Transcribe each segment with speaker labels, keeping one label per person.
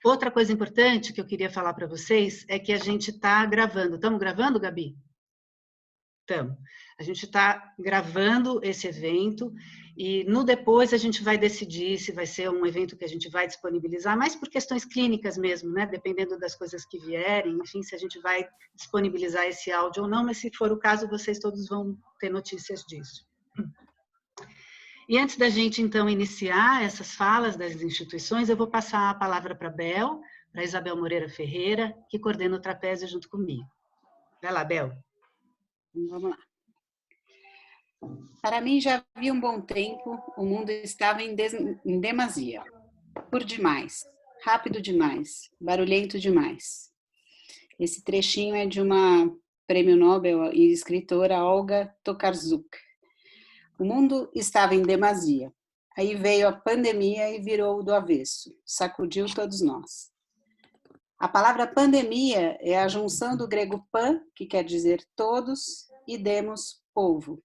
Speaker 1: Outra coisa importante que eu queria falar para vocês é que a gente está gravando. Estamos gravando, Gabi? Estamos. A gente está gravando esse evento e no depois a gente vai decidir se vai ser um evento que a gente vai disponibilizar, mas por questões clínicas mesmo, né? Dependendo das coisas que vierem, enfim, se a gente vai disponibilizar esse áudio ou não, mas se for o caso, vocês todos vão ter notícias disso. E antes da gente, então, iniciar essas falas das instituições, eu vou passar a palavra para a Isabel Moreira Ferreira, que coordena o trapézio junto comigo. Vai lá, Bel.
Speaker 2: Vamos lá. Para mim, já havia um bom tempo, o mundo estava em demasia. Por demais, rápido demais, barulhento demais. Esse trechinho é de uma prêmio Nobel e escritora Olga Tokarczuk. O mundo estava em demasia. Aí veio a pandemia e virou do avesso, sacudiu todos nós. A palavra pandemia é a junção do grego pan, que quer dizer todos, e demos, povo.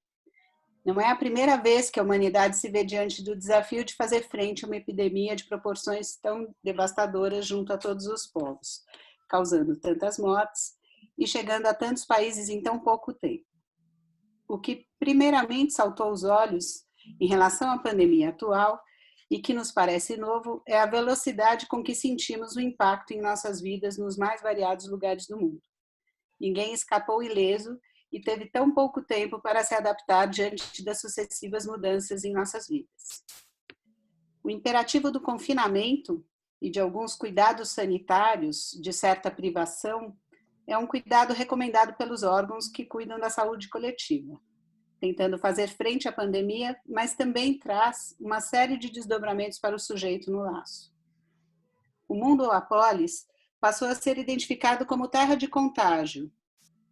Speaker 2: Não é a primeira vez que a humanidade se vê diante do desafio de fazer frente a uma epidemia de proporções tão devastadoras junto a todos os povos, causando tantas mortes e chegando a tantos países em tão pouco tempo. O que primeiramente saltou aos olhos em relação à pandemia atual e que nos parece novo é a velocidade com que sentimos o impacto em nossas vidas nos mais variados lugares do mundo. Ninguém escapou ileso e teve tão pouco tempo para se adaptar diante das sucessivas mudanças em nossas vidas. O imperativo do confinamento e de alguns cuidados sanitários, de certa privação, é um cuidado recomendado pelos órgãos que cuidam da saúde coletiva, tentando fazer frente à pandemia, mas também traz uma série de desdobramentos para o sujeito no laço. O mundo ou a polis passou a ser identificado como terra de contágio.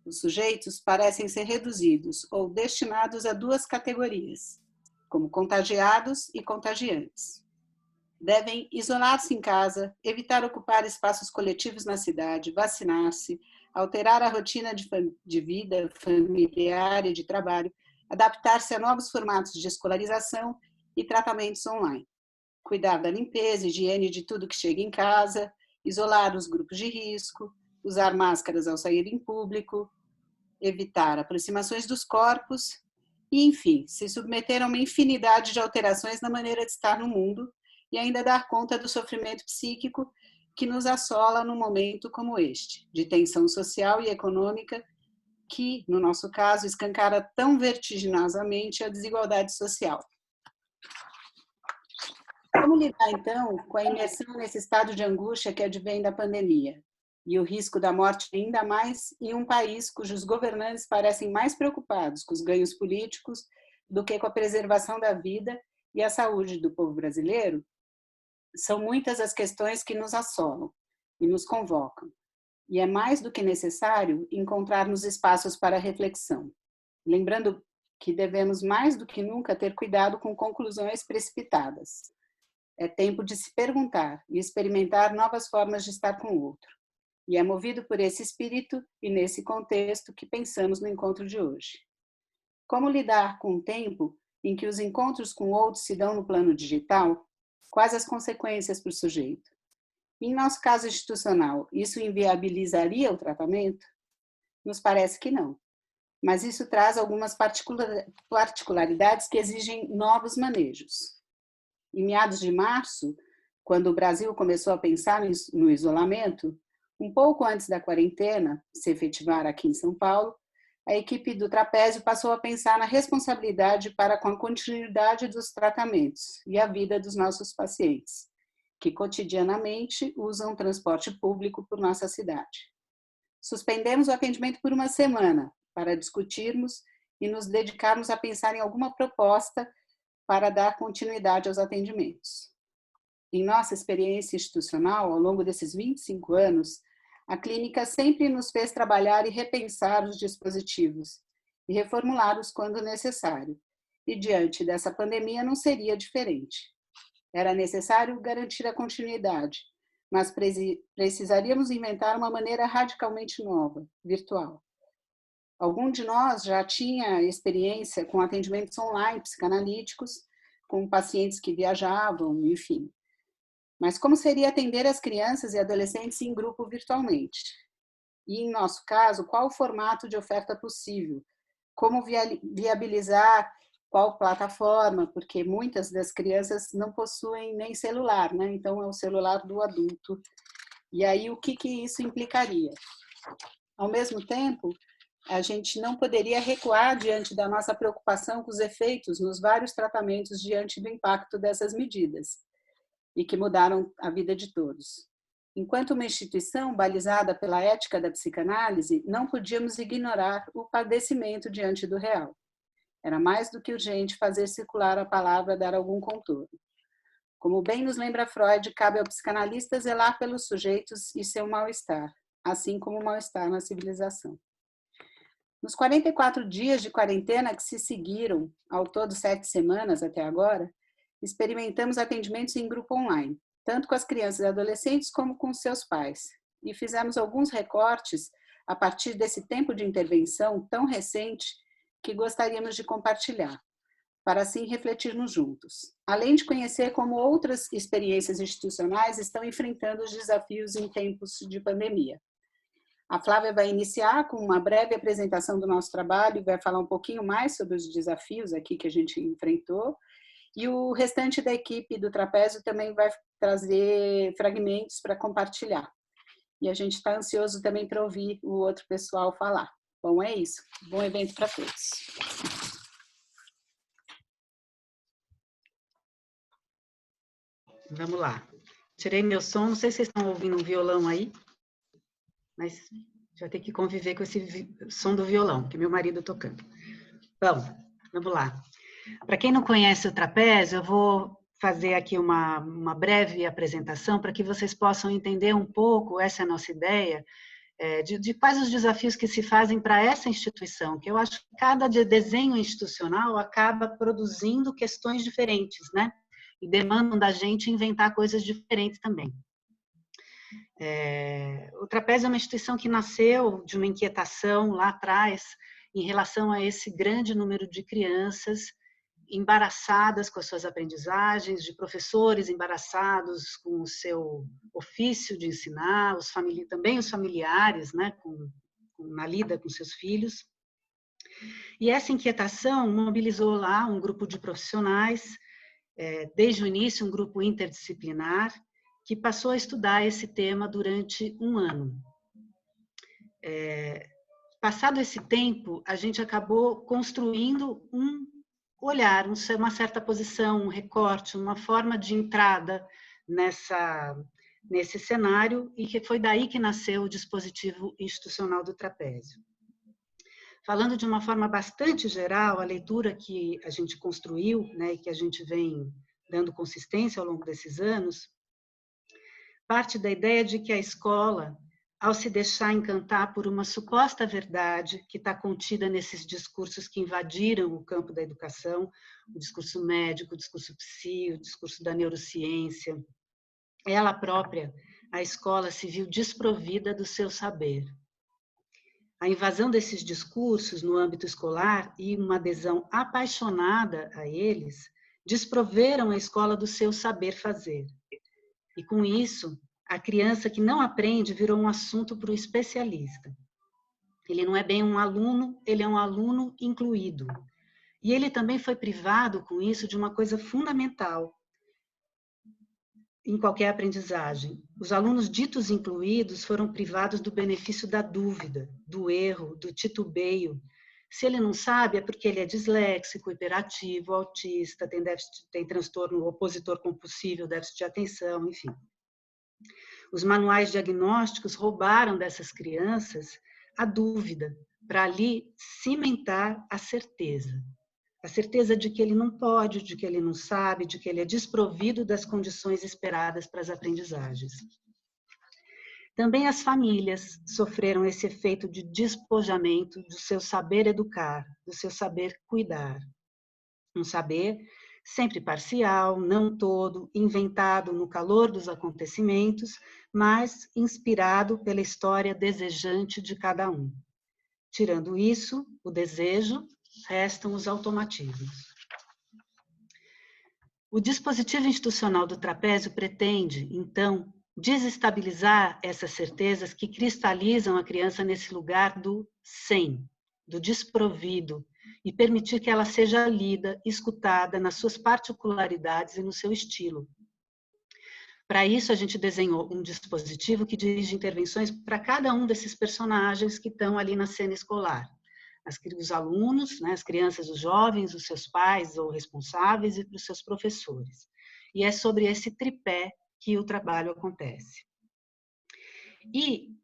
Speaker 2: Os sujeitos parecem ser reduzidos ou destinados a duas categorias, como contagiados e contagiantes. Devem isolar-se em casa, evitar ocupar espaços coletivos na cidade, vacinar-se, alterar a rotina de vida familiar e de trabalho, adaptar-se a novos formatos de escolarização e tratamentos online, cuidar da limpeza, higiene de tudo que chega em casa, isolar os grupos de risco, usar máscaras ao sair em público, evitar aproximações dos corpos e, enfim, se submeter a uma infinidade de alterações na maneira de estar no mundo e ainda dar conta do sofrimento psíquico que nos assola num momento como este, de tensão social e econômica que, no nosso caso, escancara tão vertiginosamente a desigualdade social. Como lidar, então, com a imersão nesse estado de angústia que advém da pandemia e o risco da morte ainda mais em um país cujos governantes parecem mais preocupados com os ganhos políticos do que com a preservação da vida e a saúde do povo brasileiro? São muitas as questões que nos assolam e nos convocam, e é mais do que necessário encontrarmos espaços para reflexão, lembrando que devemos mais do que nunca ter cuidado com conclusões precipitadas. É tempo de se perguntar e experimentar novas formas de estar com o outro. E é movido por esse espírito e nesse contexto que pensamos no encontro de hoje. Como lidar com o tempo em que os encontros com outros se dão no plano digital? Quais as consequências para o sujeito? Em nosso caso institucional, isso inviabilizaria o tratamento? Nos parece que não. Mas isso traz algumas particularidades que exigem novos manejos. Em meados de março, quando o Brasil começou a pensar no isolamento, um pouco antes da quarentena se efetivar aqui em São Paulo, a equipe do Trapézio passou a pensar na responsabilidade para com a continuidade dos tratamentos e a vida dos nossos pacientes, que cotidianamente usam transporte público por nossa cidade. Suspendemos o atendimento por uma semana para discutirmos e nos dedicarmos a pensar em alguma proposta para dar continuidade aos atendimentos. Em nossa experiência institucional, ao longo desses 25 anos, a clínica sempre nos fez trabalhar e repensar os dispositivos e reformulá-los quando necessário. E diante dessa pandemia não seria diferente. Era necessário garantir a continuidade, mas precisaríamos inventar uma maneira radicalmente nova, virtual. Algum de nós já tinha experiência com atendimentos online psicanalíticos, com pacientes que viajavam, enfim. Mas como seria atender as crianças e adolescentes em grupo virtualmente? E, em nosso caso, qual o formato de oferta possível? Como viabilizar qual plataforma? Porque muitas das crianças não possuem nem celular, né? Então, é o celular do adulto. E aí, o que isso implicaria? Ao mesmo tempo, a gente não poderia recuar diante da nossa preocupação com os efeitos nos vários tratamentos diante do impacto dessas medidas, e que mudaram a vida de todos. Enquanto uma instituição balizada pela ética da psicanálise, não podíamos ignorar o padecimento diante do real. Era mais do que urgente fazer circular a palavra, dar algum contorno. Como bem nos lembra Freud, cabe ao psicanalista zelar pelos sujeitos e seu mal-estar, assim como o mal-estar na civilização. Nos 44 dias de quarentena que se seguiram, ao todo 7 semanas até agora, experimentamos atendimentos em grupo online, tanto com as crianças e adolescentes como com seus pais. E fizemos alguns recortes a partir desse tempo de intervenção tão recente que gostaríamos de compartilhar, para assim refletirmos juntos. Além de conhecer como outras experiências institucionais estão enfrentando os desafios em tempos de pandemia. A Flávia vai iniciar com uma breve apresentação do nosso trabalho e vai falar um pouquinho mais sobre os desafios aqui que a gente enfrentou. E o restante da equipe do Trapézio também vai trazer fragmentos para compartilhar. E a gente está ansioso também para ouvir o outro pessoal falar. Bom, é isso. Bom evento para todos.
Speaker 1: Vamos lá. Tirei meu som, não sei se vocês estão ouvindo um violão aí, mas já ter que conviver com esse som do violão, que meu marido tocando. Bom, vamos lá. Para quem não conhece o trapézio, eu vou fazer aqui uma breve apresentação para que vocês possam entender um pouco, essa é a nossa ideia, de quais os desafios que se fazem para essa instituição, que eu acho que cada desenho institucional acaba produzindo questões diferentes, né? E demandam da gente inventar coisas diferentes também. O Trapézio é uma instituição que nasceu de uma inquietação lá atrás em relação a esse grande número de crianças embaraçadas com as suas aprendizagens, de professores embaraçados com o seu ofício de ensinar, também os familiares, né, na lida com seus filhos. E essa inquietação mobilizou lá um grupo de profissionais, desde o início um grupo interdisciplinar, que passou a estudar esse tema durante um ano. Passado esse tempo, a gente acabou construindo um olhar, uma certa posição, um recorte, uma forma de entrada nesse cenário, e que foi daí que nasceu o dispositivo institucional do Trapézio. Falando de uma forma bastante geral, a leitura que a gente construiu, né, e que a gente vem dando consistência ao longo desses anos, parte da ideia de que a escola, ao se deixar encantar por uma suposta verdade que está contida nesses discursos que invadiram o campo da educação, o discurso médico, o discurso psi, o discurso da neurociência, ela própria, a escola, se viu desprovida do seu saber. A invasão desses discursos no âmbito escolar e uma adesão apaixonada a eles desproveram a escola do seu saber fazer. E com isso, a criança que não aprende virou um assunto para o especialista. Ele não é bem um aluno, ele é um aluno incluído. E ele também foi privado, com isso, de uma coisa fundamental em qualquer aprendizagem. Os alunos ditos incluídos foram privados do benefício da dúvida, do erro, do titubeio. Se ele não sabe, é porque ele é disléxico, hiperativo, autista, tem transtorno opositor compulsivo, déficit de atenção, enfim. Os manuais diagnósticos roubaram dessas crianças a dúvida, para ali cimentar a certeza. A certeza de que ele não pode, de que ele não sabe, de que ele é desprovido das condições esperadas para as aprendizagens. Também as famílias sofreram esse efeito de despojamento do seu saber educar, do seu saber cuidar. Um saber sempre parcial, não todo, inventado no calor dos acontecimentos, mas inspirado pela história desejante de cada um. Tirando isso, o desejo, restam os automatismos. O dispositivo institucional do trapézio pretende, então, desestabilizar essas certezas que cristalizam a criança nesse lugar do sem, do desprovido, e permitir que ela seja lida, escutada nas suas particularidades e no seu estilo. Para isso, a gente desenhou um dispositivo que dirige intervenções para cada um desses personagens que estão ali na cena escolar. Os alunos, né, as crianças, os jovens, os seus pais ou responsáveis e para os seus professores. E é sobre esse tripé que o trabalho acontece. E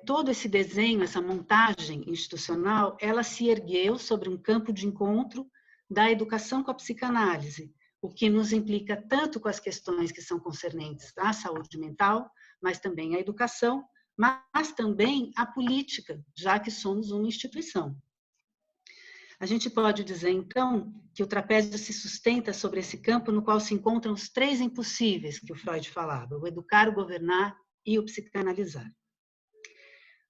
Speaker 1: todo esse desenho, essa montagem institucional, ela se ergueu sobre um campo de encontro da educação com a psicanálise, o que nos implica tanto com as questões que são concernentes à saúde mental, mas também à educação, mas também à política, já que somos uma instituição. A gente pode dizer, então, que o trapézio se sustenta sobre esse campo no qual se encontram os três impossíveis que o Freud falava, o educar, o governar e o psicanalizar.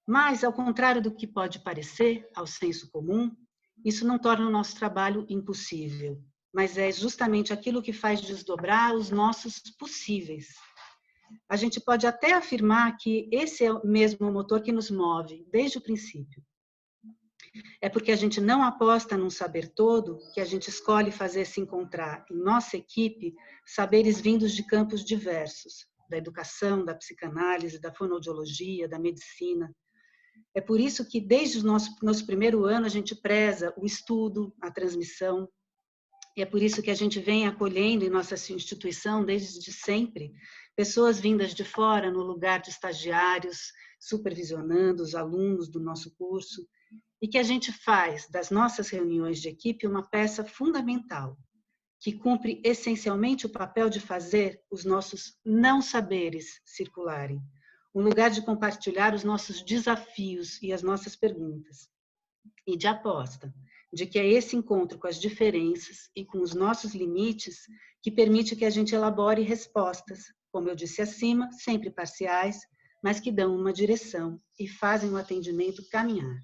Speaker 1: Mas, ao contrário do que pode parecer ao senso comum, isso não torna o nosso trabalho impossível, mas é justamente aquilo que faz desdobrar os nossos possíveis. A gente pode até afirmar que esse é o mesmo motor que nos move desde o princípio. É porque a gente não aposta num saber todo que a gente escolhe fazer se encontrar em nossa equipe saberes vindos de campos diversos, da educação, da psicanálise, da fonoaudiologia, da medicina. É por isso que desde o nosso primeiro ano a gente preza o estudo, a transmissão, e é por isso que a gente vem acolhendo em nossa instituição, desde sempre, pessoas vindas de fora no lugar de estagiários, supervisionando os alunos do nosso curso, e que a gente faz das nossas reuniões de equipe uma peça fundamental, que cumpre essencialmente o papel de fazer os nossos não saberes circularem, um lugar de compartilhar os nossos desafios e as nossas perguntas, e de aposta, de que é esse encontro com as diferenças e com os nossos limites que permite que a gente elabore respostas, como eu disse acima, sempre parciais, mas que dão uma direção e fazem o atendimento caminhar.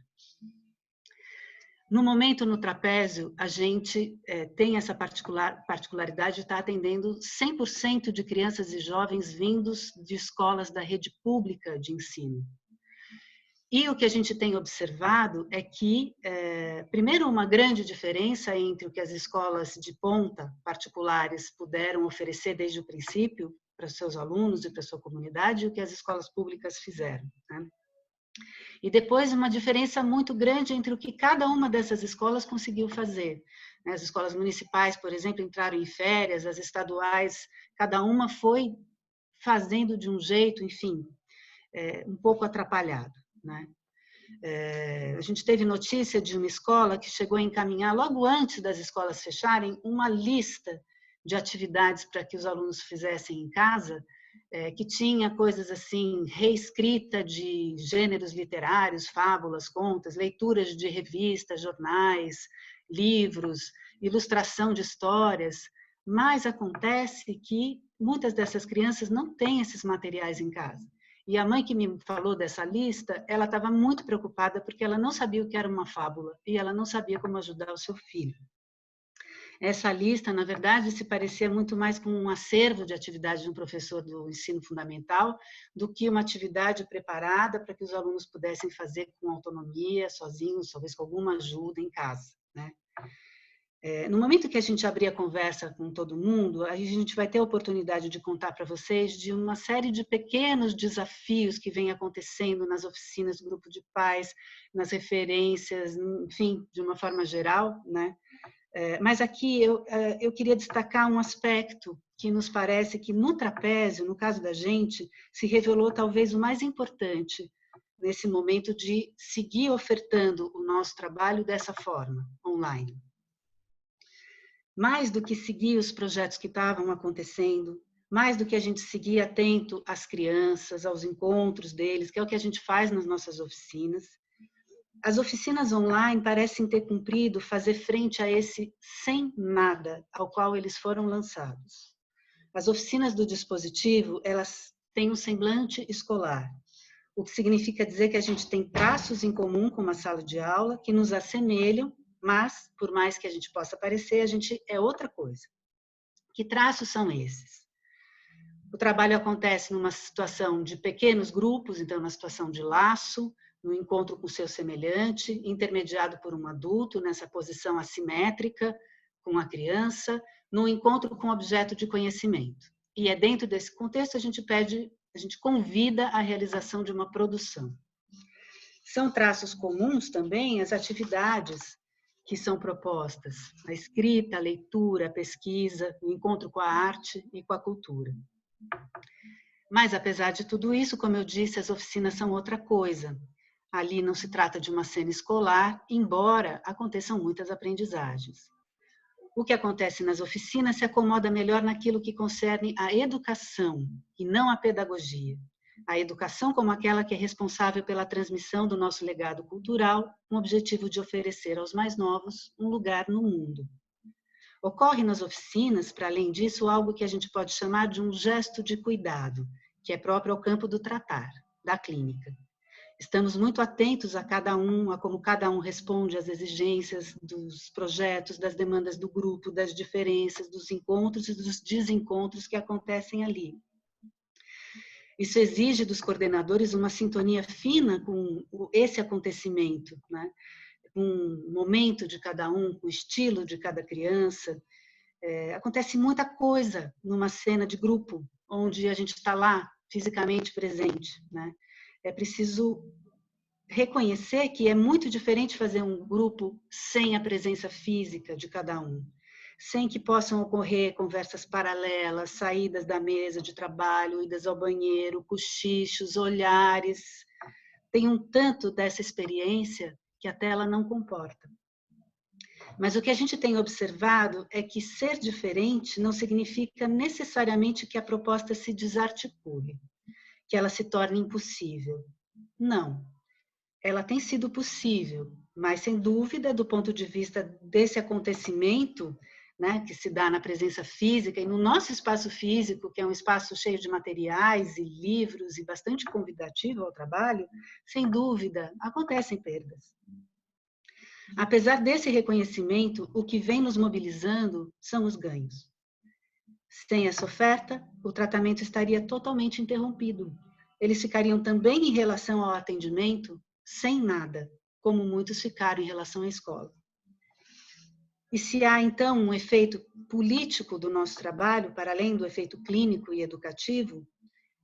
Speaker 1: No momento, no trapézio, a gente tem essa particularidade de estar atendendo 100% de crianças e jovens vindos de escolas da rede pública de ensino. E o que a gente tem observado é que, primeiro, uma grande diferença entre o que as escolas de ponta particulares puderam oferecer desde o princípio para os seus alunos e para a sua comunidade e o que as escolas públicas fizeram, né? E depois uma diferença muito grande entre o que cada uma dessas escolas conseguiu fazer. As escolas municipais, por exemplo, entraram em férias, as estaduais, cada uma foi fazendo de um jeito, enfim, um pouco atrapalhado, né? A gente teve notícia de uma escola que chegou a encaminhar, logo antes das escolas fecharem, uma lista de atividades para que os alunos fizessem em casa, que tinha coisas assim, reescrita de gêneros literários, fábulas, contas, leituras de revistas, jornais, livros, ilustração de histórias, mas acontece que muitas dessas crianças não têm esses materiais em casa. E a mãe que me falou dessa lista, ela estava muito preocupada porque ela não sabia o que era uma fábula e ela não sabia como ajudar o seu filho. Essa lista, na verdade, se parecia muito mais com um acervo de atividade de um professor do ensino fundamental do que uma atividade preparada para que os alunos pudessem fazer com autonomia, sozinhos, talvez com alguma ajuda em casa, né? No momento que a gente abrir a conversa com todo mundo, a gente vai ter a oportunidade de contar para vocês de uma série de pequenos desafios que vem acontecendo nas oficinas do grupo de pais, nas referências, enfim, de uma forma geral, né? Mas aqui eu queria destacar um aspecto que nos parece que no trapézio, no caso da gente, se revelou talvez o mais importante nesse momento de seguir ofertando o nosso trabalho dessa forma, online. Mais do que seguir os projetos que estavam acontecendo, mais do que a gente seguir atento às crianças, aos encontros deles, que é o que a gente faz nas nossas oficinas, as oficinas online parecem ter cumprido fazer frente a esse sem nada ao qual eles foram lançados. As oficinas do dispositivo, elas têm um semblante escolar, o que significa dizer que a gente tem traços em comum com uma sala de aula que nos assemelham, mas, por mais que a gente possa parecer, a gente é outra coisa. Que traços são esses? O trabalho acontece numa situação de pequenos grupos, então numa situação de laço, no encontro com o seu semelhante, intermediado por um adulto, nessa posição assimétrica com a criança, no encontro com objeto de conhecimento. E é dentro desse contexto a gente convida a realização de uma produção. São traços comuns também as atividades que são propostas, a escrita, a leitura, a pesquisa, o encontro com a arte e com a cultura. Mas, apesar de tudo isso, como eu disse, as oficinas são outra coisa. Ali não se trata de uma cena escolar, embora aconteçam muitas aprendizagens. O que acontece nas oficinas se acomoda melhor naquilo que concerne a educação e não a pedagogia. A educação como aquela que é responsável pela transmissão do nosso legado cultural, com o objetivo de oferecer aos mais novos um lugar no mundo. Ocorre nas oficinas, para além disso, algo que a gente pode chamar de um gesto de cuidado, que é próprio ao campo do tratar, da clínica. Estamos muito atentos a como cada um responde às exigências dos projetos, das demandas do grupo, das diferenças, dos encontros e dos desencontros que acontecem ali. Isso exige dos coordenadores uma sintonia fina com esse acontecimento, né? Com o momento de cada um, com o estilo de cada criança. Acontece muita coisa numa cena de grupo, onde a gente está lá, fisicamente presente, né? É preciso reconhecer que é muito diferente fazer um grupo sem a presença física de cada um, sem que possam ocorrer conversas paralelas, saídas da mesa de trabalho, idas ao banheiro, cochichos, olhares. Tem um tanto dessa experiência que a tela não comporta. Mas o que a gente tem observado é que ser diferente não significa necessariamente que a proposta se desarticule, que ela se torne impossível. Não. Ela tem sido possível, mas sem dúvida, do ponto de vista desse acontecimento, né, que se dá na presença física e no nosso espaço físico, que é um espaço cheio de materiais e livros e bastante convidativo ao trabalho, sem dúvida, acontecem perdas. Apesar desse reconhecimento, o que vem nos mobilizando são os ganhos. Sem essa oferta, o tratamento estaria totalmente interrompido. Eles ficariam também em relação ao atendimento sem nada, como muitos ficaram em relação à escola. E se há, então, um efeito político do nosso trabalho, para além do efeito clínico e educativo,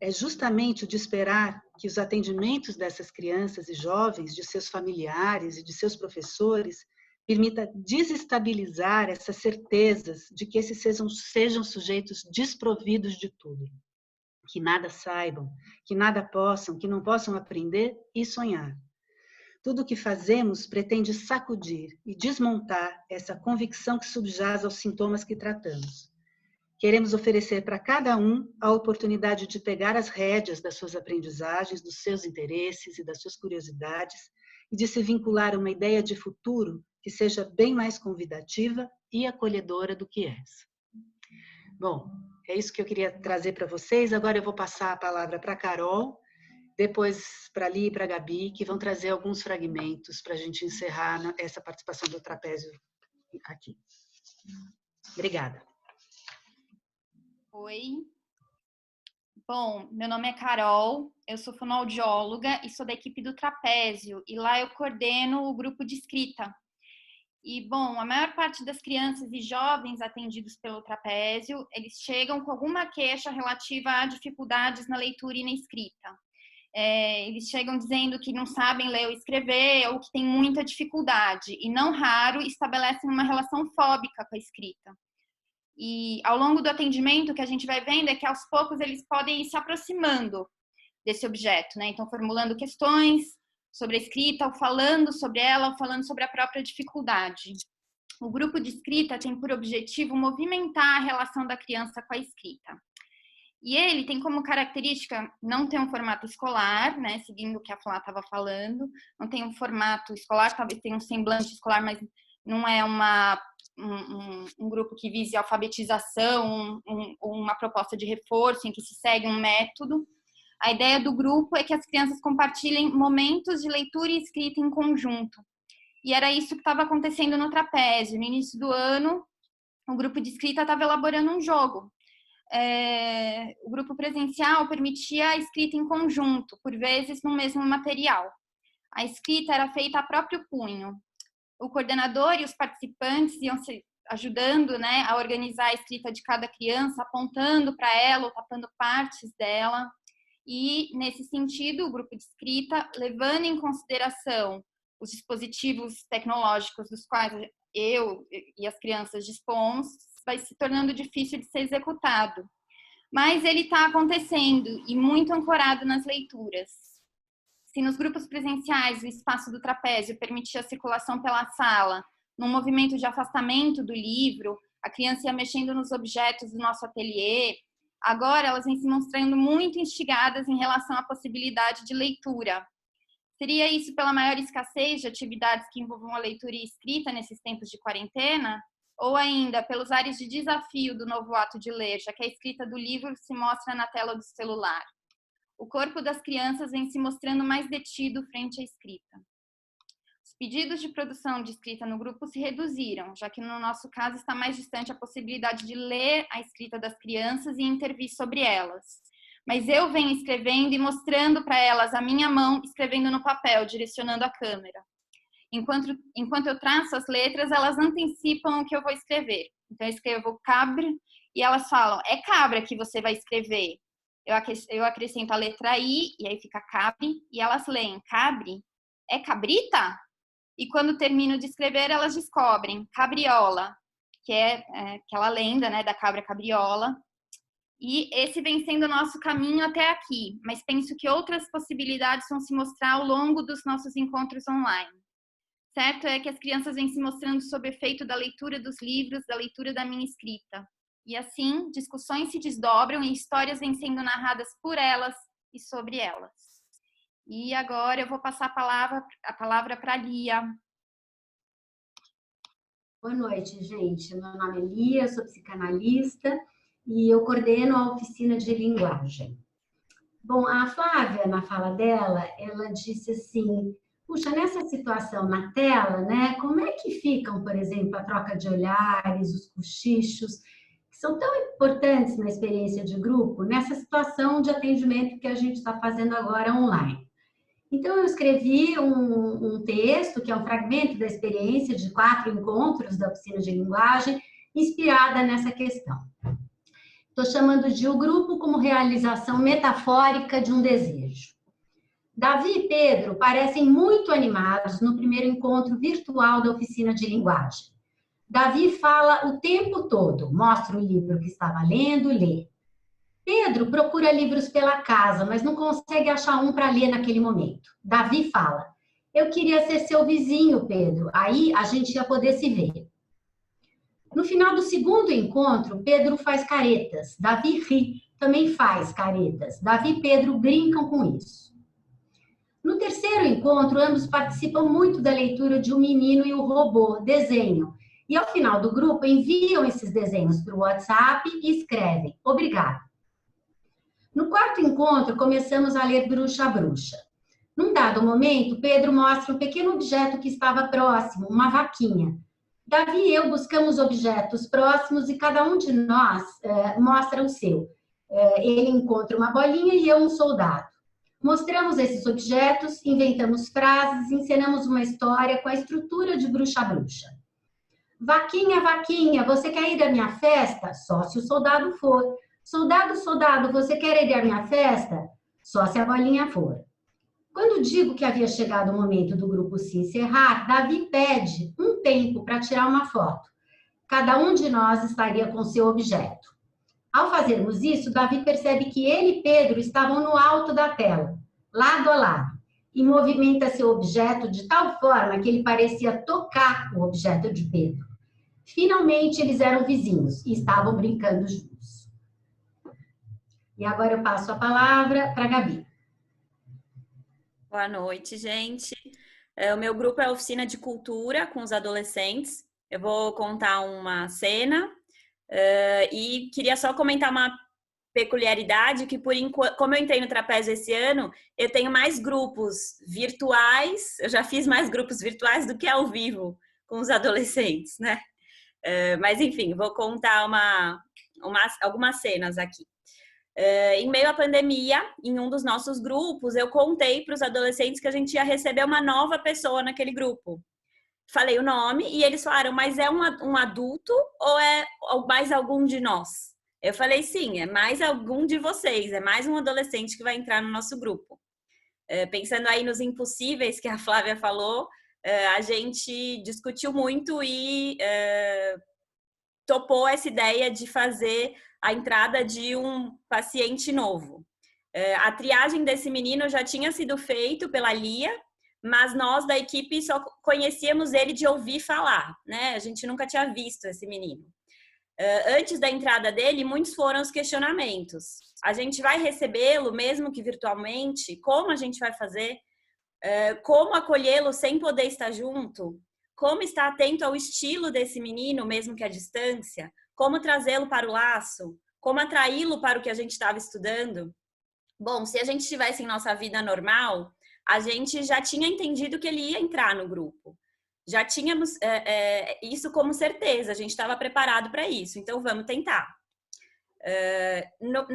Speaker 1: é justamente o de esperar que os atendimentos dessas crianças e jovens, de seus familiares e de seus professores, permita desestabilizar essas certezas de que esses sejam sujeitos desprovidos de tudo, que nada saibam, que nada possam, que não possam aprender e sonhar. Tudo o que fazemos pretende sacudir e desmontar essa convicção que subjaz aos sintomas que tratamos. Queremos oferecer para cada um a oportunidade de pegar as rédeas das suas aprendizagens, dos seus interesses e das suas curiosidades e de se vincular a uma ideia de futuro que seja bem mais convidativa e acolhedora do que essa. Bom, é isso que eu queria trazer para vocês. Agora eu vou passar a palavra para a Carol, depois para a Li e para a Gabi, que vão trazer alguns fragmentos para a gente encerrar essa participação do trapézio aqui. Obrigada.
Speaker 3: Oi. Bom, meu nome é Carol, eu sou fonoaudióloga e sou da equipe do Trapézio, e lá eu coordeno o grupo de escrita. E, bom, a maior parte das crianças e jovens atendidos pelo Trapézio, eles chegam com alguma queixa relativa a dificuldades na leitura e na escrita. Eles chegam dizendo que não sabem ler ou escrever, ou que têm muita dificuldade, e não raro estabelecem uma relação fóbica com a escrita. E ao longo do atendimento, o que a gente vai vendo é que aos poucos eles podem ir se aproximando desse objeto, né? Então, formulando questões sobre a escrita, ou falando sobre ela, ou falando sobre a própria dificuldade. O grupo de escrita tem por objetivo movimentar a relação da criança com a escrita. E ele tem como característica não ter um formato escolar, né? Seguindo o que a Flá estava falando, não tem um formato escolar, talvez tenha um semblante escolar, mas não é um grupo que vise alfabetização, uma proposta de reforço em que se segue um método. A ideia do grupo é que as crianças compartilhem momentos de leitura e escrita em conjunto. E era isso que estava acontecendo no Trapézio. No início do ano, o grupo de escrita estava elaborando um jogo. O grupo presencial permitia a escrita em conjunto, por vezes no mesmo material. A escrita era feita a próprio punho. O coordenador e os participantes iam se ajudando, né, a organizar a escrita de cada criança, apontando para ela ou tapando partes dela. E, nesse sentido, o grupo de escrita, levando em consideração os dispositivos tecnológicos dos quais eu e as crianças dispomos, vai se tornando difícil de ser executado. Mas ele está acontecendo e muito ancorado nas leituras. Se nos grupos presenciais o espaço do trapézio permitia a circulação pela sala, num movimento de afastamento do livro, a criança ia mexendo nos objetos do nosso ateliê, agora elas vêm se mostrando muito instigadas em relação à possibilidade de leitura. Seria isso pela maior escassez de atividades que envolvam a leitura e escrita nesses tempos de quarentena? Ou ainda pelos ares de desafio do novo ato de ler, já que a escrita do livro se mostra na tela do celular? O corpo das crianças vem se mostrando mais detido frente à escrita. Os pedidos de produção de escrita no grupo se reduziram, já que no nosso caso está mais distante a possibilidade de ler a escrita das crianças e intervir sobre elas. Mas eu venho escrevendo e mostrando para elas a minha mão escrevendo no papel, direcionando a câmera. Enquanto eu traço as letras, elas antecipam o que eu vou escrever. Então eu escrevo cabra e elas falam, é cabra que você vai escrever. Eu acrescento a letra I e aí fica cabre e elas leem, cabre? É cabrita? E quando termino de escrever, elas descobrem cabriola, que é aquela lenda, né, da cabra cabriola. E esse vem sendo o nosso caminho até aqui, mas penso que outras possibilidades vão se mostrar ao longo dos nossos encontros online. Certo é que as crianças vêm se mostrando sob efeito da leitura dos livros, da leitura da minha escrita. E assim, discussões se desdobram e histórias vêm sendo narradas por elas e sobre elas. E agora eu vou passar a palavra para a Lia.
Speaker 4: Boa noite, gente. Meu nome é Lia, sou psicanalista e eu coordeno a oficina de linguagem. Bom, a Flávia, na fala dela, ela disse assim, puxa, nessa situação na tela, né, como é que ficam, por exemplo, a troca de olhares, os cochichos, que são tão importantes na experiência de grupo, nessa situação de atendimento que a gente está fazendo agora online. Então, eu escrevi um texto, que é um fragmento da experiência de 4 encontros da oficina de linguagem, inspirada nessa questão. Estou chamando de o grupo como realização metafórica de um desejo. Davi e Pedro parecem muito animados no primeiro encontro virtual da oficina de linguagem. Davi fala o tempo todo, mostra o livro que estava lendo, lê. Pedro procura livros pela casa, mas não consegue achar um para ler naquele momento. Davi fala, eu queria ser seu vizinho, Pedro, aí a gente ia poder se ver. No final do segundo encontro, Pedro faz caretas, Davi ri, também faz caretas, Davi e Pedro brincam com isso. No terceiro encontro, ambos participam muito da leitura de O Menino e o Robô, desenho, e ao final do grupo enviam esses desenhos para o WhatsApp e escrevem, obrigado. No quarto encontro, começamos a ler Bruxa a Bruxa. Num dado momento, Pedro mostra um pequeno objeto que estava próximo, uma vaquinha. Davi e eu buscamos objetos próximos e cada um de nós mostra o seu. Ele encontra uma bolinha e eu um soldado. Mostramos esses objetos, inventamos frases, encenamos uma história com a estrutura de Bruxa a Bruxa. Vaquinha, vaquinha, você quer ir à minha festa? Só se o soldado for. Soldado, soldado, você quer ir à minha festa? Só se a bolinha for. Quando digo que havia chegado o momento do grupo se encerrar, Davi pede um tempo para tirar uma foto. Cada um de nós estaria com seu objeto. Ao fazermos isso, Davi percebe que ele e Pedro estavam no alto da tela, lado a lado, e movimenta seu objeto de tal forma que ele parecia tocar o objeto de Pedro. Finalmente, eles eram vizinhos e estavam brincando juntos. E agora eu passo a palavra para a Gabi.
Speaker 5: Boa noite, gente. O meu grupo é a Oficina de Cultura com os adolescentes. Eu vou contar uma cena e queria só comentar uma peculiaridade que, por enquanto, como eu entrei no trapézio esse ano, eu tenho mais grupos virtuais, eu já fiz mais grupos virtuais do que ao vivo com os adolescentes, né? Mas, enfim, vou contar algumas cenas aqui. Em meio à pandemia, em um dos nossos grupos, eu contei para os adolescentes que a gente ia receber uma nova pessoa naquele grupo. Falei o nome e eles falaram, mas é um adulto ou é mais algum de nós? Eu falei, sim, é mais algum de vocês, é mais um adolescente que vai entrar no nosso grupo. Pensando aí nos impossíveis que a Flávia falou, a gente discutiu muito e topou essa ideia de fazer a entrada de um paciente novo. A triagem desse menino já tinha sido feita pela Lia, mas nós da equipe só conhecíamos ele de ouvir falar, né? A gente nunca tinha visto esse menino. Antes da entrada dele, muitos foram os questionamentos. A gente vai recebê-lo, mesmo que virtualmente? Como a gente vai fazer? Como acolhê-lo sem poder estar junto? Como estar atento ao estilo desse menino, mesmo que à distância? Como trazê-lo para o laço? Como atraí-lo para o que a gente estava estudando? Bom, se a gente estivesse em nossa vida normal, a gente já tinha entendido que ele ia entrar no grupo. Já tínhamos isso como certeza, a gente estava preparado para isso, então vamos tentar. No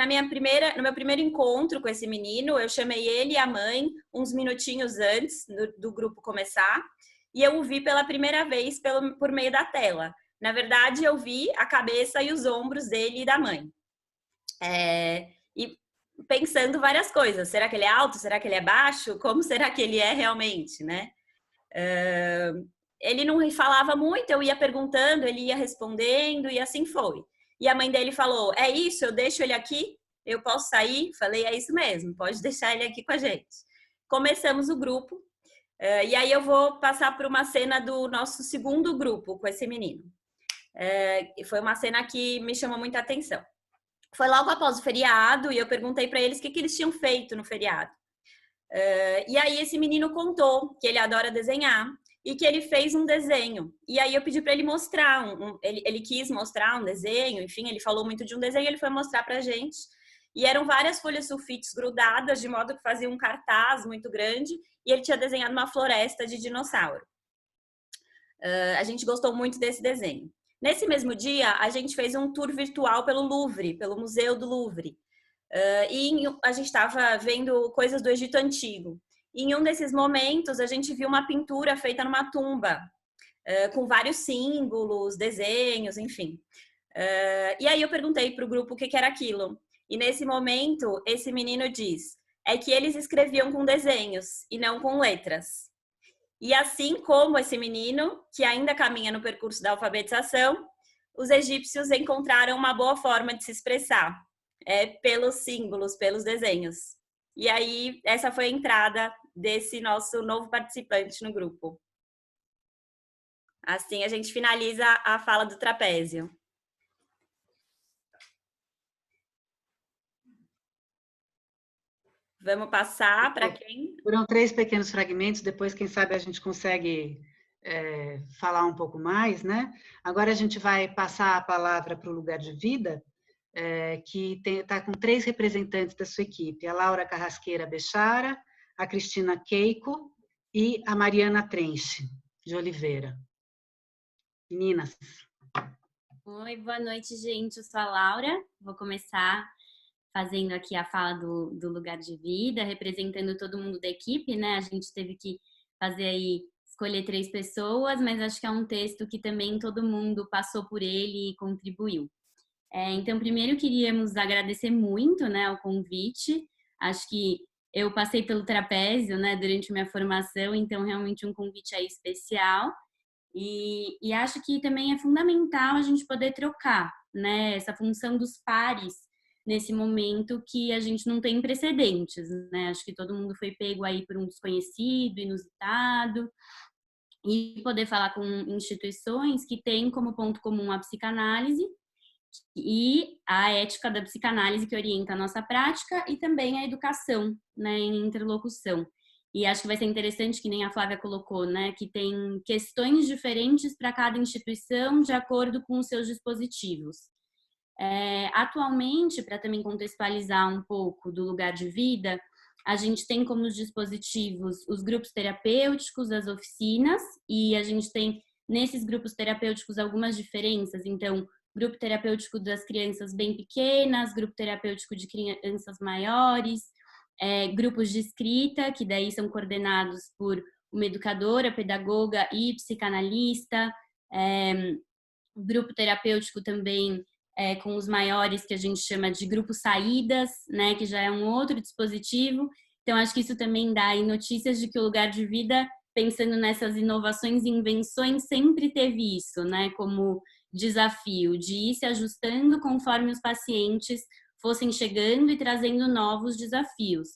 Speaker 5: meu primeiro encontro com esse menino, eu chamei ele e a mãe uns minutinhos antes do grupo começar e eu o vi pela primeira vez por meio da tela. Na verdade, eu vi a cabeça e os ombros dele e da mãe. E pensando várias coisas. Será que ele é alto? Será que ele é baixo? Como será que ele é realmente, né? Ele não falava muito, eu ia perguntando, ele ia respondendo e assim foi. E a mãe dele falou, é isso, eu deixo ele aqui? Eu posso sair? Falei, é isso mesmo, pode deixar ele aqui com a gente. Começamos o grupo, e aí eu vou passar por uma cena do nosso segundo grupo com esse menino. Foi uma cena que me chamou muita atenção. Foi logo após o feriado e eu perguntei para eles o que eles tinham feito no feriado. E aí esse menino contou que ele adora desenhar e que ele fez um desenho. E aí eu pedi para ele mostrar, ele quis mostrar um desenho, enfim, ele falou muito de um desenho, ele foi mostrar pra gente. E eram várias folhas sulfites grudadas, de modo que fazia um cartaz muito grande, e ele tinha desenhado uma floresta de dinossauro. A gente gostou muito desse desenho. Nesse mesmo dia, a gente fez um tour virtual pelo Louvre, pelo Museu do Louvre. E a gente estava vendo coisas do Egito Antigo. E em um desses momentos, a gente viu uma pintura feita numa tumba, com vários símbolos, desenhos, enfim. E aí eu perguntei para o grupo o que era aquilo. E nesse momento, esse menino diz, é que eles escreviam com desenhos e não com letras. E assim como esse menino, que ainda caminha no percurso da alfabetização, os egípcios encontraram uma boa forma de se expressar, pelos símbolos, pelos desenhos. E aí, essa foi a entrada desse nosso novo participante no grupo. Assim, a gente finaliza a fala do trapézio. Vamos passar para quem?
Speaker 1: Foram 3 pequenos fragmentos, depois, quem sabe, a gente consegue falar um pouco mais, né? Agora a gente vai passar a palavra para o Lugar de Vida, que está com 3 representantes da sua equipe, a Laura Carrasqueira Bechara, a Cristina Keiko e a Mariana Trenche, de Oliveira. Meninas.
Speaker 6: Oi, boa noite, gente. Eu sou a Laura, vou começar fazendo aqui a fala do Lugar de Vida, representando todo mundo da equipe, né? A gente teve que fazer aí, escolher 3 pessoas, mas acho que é um texto que também todo mundo passou por ele e contribuiu. Então, primeiro queríamos agradecer muito, né, o convite. Acho que eu passei pelo trapézio, né, durante minha formação, então realmente um convite aí especial. E acho que também é fundamental a gente poder trocar, né, essa função dos pares nesse momento que a gente não tem precedentes, né? Acho que todo mundo foi pego aí por um desconhecido, inusitado, e poder falar com instituições que têm como ponto comum a psicanálise e a ética da psicanálise que orienta a nossa prática e também a educação, né, em interlocução. E acho que vai ser interessante, que nem a Flávia colocou, né, que tem questões diferentes para cada instituição de acordo com os seus dispositivos. Atualmente, para também contextualizar um pouco do Lugar de Vida, a gente tem como dispositivos os grupos terapêuticos, as oficinas, e a gente tem nesses grupos terapêuticos algumas diferenças. Então, grupo terapêutico das crianças bem pequenas, grupo terapêutico de crianças maiores, grupos de escrita, que daí são coordenados por uma educadora, pedagoga e psicanalista, grupo terapêutico também com os maiores, que a gente chama de grupo saídas, né, que já é um outro dispositivo. Então, acho que isso também dá aí notícias de que o lugar de vida, pensando nessas inovações e invenções, sempre teve isso, né, como desafio, de ir se ajustando conforme os pacientes fossem chegando e trazendo novos desafios.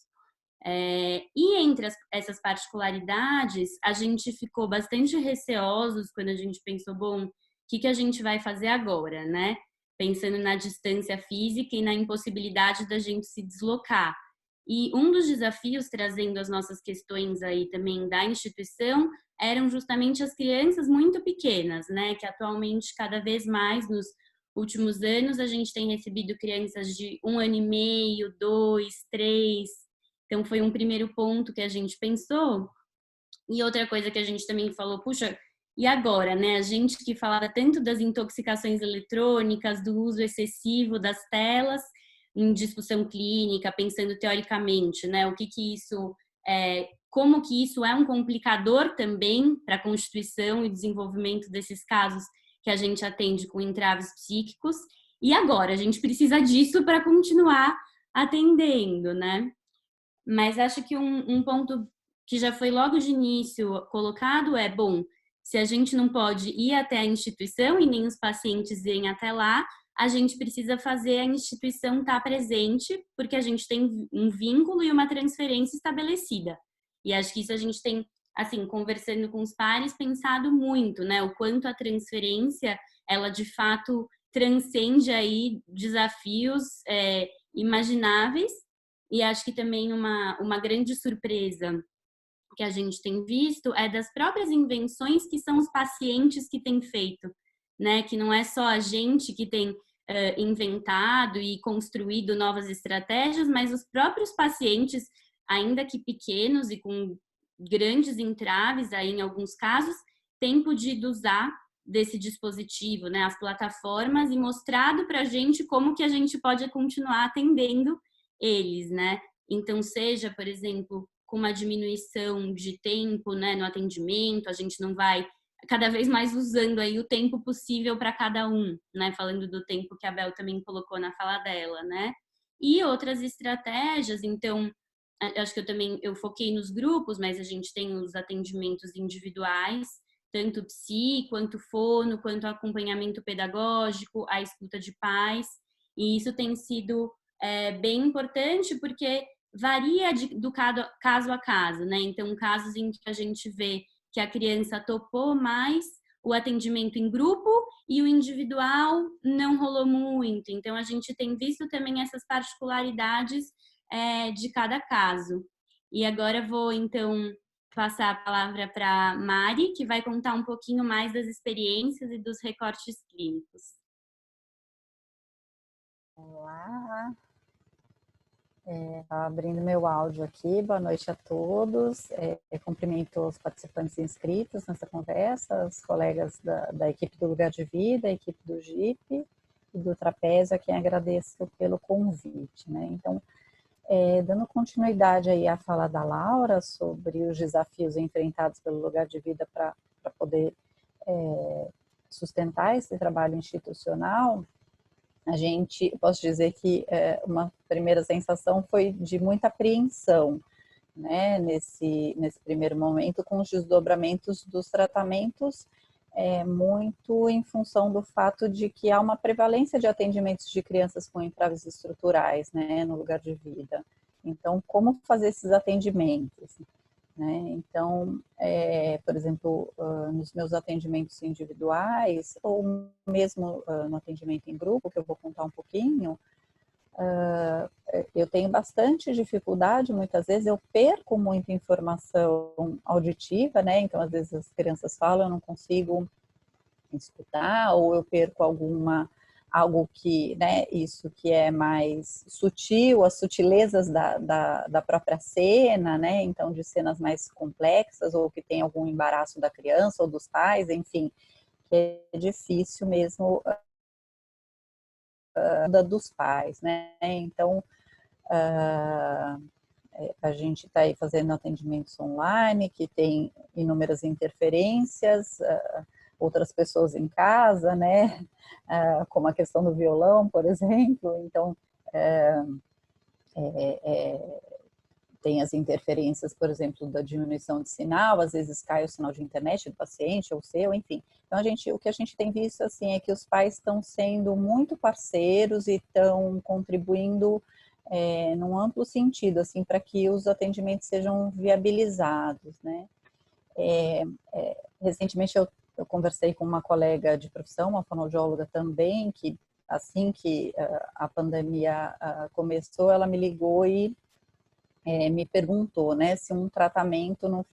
Speaker 6: E entre essas particularidades, a gente ficou bastante receosos quando a gente pensou, bom, o que a gente vai fazer agora, né? Pensando na distância física e na impossibilidade da gente se deslocar. E um dos desafios, trazendo as nossas questões aí também da instituição, eram justamente as crianças muito pequenas, né? Que atualmente, cada vez mais, nos últimos anos, a gente tem recebido crianças de 1 ano e meio, 2, 3. Então, foi um primeiro ponto que a gente pensou. E outra coisa que a gente também falou, puxa, e agora, né? A gente que falava tanto das intoxicações eletrônicas, do uso excessivo das telas em discussão clínica, pensando teoricamente, né? O que isso como que isso é um complicador também para a constituição e desenvolvimento desses casos que a gente atende com entraves psíquicos. E agora, a gente precisa disso para continuar atendendo, né? Mas acho que um ponto que já foi logo de início colocado bom, se a gente não pode ir até a instituição e nem os pacientes irem até lá, a gente precisa fazer a instituição estar presente, porque a gente tem um vínculo e uma transferência estabelecida. E acho que isso a gente tem, assim, conversando com os pares, pensado muito, né? O quanto a transferência, ela de fato transcende aí desafios imagináveis. E acho que também uma grande surpresa que a gente tem visto é das próprias invenções que são os pacientes que têm feito, né? Que não é só a gente que tem inventado e construído novas estratégias, mas os próprios pacientes, ainda que pequenos e com grandes entraves aí em alguns casos, têm podido usar desse dispositivo, né? As plataformas, e mostrado para a gente como que a gente pode continuar atendendo eles, né? Então, seja, por exemplo, com uma diminuição de tempo, né, no atendimento, a gente não vai cada vez mais usando aí o tempo possível para cada um, né? Falando do tempo que a Bel também colocou na fala dela, né? E outras estratégias, então, acho que eu foquei nos grupos, mas a gente tem os atendimentos individuais, tanto psi, quanto fono, quanto acompanhamento pedagógico, a escuta de pais, e isso tem sido bem importante porque varia do caso a caso, né? Então, casos em que a gente vê que a criança topou mais o atendimento em grupo e o individual não rolou muito. Então, a gente tem visto também essas particularidades de cada caso. E agora vou, então, passar a palavra para Mari, que vai contar um pouquinho mais das experiências e dos recortes clínicos.
Speaker 7: Olá, abrindo meu áudio aqui, boa noite a todos. Cumprimento os participantes inscritos nessa conversa, os colegas da equipe do Lugar de Vida, a equipe do GIP e do Trapézio, a quem agradeço pelo convite, né? Então, dando continuidade aí à fala da Laura sobre os desafios enfrentados pelo Lugar de Vida para poder sustentar esse trabalho institucional, posso dizer que uma primeira sensação foi de muita apreensão, né, nesse primeiro momento, com os desdobramentos dos tratamentos, muito em função do fato de que há uma prevalência de atendimentos de crianças com entraves estruturais, né, no Lugar de Vida. Então, como fazer esses atendimentos? Né? Então, por exemplo, nos meus atendimentos individuais, ou mesmo no atendimento em grupo, que eu vou contar um pouquinho, eu tenho bastante dificuldade, muitas vezes eu perco muita informação auditiva, né? Então, às vezes as crianças falam, eu não consigo escutar, ou eu perco alguma algo que, né, isso que é mais sutil, as sutilezas da própria cena, né, então de cenas mais complexas, ou que tem algum embaraço da criança ou dos pais, enfim, que é difícil mesmo dos pais, né, então a gente está aí fazendo atendimentos online, que tem inúmeras interferências, outras pessoas em casa, né? Como a questão do violão, por exemplo. Então, tem as interferências, por exemplo, da diminuição de sinal, às vezes cai o sinal de internet do paciente ou seu, enfim. Então, o que a gente tem visto, assim, é que os pais estão sendo muito parceiros e estão contribuindo num amplo sentido, assim, para que os atendimentos sejam viabilizados, né? Recentemente eu conversei com uma colega de profissão, uma fonoaudióloga também, que assim que a pandemia começou, ela me ligou e me perguntou, né, se um tratamento não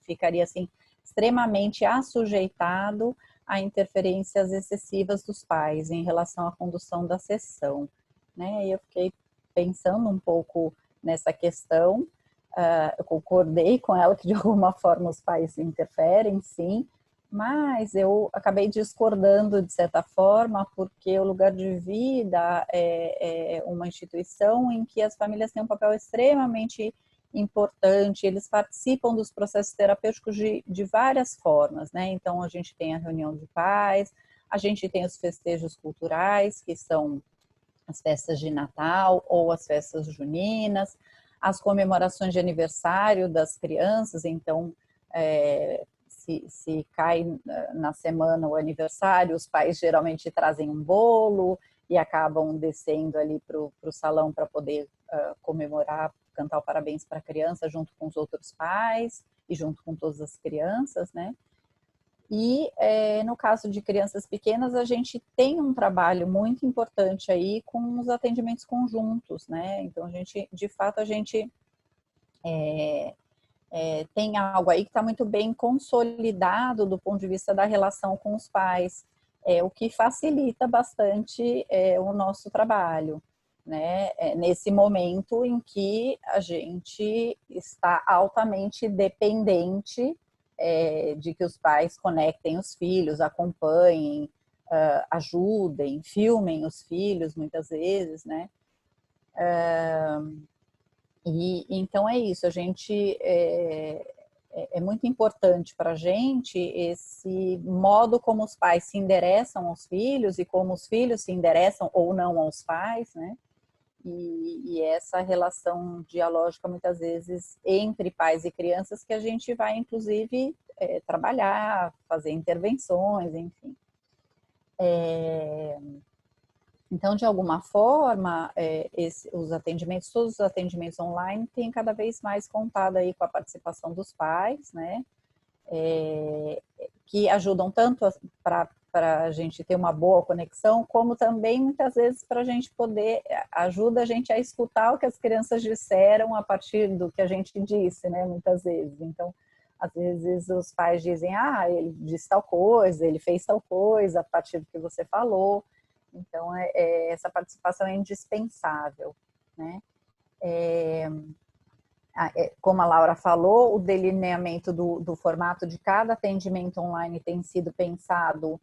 Speaker 7: ficaria assim extremamente assujeitado a interferências excessivas dos pais em relação à condução da sessão, né? E eu fiquei pensando um pouco nessa questão. Eu concordei com ela que de alguma forma os pais interferem, sim, mas eu acabei discordando de certa forma, porque o lugar de vida é uma instituição em que as famílias têm um papel extremamente importante, eles participam dos processos terapêuticos de várias formas, né? Então, a gente tem a reunião de pais, a gente tem os festejos culturais, que são as festas de Natal ou as festas juninas, as comemorações de aniversário das crianças, então, se cai na semana o aniversário, os pais geralmente trazem um bolo e acabam descendo ali para o salão para poder comemorar, cantar o parabéns para a criança junto com os outros pais e junto com todas as crianças, né? E no caso de crianças pequenas, a gente tem um trabalho muito importante aí com os atendimentos conjuntos, né? Então, de fato, a gente tem algo aí que está muito bem consolidado do ponto de vista da relação com os pais, o que facilita bastante o nosso trabalho, né? Nesse momento em que a gente está altamente dependente de que os pais conectem os filhos, acompanhem, ajudem, filmem os filhos muitas vezes, né? E então é isso, a gente é muito importante para a gente esse modo como os pais se endereçam aos filhos e como os filhos se endereçam ou não aos pais, né? E essa relação dialógica, muitas vezes, entre pais e crianças, que a gente vai, inclusive, trabalhar, fazer intervenções, enfim. Então, de alguma forma, todos os atendimentos online têm cada vez mais contado aí com a participação dos pais, né? Que ajudam tanto para a gente ter uma boa conexão, como também, muitas vezes, para a gente poder, ajuda a gente a escutar o que as crianças disseram a partir do que a gente disse, né? Muitas vezes. Então, às vezes os pais dizem, ele disse tal coisa, ele fez tal coisa a partir do que você falou. Então, essa participação é indispensável, né? Como a Laura falou, o delineamento do formato de cada atendimento online tem sido pensado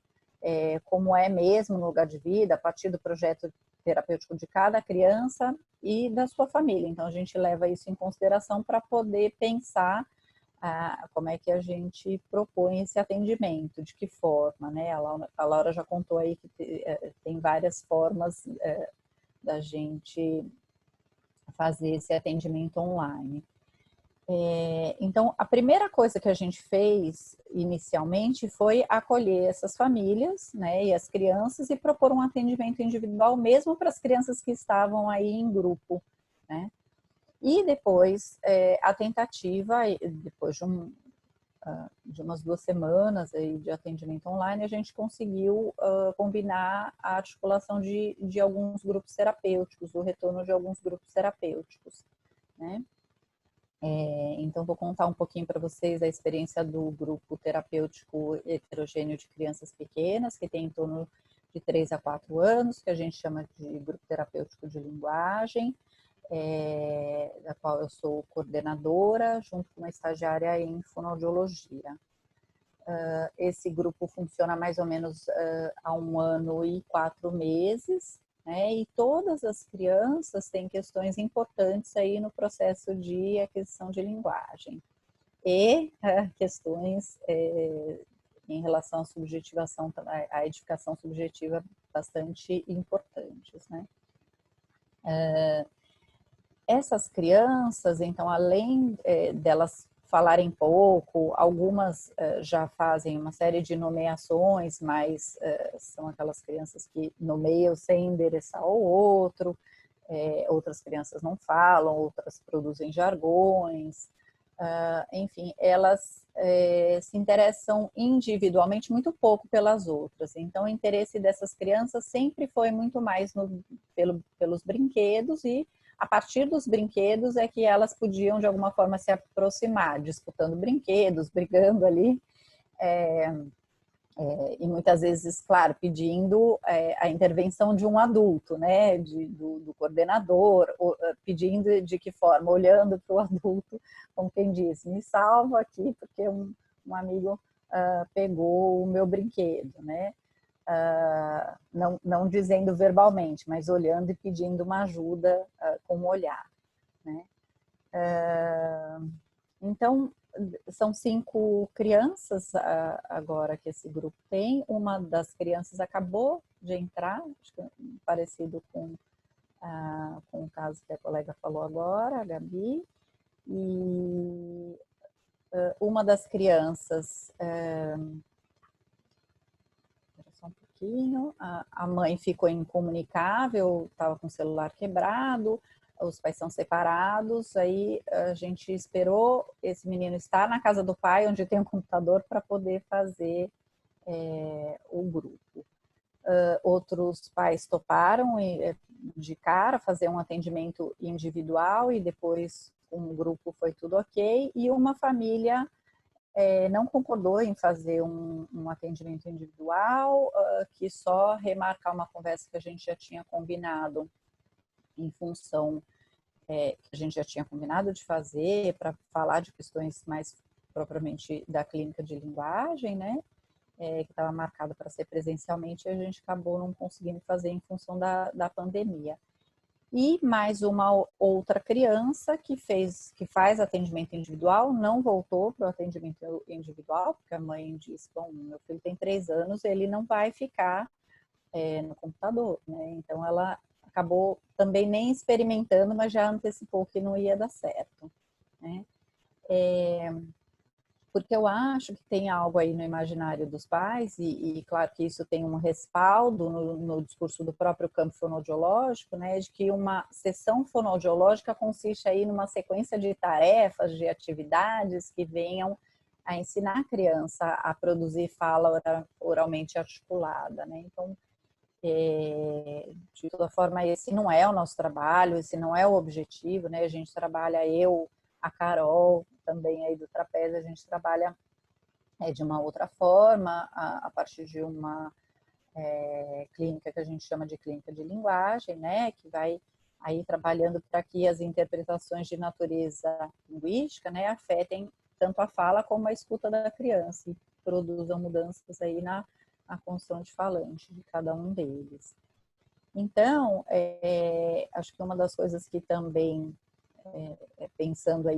Speaker 7: como é mesmo no lugar de vida, a partir do projeto terapêutico de cada criança e da sua família. Então, a gente leva isso em consideração para poder pensar como é que a gente propõe esse atendimento, de que forma, né? A Laura já contou aí que tem várias formas da gente fazer esse atendimento online. Então, a primeira coisa que a gente fez inicialmente foi acolher essas famílias, né, e as crianças e propor um atendimento individual mesmo para as crianças que estavam aí em grupo, né? E depois, a tentativa, depois de umas 2 semanas aí de atendimento online, a gente conseguiu combinar a articulação de alguns grupos terapêuticos, o retorno de alguns grupos terapêuticos, né? Então, vou contar um pouquinho para vocês a experiência do grupo terapêutico heterogêneo de crianças pequenas, que tem em torno de 3 a 4 anos, que a gente chama de grupo terapêutico de linguagem, da qual eu sou coordenadora, junto com uma estagiária em fonoaudiologia. Esse grupo funciona mais ou menos há 1 ano e 4 meses, né? E todas as crianças têm questões importantes aí no processo de aquisição de linguagem. E questões em relação à subjetivação, à edificação subjetiva bastante importantes, né? Essas crianças, então, além delas falarem pouco, algumas já fazem uma série de nomeações, mas são aquelas crianças que nomeiam sem endereçar ao outro, outras crianças não falam, outras produzem jargões, enfim, elas se interessam individualmente muito pouco pelas outras. Então, o interesse dessas crianças sempre foi muito mais pelos brinquedos, e a partir dos brinquedos é que elas podiam, de alguma forma, se aproximar, disputando brinquedos, brigando ali, e muitas vezes, claro, pedindo a intervenção de um adulto, né, do coordenador, pedindo de que forma, olhando para o adulto, como quem diz, me salva aqui porque um amigo pegou o meu brinquedo, né? Não dizendo verbalmente, mas olhando e pedindo uma ajuda com o olhar, né? Então, são 5 crianças agora que esse grupo tem. Uma das crianças acabou de entrar, acho que parecido com o caso que a colega falou agora, a Gabi. E uma das crianças, só um pouquinho, a mãe ficou incomunicável, estava com o celular quebrado, os pais são separados, aí a gente esperou esse menino estar na casa do pai, onde tem um computador, para poder fazer o grupo. Outros pais toparam de cara fazer um atendimento individual, e depois com o grupo foi tudo ok, e uma família não concordou em fazer um atendimento individual, que só remarcar uma conversa que a gente já tinha combinado em função que a gente já tinha combinado de fazer para falar de questões mais propriamente da clínica de linguagem, né? Que estava marcada para ser presencialmente, e a gente acabou não conseguindo fazer em função da pandemia. E mais uma outra criança que faz atendimento individual, não voltou para o atendimento individual, porque a mãe disse, bom, meu filho tem 3 anos, ele não vai ficar no computador, né? Então ela acabou também nem experimentando, mas já antecipou que não ia dar certo, né? Porque eu acho que tem algo aí no imaginário dos pais, e claro que isso tem um respaldo no discurso do próprio campo fonoaudiológico, né, de que uma sessão fonoaudiológica consiste aí numa sequência de tarefas, de atividades que venham a ensinar a criança a produzir fala oralmente articulada, né? Então, de toda forma, esse não é o nosso trabalho, esse não é o objetivo, né? A gente trabalha, a Carol, também aí do Trapézio, a gente trabalha de uma outra forma, a partir de uma clínica que a gente chama de clínica de linguagem, né? Que vai aí trabalhando para que as interpretações de natureza linguística, né, afetem tanto a fala como a escuta da criança e produzam mudanças aí na construção de falante de cada um deles. Então, acho que uma das coisas que também, pensando aí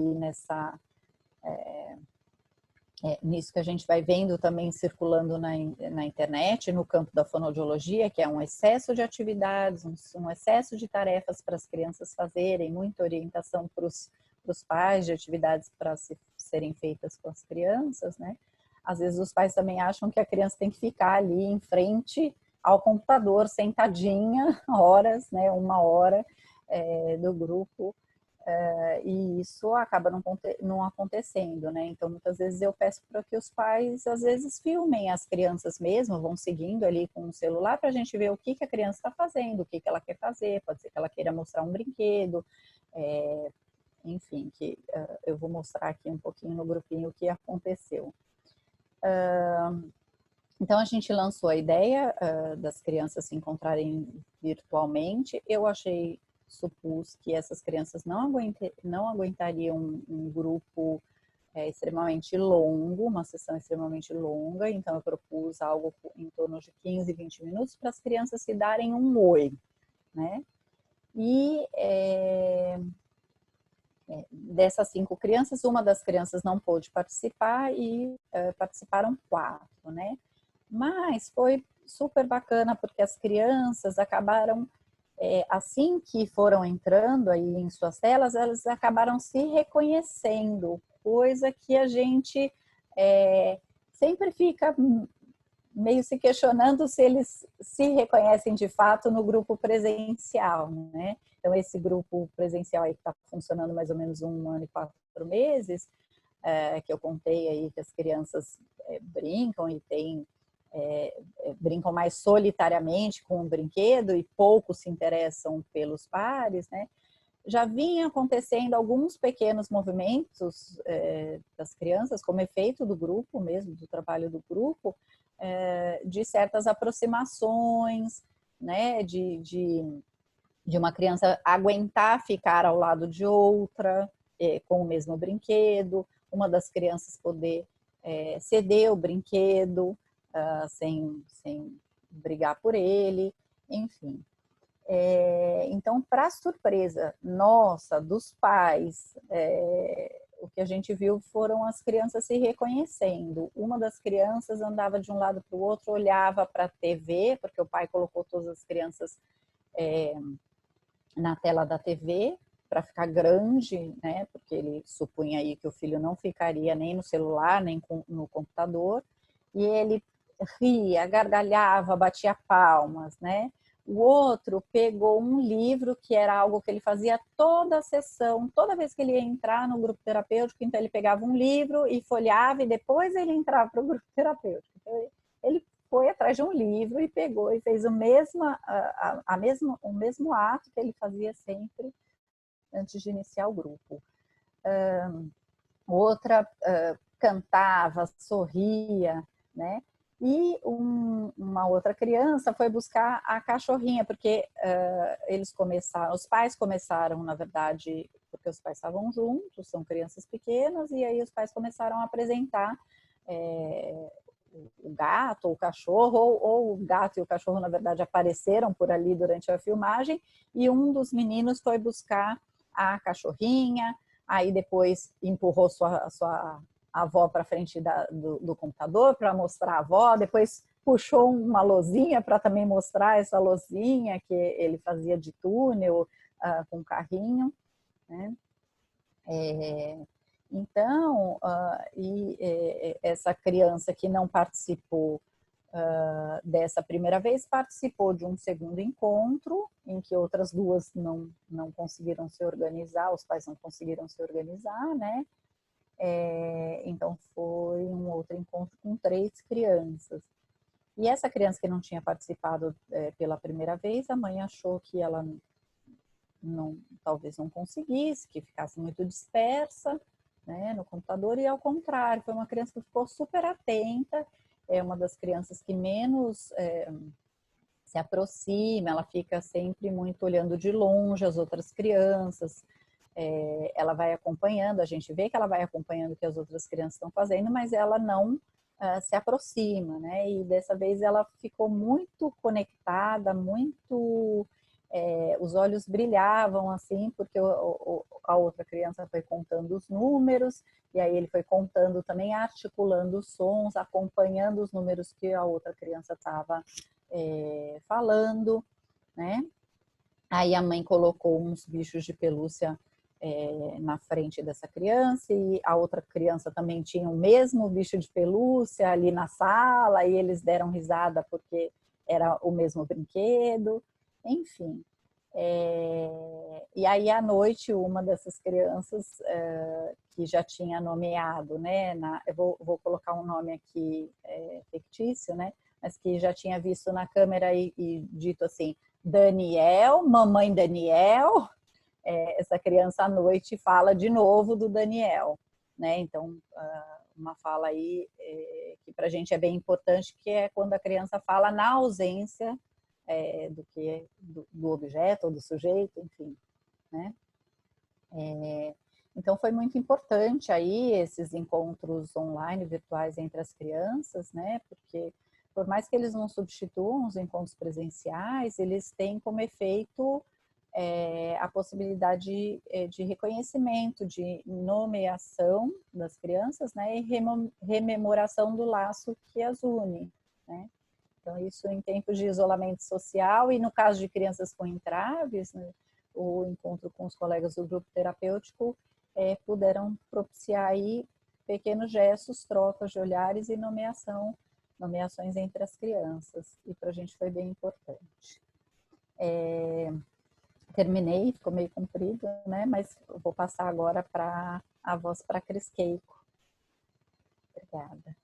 Speaker 7: nisso que a gente vai vendo também circulando na internet, no campo da fonoaudiologia, que é um excesso de atividades, um excesso de tarefas para as crianças fazerem, muita orientação para os pais de atividades para serem feitas com as crianças, né? Às vezes os pais também acham que a criança tem que ficar ali em frente ao computador, sentadinha, horas, né? 1 hora do grupo, e isso acaba não acontecendo, né? Então, muitas vezes eu peço para que os pais, às vezes, filmem as crianças mesmo, vão seguindo ali com o celular para a gente ver o que a criança está fazendo, o que ela quer fazer, pode ser que ela queira mostrar um brinquedo, enfim, que eu vou mostrar aqui um pouquinho no grupinho o que aconteceu. Então, a gente lançou a ideia das crianças se encontrarem virtualmente. Eu supus que essas crianças não aguentariam um grupo extremamente longo, uma sessão extremamente longa. Então, eu propus algo em torno de 15, 20 minutos para as crianças se darem um oi, né? E dessas 5 crianças, uma das crianças não pôde participar e participaram 4, né? Mas foi super bacana, porque as crianças acabaram, assim que foram entrando aí em suas telas, elas acabaram se reconhecendo, coisa que a gente sempre fica meio se questionando se eles se reconhecem de fato no grupo presencial, né? Então, esse grupo presencial aí que está funcionando mais ou menos 1 ano e 4 meses, que eu contei aí que as crianças brincam e brincam mais solitariamente com o brinquedo e pouco se interessam pelos pares, né? Já vinha acontecendo alguns pequenos movimentos das crianças, como efeito do grupo mesmo, do trabalho do grupo, de certas aproximações, né? De uma criança aguentar ficar ao lado de outra, com o mesmo brinquedo, uma das crianças poder ceder o brinquedo, sem brigar por ele, enfim. Então, para surpresa nossa, dos pais, o que a gente viu foram as crianças se reconhecendo. Uma das crianças andava de um lado para o outro, olhava para a TV, porque o pai colocou todas as crianças na tela da TV, para ficar grande, né? Porque ele supunha aí que o filho não ficaria nem no celular, nem no computador. E ele ria, gargalhava, batia palmas, né? O outro pegou um livro, que era algo que ele fazia toda a sessão, toda vez que ele ia entrar no grupo terapêutico, então ele pegava um livro e folheava e depois ele entrava para o grupo terapêutico. Então, ele foi atrás de um livro e pegou e fez o mesmo ato que ele fazia sempre antes de iniciar o grupo. Outra cantava, sorria, né? E uma outra criança foi buscar a cachorrinha, porque os pais começaram, na verdade, porque os pais estavam juntos, são crianças pequenas, e aí os pais começaram a apresentar o gato ou o cachorro, ou o gato e o cachorro, na verdade, apareceram por ali durante a filmagem, e um dos meninos foi buscar a cachorrinha, aí depois empurrou sua avó para frente do computador para mostrar a avó, depois puxou uma lousinha para também mostrar essa lousinha que ele fazia de túnel com carrinho, né? Então, essa criança que não participou dessa primeira vez, participou de um segundo encontro, em que outras 2 não conseguiram se organizar, os pais não conseguiram se organizar, né? Então, foi um outro encontro com 3 crianças. E essa criança que não tinha participado pela primeira vez, a mãe achou que ela talvez não conseguisse, que ficasse muito dispersa, né, no computador, e ao contrário, foi uma criança que ficou super atenta, é uma das crianças que menos se aproxima, ela fica sempre muito olhando de longe as outras crianças, ela vai acompanhando, a gente vê que ela vai acompanhando o que as outras crianças estão fazendo, mas ela não se aproxima, né? E dessa vez ela ficou muito conectada, os olhos brilhavam assim, porque a outra criança foi contando os números, e aí ele foi contando também, articulando os sons, acompanhando os números que a outra criança estava falando, né? Aí a mãe colocou uns bichos de pelúcia na frente dessa criança, e a outra criança também tinha o mesmo bicho de pelúcia ali na sala, e eles deram risada porque era o mesmo brinquedo, enfim. E aí à noite uma dessas crianças que já tinha nomeado, né, eu vou colocar um nome aqui fictício, né, mas que já tinha visto na câmera e dito assim, Daniel, mamãe Daniel, essa criança à noite fala de novo do Daniel, né? Então uma fala aí que para a gente é bem importante, que é quando a criança fala na ausência do objeto ou do sujeito, enfim, né? Então foi muito importante aí esses encontros online, virtuais entre as crianças, né? Porque por mais que eles não substituam os encontros presenciais, eles têm como efeito a possibilidade de reconhecimento, de nomeação das crianças, né? E rememoração do laço que as une, né? Então isso em tempos de isolamento social e no caso de crianças com entraves, né? O encontro com os colegas do grupo terapêutico puderam propiciar aí pequenos gestos, trocas de olhares e nomeações entre as crianças. E para a gente foi bem importante. Terminei, ficou meio comprido, né? Mas eu vou passar agora a voz para a Cris Keiko. Obrigada.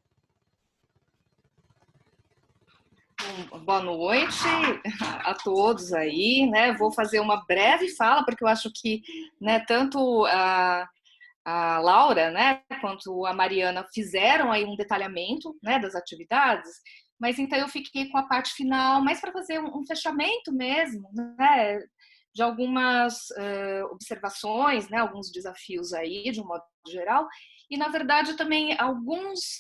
Speaker 8: Boa noite a todos aí, né? Vou fazer uma breve fala, porque eu acho que, né, tanto a Laura, né, quanto a Mariana fizeram aí um detalhamento, né, das atividades, mas então eu fiquei com a parte final, mais para fazer um fechamento mesmo, né, de algumas observações, né, alguns desafios aí, de um modo geral, e na verdade também algumas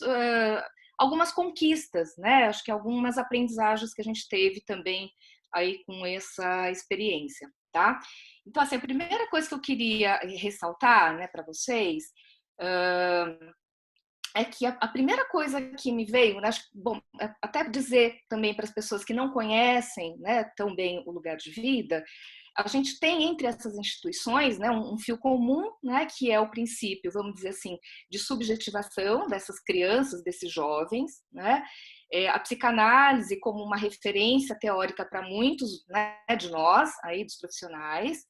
Speaker 8: conquistas, né? Acho que algumas aprendizagens que a gente teve também aí com essa experiência, tá? Então, assim, a primeira coisa que eu queria ressaltar, né, para vocês, é que a primeira coisa que me veio, né, bom, até dizer também para as pessoas que não conhecem, né, tão bem o lugar de vida, a gente tem entre essas instituições, né, um fio comum, né, que é o princípio, vamos dizer assim, de subjetivação dessas crianças, desses jovens, né, a psicanálise como uma referência teórica para muitos, né, de nós, aí dos profissionais,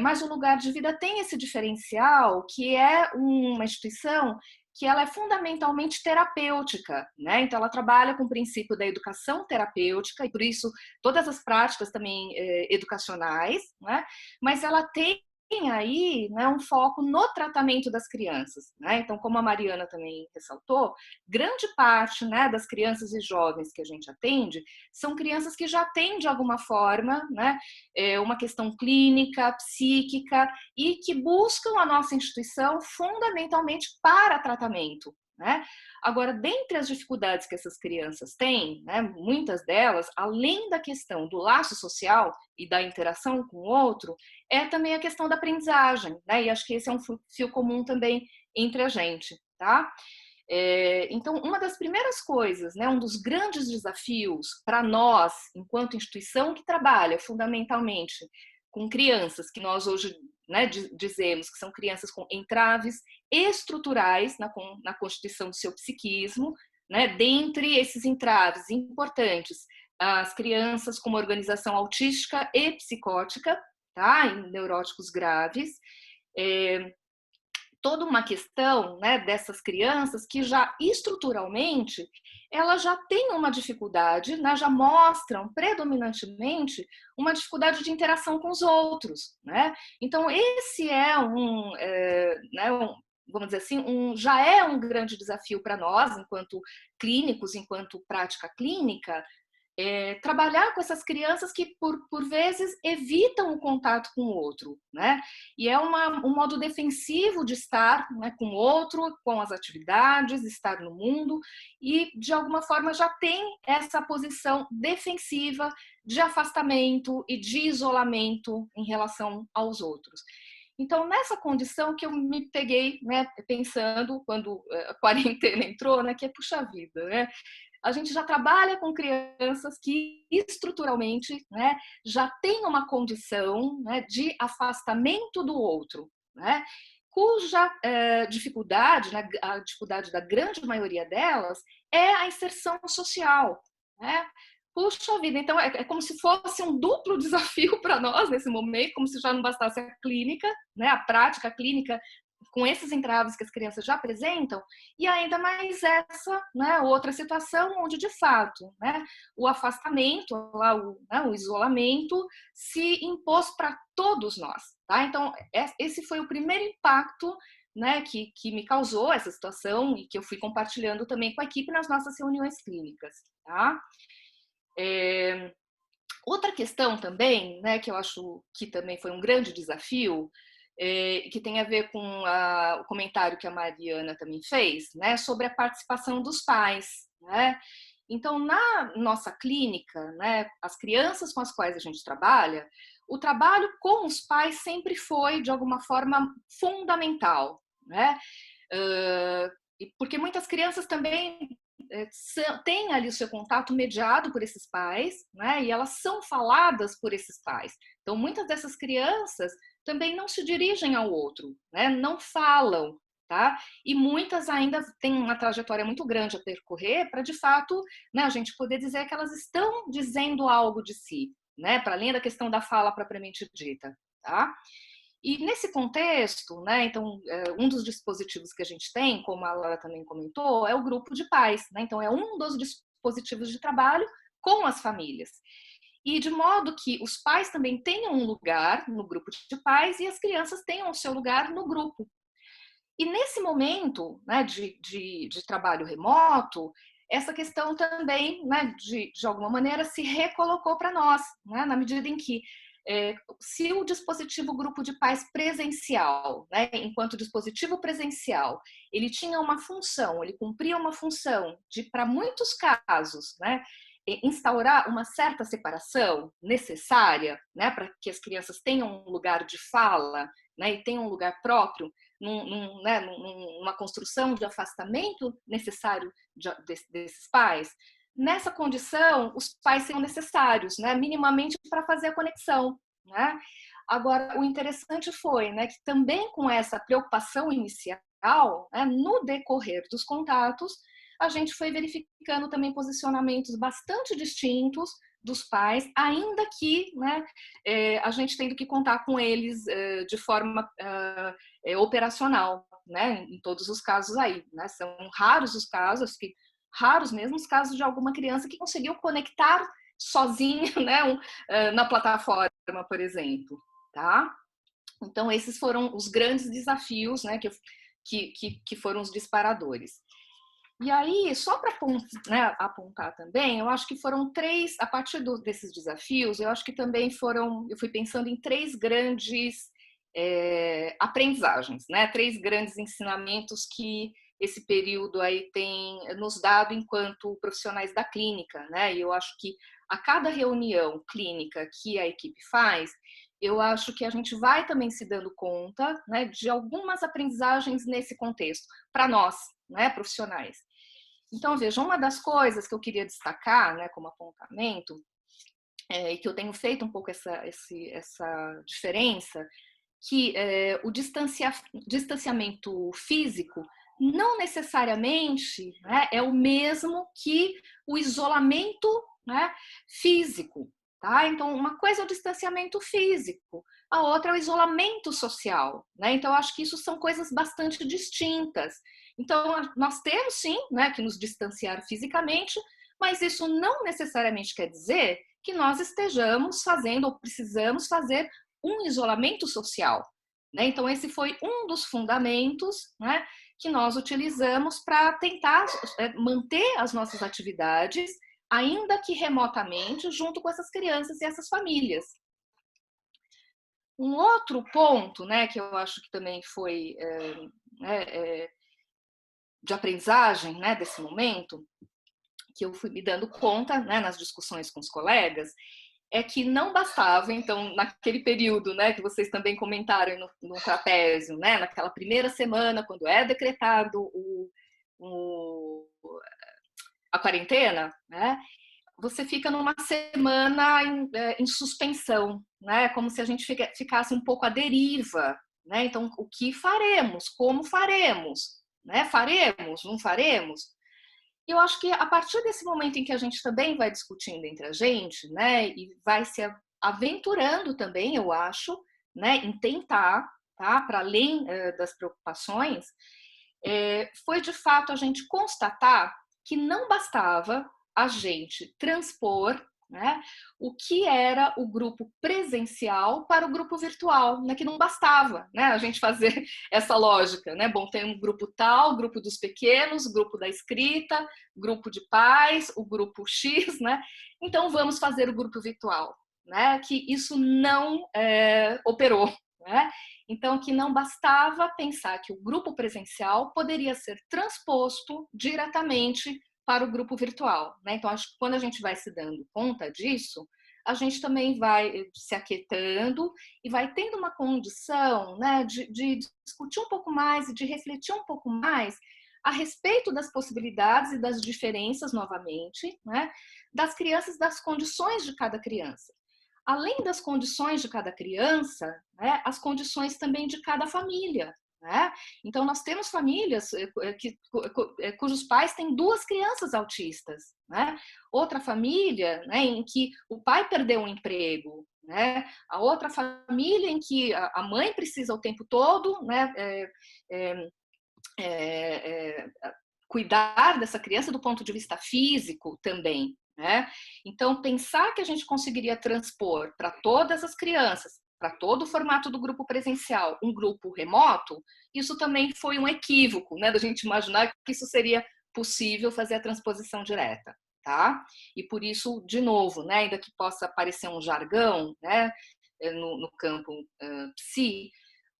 Speaker 8: mas o lugar de vida tem esse diferencial que é uma instituição que ela é fundamentalmente terapêutica, né? Então ela trabalha com o princípio da educação terapêutica e por isso todas as práticas também educacionais, né? Mas ela tem aí, né, um foco no tratamento das crianças, né? Então, como a Mariana também ressaltou, grande parte, né, das crianças e jovens que a gente atende são crianças que já têm de alguma forma, né, uma questão clínica, psíquica e que buscam a nossa instituição fundamentalmente para tratamento, né? Agora, dentre as dificuldades que essas crianças têm, né, muitas delas, além da questão do laço social e da interação com o outro, é também a questão da aprendizagem, né? E acho que esse é um fio comum também entre a gente, tá? Então, uma das primeiras coisas, né, um dos grandes desafios para nós, enquanto instituição que trabalha fundamentalmente com crianças, que nós hoje, né, dizemos que são crianças com entraves estruturais na constituição do seu psiquismo, né, dentre esses entraves importantes, as crianças com uma organização autística e psicótica, tá, em neuróticos graves, toda uma questão, né, dessas crianças que já estruturalmente elas já têm uma dificuldade, né, já mostram predominantemente uma dificuldade de interação com os outros, né? Então esse é vamos dizer assim, já é um grande desafio para nós enquanto clínicos, enquanto prática clínica, trabalhar com essas crianças que, por vezes, evitam o contato com o outro, né? E é um modo defensivo de estar, né, com o outro, com as atividades, estar no mundo, e, de alguma forma, já tem essa posição defensiva de afastamento e de isolamento em relação aos outros. Então, nessa condição que eu me peguei, né, pensando, quando a quarentena entrou, né, que é, puxa vida, né? A gente já trabalha com crianças que estruturalmente, né, já tem uma condição, né, de afastamento do outro, né, cuja dificuldade, né, a dificuldade da grande maioria delas é a inserção social, né? Puxa vida, então é como se fosse um duplo desafio para nós nesse momento, como se já não bastasse a clínica, né, a prática clínica com esses entraves que as crianças já apresentam, e ainda mais essa, né, outra situação onde, de fato, né, o afastamento, lá, o isolamento se impôs para todos nós. Tá? Então, esse foi o primeiro impacto né, que me causou essa situação e que eu fui compartilhando também com a equipe nas nossas reuniões clínicas, tá? Outra questão também, né, que eu acho que também foi um grande desafio, que tem a ver com o comentário que a Mariana também fez, né, sobre a participação dos pais, né? Então, na nossa clínica, né, as crianças com as quais a gente trabalha, o trabalho com os pais sempre foi, de alguma forma, fundamental, né? Porque muitas crianças também têm ali o seu contato mediado por esses pais, né? E elas são faladas por esses pais. Então, muitas dessas crianças também não se dirigem ao outro, né? Não falam, tá? E muitas ainda têm uma trajetória muito grande a percorrer para, de fato, né, a gente poder dizer que elas estão dizendo algo de si, né? Para além da questão da fala propriamente dita, tá? E nesse contexto, né, então, um dos dispositivos que a gente tem, como a Laura também comentou, é o grupo de pais, né? Então, é um dos dispositivos de trabalho com as famílias. E de modo que os pais também tenham um lugar no grupo de pais e as crianças tenham o seu lugar no grupo. E nesse momento, né, de trabalho remoto, essa questão também, né, de alguma maneira, se recolocou para nós, né, na medida em que se o dispositivo grupo de pais presencial, né, enquanto dispositivo presencial, ele tinha uma função, ele cumpria uma função de, para muitos casos, né, instaurar uma certa separação necessária, né, para que as crianças tenham um lugar de fala, né, e tenham um lugar próprio, numa construção de afastamento necessário desses pais. Nessa condição, os pais seriam necessários, né, minimamente para fazer a conexão, né? Agora, o interessante foi, né, que também com essa preocupação inicial, né, no decorrer dos contatos, a gente foi verificando também posicionamentos bastante distintos dos pais, ainda que, né, a gente tendo que contar com eles de forma operacional, né, em todos os casos aí, né? São raros os casos que raros mesmo os casos de alguma criança que conseguiu conectar sozinha, né, na plataforma, por exemplo, tá? Então, esses foram os grandes desafios, né, que foram os disparadores. E aí, só para apontar também, eu acho que foram três, a partir desses desafios, eu acho que também eu fui pensando em três grandes aprendizagens, né, três grandes ensinamentos que esse período aí tem nos dado enquanto profissionais da clínica, né? E eu acho que a cada reunião clínica que a equipe faz, eu acho que a gente vai também se dando conta, né, de algumas aprendizagens nesse contexto, para nós, né, profissionais. Então, veja, uma das coisas que eu queria destacar, né, como apontamento, e que eu tenho feito um pouco essa diferença, que o distanciamento físico não necessariamente, né, é o mesmo que o isolamento, né, físico, tá? Então, uma coisa é o distanciamento físico, a outra é o isolamento social, né? Então, eu acho que isso são coisas bastante distintas. Então, nós temos sim, né, que nos distanciar fisicamente, mas isso não necessariamente quer dizer que nós estejamos fazendo ou precisamos fazer um isolamento social, né? Então, esse foi um dos fundamentos, né, que nós utilizamos para tentar manter as nossas atividades, ainda que remotamente, junto com essas crianças e essas famílias. Um outro ponto, né, que eu acho que também foi de aprendizagem, né, desse momento, que eu fui me dando conta, né, nas discussões com os colegas, é que não bastava, então, naquele período, né, que vocês também comentaram no trapézio, né, naquela primeira semana, quando é decretado a quarentena, né, você fica numa semana em suspensão, né, como se a gente ficasse um pouco à deriva, né, então, o que faremos? Como faremos? Né, faremos? Não faremos? Eu acho que a partir desse momento em que a gente também vai discutindo entre a gente, né, e vai se aventurando também, eu acho, né, em tentar, tá, para além das preocupações, foi de fato a gente constatar que não bastava a gente transpor, né, o que era o grupo presencial para o grupo virtual, né, que não bastava, né, a gente fazer essa lógica, né? Bom, tem um grupo tal, grupo dos pequenos, grupo da escrita, grupo de pais, o grupo X, né? Então vamos fazer o grupo virtual, né? Que isso não operou, né? Então que não bastava pensar que o grupo presencial poderia ser transposto diretamente para o grupo virtual, né? Então, acho que quando a gente vai se dando conta disso, a gente também vai se aquietando e vai tendo uma condição, né, de discutir um pouco mais e de refletir um pouco mais a respeito das possibilidades e das diferenças, novamente, né, das crianças, das condições de cada criança. Além das condições de cada criança, né, as condições também de cada família. Né? Então, nós temos famílias cujos pais têm 2 crianças autistas, né? Outra família, né, em que o pai perdeu um emprego, né? A outra família em que a mãe precisa o tempo todo, né, cuidar dessa criança do ponto de vista físico também. Né? Então, pensar que a gente conseguiria transpor para todas as crianças, para todo o formato do grupo presencial, um grupo remoto, isso também foi um equívoco, né, da gente imaginar que isso seria possível fazer a transposição direta, tá? E por isso, de novo, né, ainda que possa parecer um jargão, né, no campo psi,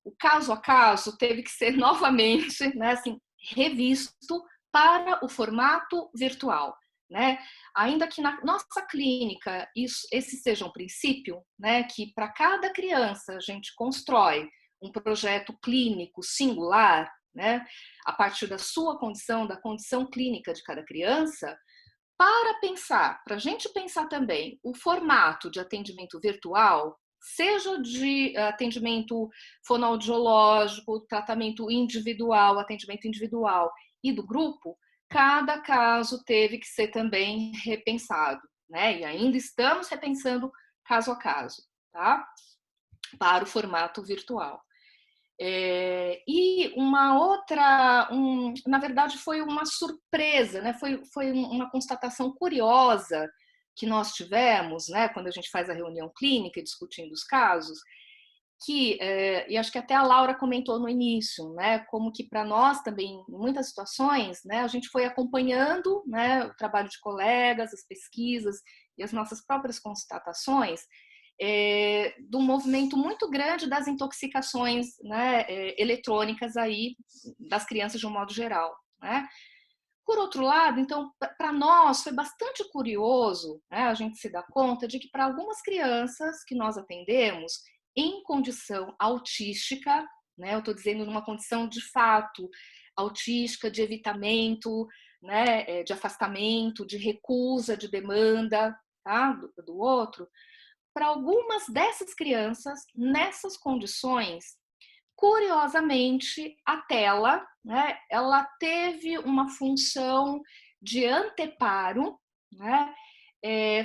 Speaker 8: o caso a caso teve que ser novamente, né, assim, revisto para o formato virtual. Né? Ainda que na nossa clínica esse seja um princípio, né, que para cada criança a gente constrói um projeto clínico singular, né, a partir da sua condição, da condição clínica de cada criança, para a gente pensar também o formato de atendimento virtual, seja de atendimento fonoaudiológico, tratamento individual, atendimento individual e do grupo, cada caso teve que ser também repensado, né? E ainda estamos repensando caso a caso, tá? Para o formato virtual. E uma outra, na verdade, foi uma surpresa, né? Foi uma constatação curiosa que nós tivemos, né? Quando a gente faz a reunião clínica discutindo os casos, e acho que até a Laura comentou no início, né, como que para nós também, em muitas situações, né, a gente foi acompanhando, né, o trabalho de colegas, as pesquisas e as nossas próprias constatações de um movimento muito grande das intoxicações, né, eletrônicas aí das crianças de um modo geral, né. Por outro lado, então, para nós foi bastante curioso, né, a gente se dá conta de que para algumas crianças que nós atendemos, em condição autística, né, eu estou dizendo numa condição de fato autística, de evitamento, né, de afastamento, de recusa, de demanda, tá, do outro, para algumas dessas crianças, nessas condições, curiosamente, a tela, né, ela teve uma função de anteparo, né,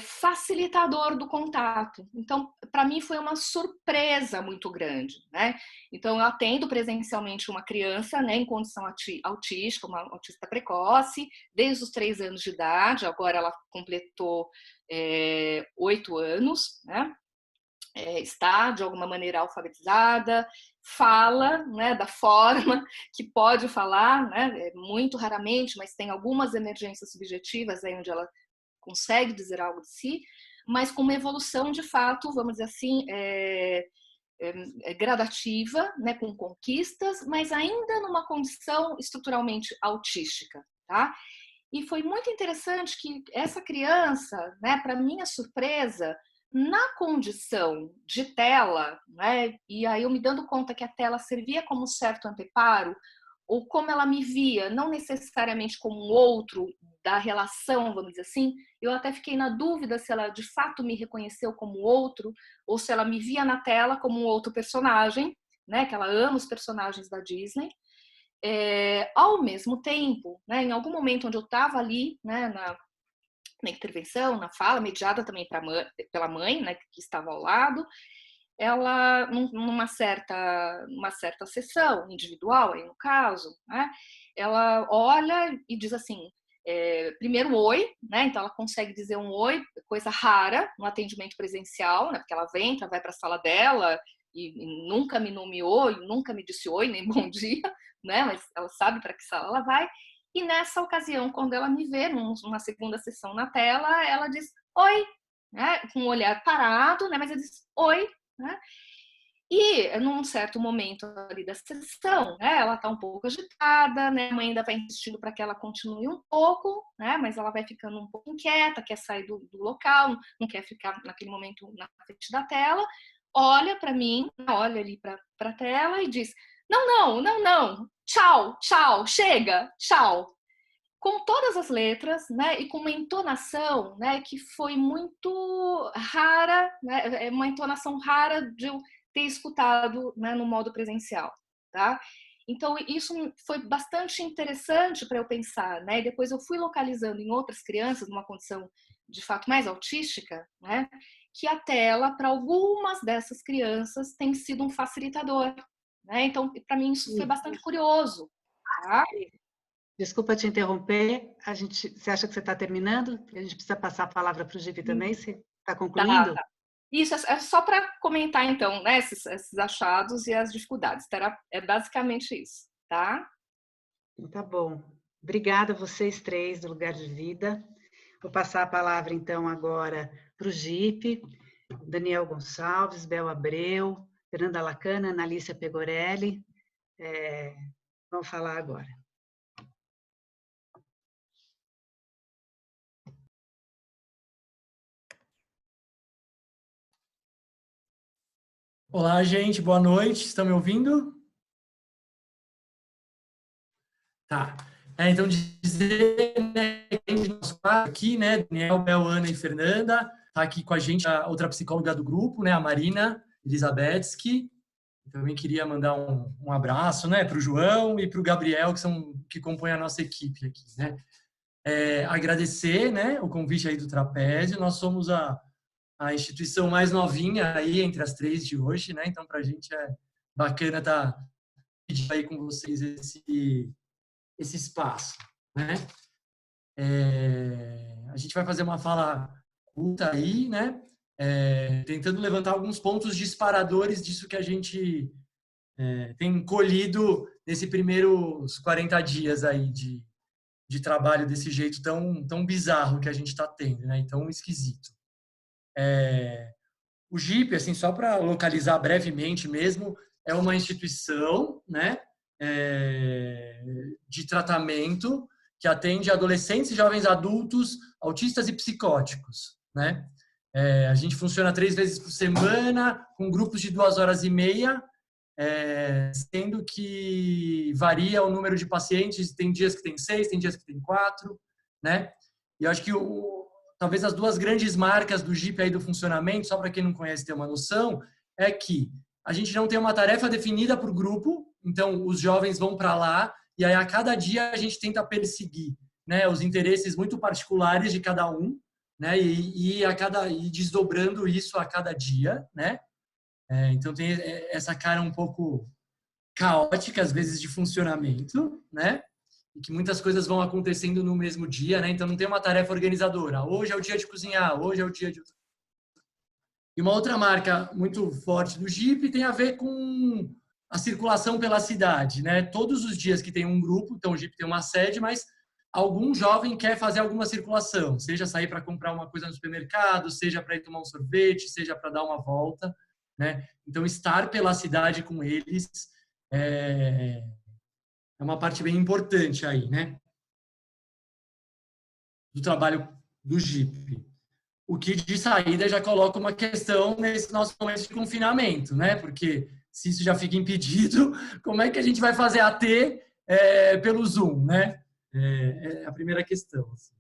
Speaker 8: facilitador do contato. Então, para mim foi uma surpresa muito grande, né? Então, eu atendo presencialmente uma criança, né, em condição autística, uma autista precoce, desde os 3 anos de idade, agora ela completou 8 anos, né? Está, de alguma maneira, alfabetizada, fala, né, da forma que pode falar, né, muito raramente, mas tem algumas emergências subjetivas aí onde ela consegue dizer algo de si, mas com uma evolução de fato, vamos dizer assim, gradativa, né, com conquistas, mas ainda numa condição estruturalmente autística, tá? E foi muito interessante que essa criança, né, para minha surpresa, na condição de tela, né, e aí eu me dando conta que a tela servia como certo anteparo, ou como ela me via, não necessariamente como um outro da relação, vamos dizer assim, eu até fiquei na dúvida se ela de fato me reconheceu como outro, ou se ela me via na tela como um outro personagem, né, que ela ama os personagens da Disney. Ao mesmo tempo, né, em algum momento onde eu estava ali, né, na intervenção, na fala, mediada também pela mãe, né, que estava ao lado, ela, numa certa sessão individual, aí no caso, né, ela olha e diz assim, primeiro, oi, né? Então ela consegue dizer um oi, coisa rara no atendimento presencial, né? Porque ela entra, vai para a sala dela e nunca me nomeou, e nunca me disse oi, nem bom dia, né? Mas ela sabe para que sala ela vai. E nessa ocasião, quando ela me vê numa segunda sessão na tela, ela diz oi, né? Com o olhar parado, né? Mas ela diz oi, né? E num certo momento ali da sessão, né, ela está um pouco agitada, né, a mãe ainda vai insistindo para que ela continue um pouco, né, mas ela vai ficando um pouco inquieta, quer sair do local, não quer ficar naquele momento na frente da tela, olha para mim, olha ali para a tela e diz: não, tchau, chega, tchau. Com todas as letras, né, e com uma entonação, né, que foi muito rara, né, uma entonação rara de eu ter escutado, né, no modo presencial, tá? Então isso foi bastante interessante para eu pensar, né? E depois eu fui localizando em outras crianças numa condição de fato mais autística, né, que a tela para algumas dessas crianças tem sido um facilitador, né? Então para mim isso foi bastante curioso, tá?
Speaker 1: Desculpa te interromper, você acha que você está terminando? A gente precisa passar a palavra para o Gipe também, você está concluindo?
Speaker 8: Tá. Isso é só para comentar, então, né, esses achados e as dificuldades. É basicamente isso, tá?
Speaker 1: Tá bom. Obrigada a vocês três do Lugar de Vida. Vou passar a palavra, então, agora para o Gipe, Daniel Gonçalves, Bel Abreu, Fernanda Lacana, Analícia Pegorelli. Vamos falar agora.
Speaker 9: Olá, gente, boa noite. Estão me ouvindo? Tá. Então, dizer, né, aqui, né, Daniel, Bel, Ana e Fernanda, tá aqui com a gente a outra psicóloga do grupo, né, a Marina Elizabetsky. Também queria mandar um abraço, né, para o João e para o Gabriel, que compõem a nossa equipe aqui, né. Agradecer, né, o convite aí do Trapézio. Nós somos a instituição mais novinha aí entre as três de hoje, né? Então, para a gente é bacana estar aí com vocês esse espaço, né? A gente vai fazer uma fala curta aí, né? Tentando levantar alguns pontos disparadores disso que a gente tem colhido nesses primeiros 40 dias aí de trabalho desse jeito tão bizarro que a gente está tendo, né? E tão esquisito. O GIP, assim, só para localizar brevemente mesmo, é uma instituição, né, de tratamento que atende adolescentes e jovens adultos autistas e psicóticos, né? A gente funciona 3 vezes por semana, com grupos de 2 horas e meia, sendo que varia o número de pacientes, tem dias que tem 6, tem dias que tem 4, né? E eu acho que talvez as 2 grandes marcas do GIP aí do funcionamento, só para quem não conhece ter uma noção, é que a gente não tem uma tarefa definida por grupo, então os jovens vão para lá e aí a cada dia a gente tenta perseguir, né, os interesses muito particulares de cada um, né, e desdobrando isso a cada dia, né. Então tem essa cara um pouco caótica às vezes de funcionamento, né? E que muitas coisas vão acontecendo no mesmo dia, né? Então não tem uma tarefa organizadora. Hoje é o dia de cozinhar, hoje é o dia de... E uma outra marca muito forte do GIP tem a ver com a circulação pela cidade, né? Todos os dias que tem um grupo, então o GIP tem uma sede, mas algum jovem quer fazer alguma circulação, seja sair para comprar uma coisa no supermercado, seja para ir tomar um sorvete, seja para dar uma volta, né? Então estar pela cidade com eles é uma parte bem importante aí, né? Do trabalho do GIP. O que de saída já coloca uma questão nesse nosso momento de confinamento, né? Porque se isso já fica impedido, como é que a gente vai fazer AT pelo Zoom, né? É a primeira questão. Assim.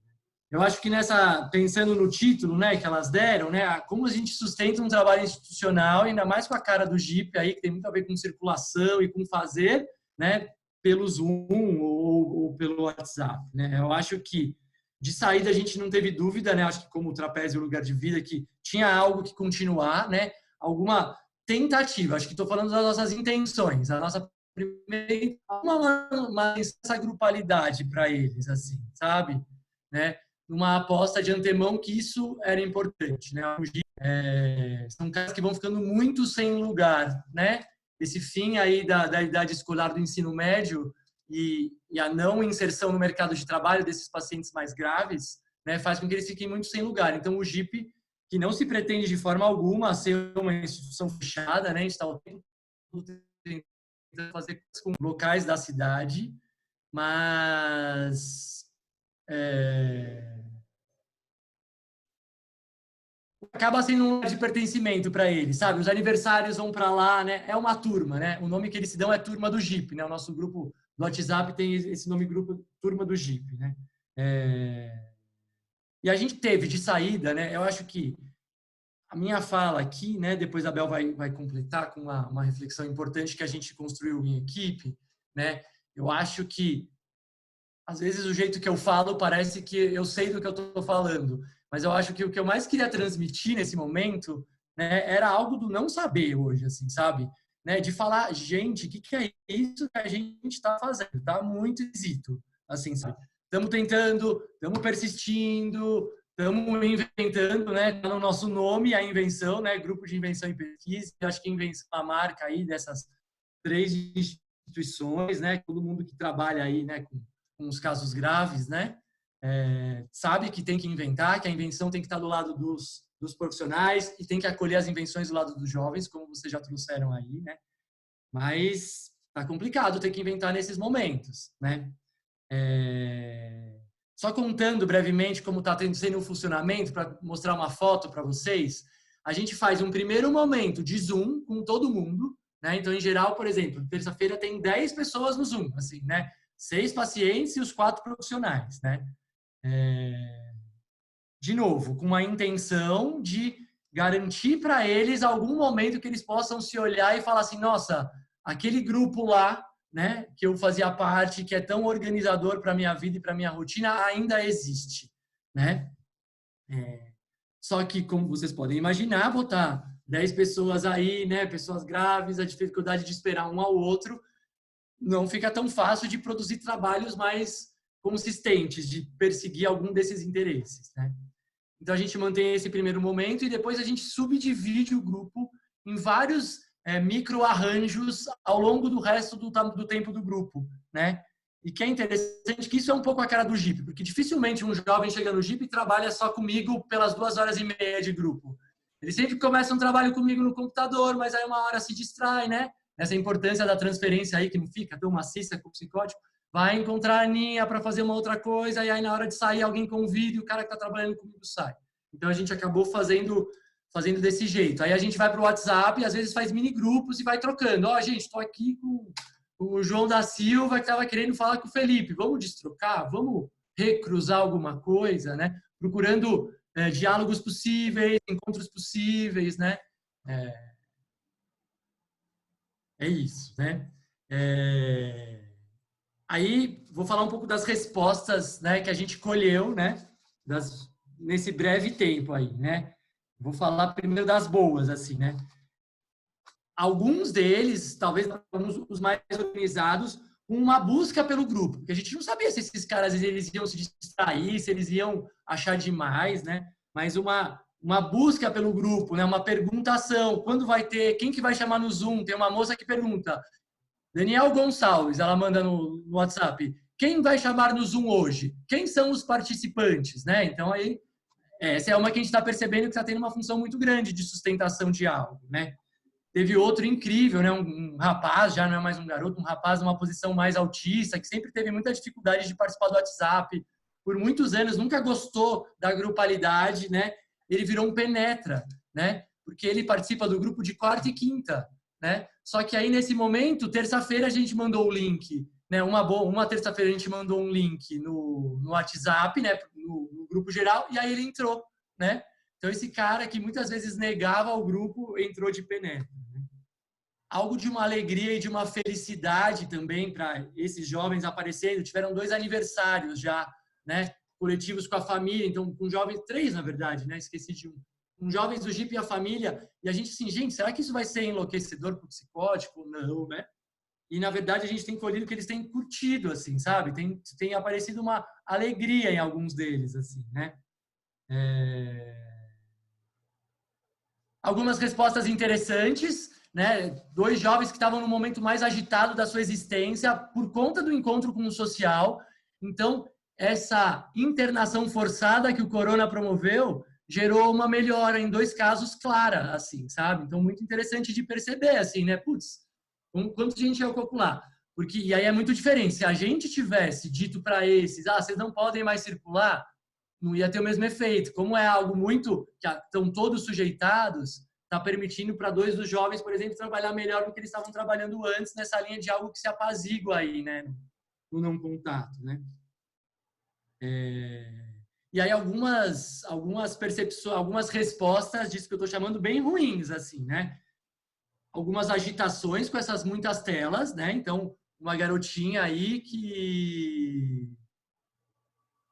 Speaker 9: Eu acho que pensando no título, né, que elas deram, né, como a gente sustenta um trabalho institucional, ainda mais com a cara do GIP aí, que tem muito a ver com circulação e com fazer, né, pelo Zoom ou pelo WhatsApp, né? Eu acho que de saída a gente não teve dúvida, né? Acho que como o Trapézio e o Lugar de Vida que tinha algo que continuar, né? Alguma tentativa. Acho que estou falando das nossas intenções. A nossa primeira essa grupalidade para eles, assim, sabe? né? Numa aposta de antemão que isso era importante, né? São caras que vão ficando muito sem lugar, né? Esse fim aí da idade escolar do ensino médio e a não inserção no mercado de trabalho desses pacientes mais graves, né, faz com que eles fiquem muito sem lugar. Então, o GIP, que não se pretende de forma alguma ser uma instituição fechada, né, a gente está tentando fazer com locais da cidade, mas acaba sendo um lugar de pertencimento para eles, sabe? Os aniversários vão para lá, né? É uma turma, né? O nome que eles se dão é Turma do GIP, né? O nosso grupo do WhatsApp tem esse nome, grupo Turma do GIP, né? E a gente teve de saída, né? Eu acho que a minha fala aqui, né? Depois a Bel vai completar com uma reflexão importante que a gente construiu em equipe, né? Eu acho que às vezes o jeito que eu falo parece que eu sei do que eu estou falando, mas eu acho que o que eu mais queria transmitir nesse momento, né, era algo do não saber hoje, assim, sabe? Né, de falar, gente, o que é isso que a gente está fazendo? Tá muito esquisito, assim, sabe? Estamos tentando, estamos persistindo, estamos inventando, né? Tá no nosso nome a invenção, né? Grupo de Invenção e Pesquisa. Eu acho que invenção é a marca aí dessas 3 instituições, né? Todo mundo que trabalha aí, né, com os casos graves, né? Sabe que tem que inventar, que a invenção tem que estar do lado dos profissionais e tem que acolher as invenções do lado dos jovens, como vocês já trouxeram aí, né? Mas tá complicado ter que inventar nesses momentos, né? Só contando brevemente como está sendo o funcionamento, para mostrar uma foto para vocês, a gente faz um primeiro momento de Zoom com todo mundo, né? Então, em geral, por exemplo, terça-feira tem 10 pessoas no Zoom, assim, né? 6 pacientes e os 4 profissionais, né? De novo, com a intenção de garantir para eles algum momento que eles possam se olhar e falar assim, nossa, aquele grupo lá, né, que eu fazia parte, que é tão organizador para a minha vida e para a minha rotina, ainda existe, né? Só que, como vocês podem imaginar, botar 10 pessoas aí, né, pessoas graves, a dificuldade de esperar um ao outro, não fica tão fácil de produzir trabalhos mais consistentes, de perseguir algum desses interesses, né? Então, a gente mantém esse primeiro momento e depois a gente subdivide o grupo em vários micro-arranjos ao longo do resto do tempo do grupo, né? E que é interessante que isso é um pouco a cara do GIP, porque dificilmente um jovem chega no GIP e trabalha só comigo pelas 2h30 de grupo. Ele sempre começa um trabalho comigo no computador, mas aí uma hora se distrai, né? Essa importância da transferência aí, que não fica tão maciça com o psicótico, vai encontrar a Aninha para fazer uma outra coisa, e aí na hora de sair alguém convida e o cara que está trabalhando comigo sai. Então a gente acabou fazendo desse jeito. Aí a gente vai para o WhatsApp e às vezes faz mini grupos e vai trocando. Ó, gente, estou aqui com o João da Silva que estava querendo falar com o Felipe. Vamos destrocar? Vamos recruzar alguma coisa, né? Procurando diálogos possíveis, encontros possíveis, né? É isso, né? Aí vou falar um pouco das respostas, né, que a gente colheu, né, nesse breve tempo aí, né? Vou falar primeiro das boas, assim, né? Alguns deles, talvez os mais organizados, uma busca pelo grupo, porque a gente não sabia se esses caras eles iam se distrair, se eles iam achar demais, né? Mas uma busca pelo grupo, né? Uma perguntação, quando vai ter, quem que vai chamar no Zoom? Tem uma moça que pergunta, Daniel Gonçalves, ela manda no WhatsApp, quem vai chamar no Zoom hoje? Quem são os participantes, né? Então aí essa é uma que a gente está percebendo que está tendo uma função muito grande de sustentação de algo, né? Teve outro incrível, né? Um rapaz, já não é mais um garoto, um rapaz numa posição mais autista, que sempre teve muita dificuldade de participar do WhatsApp, por muitos anos, nunca gostou da grupalidade, né? Ele virou um penetra, né? Porque ele participa do grupo de quarta e quinta, né? Só que aí, nesse momento, terça-feira a gente mandou o link, né? Uma terça-feira a gente mandou um link no WhatsApp, né? No grupo geral, e aí ele entrou, né? Então, esse cara que muitas vezes negava o grupo, entrou de penetra. Né? Algo de uma alegria e de uma felicidade também para esses jovens aparecendo. Tiveram 2 aniversários já, né? Coletivos com a família, então com jovens, 3 na verdade, né? Esqueci de um. Com jovens do GIP e a família. E a gente assim, gente, será que isso vai ser enlouquecedor para o psicótico? Não, né? E, na verdade, a gente tem colhido que eles têm curtido, assim, sabe? Tem aparecido uma alegria em alguns deles, assim, né? Algumas respostas interessantes, né? 2 jovens que estavam no momento mais agitado da sua existência por conta do encontro com o social. Então, essa internação forçada que o corona promoveu gerou uma melhora em 2 casos clara, assim, sabe? Então, muito interessante de perceber, assim, né? Putz, quanto de gente ia popular? Porque, e aí é muito diferente. Se a gente tivesse dito para esses, vocês não podem mais circular, não ia ter o mesmo efeito. Como é algo muito, que estão todos sujeitados, está permitindo para 2 dos jovens, por exemplo, trabalhar melhor do que eles estavam trabalhando antes, nessa linha de algo que se apazigua aí, né? No não contato, né? E aí algumas percepções, algumas respostas disso que eu estou chamando bem ruins, assim, né? Algumas agitações com essas muitas telas, né? Então, uma garotinha aí que...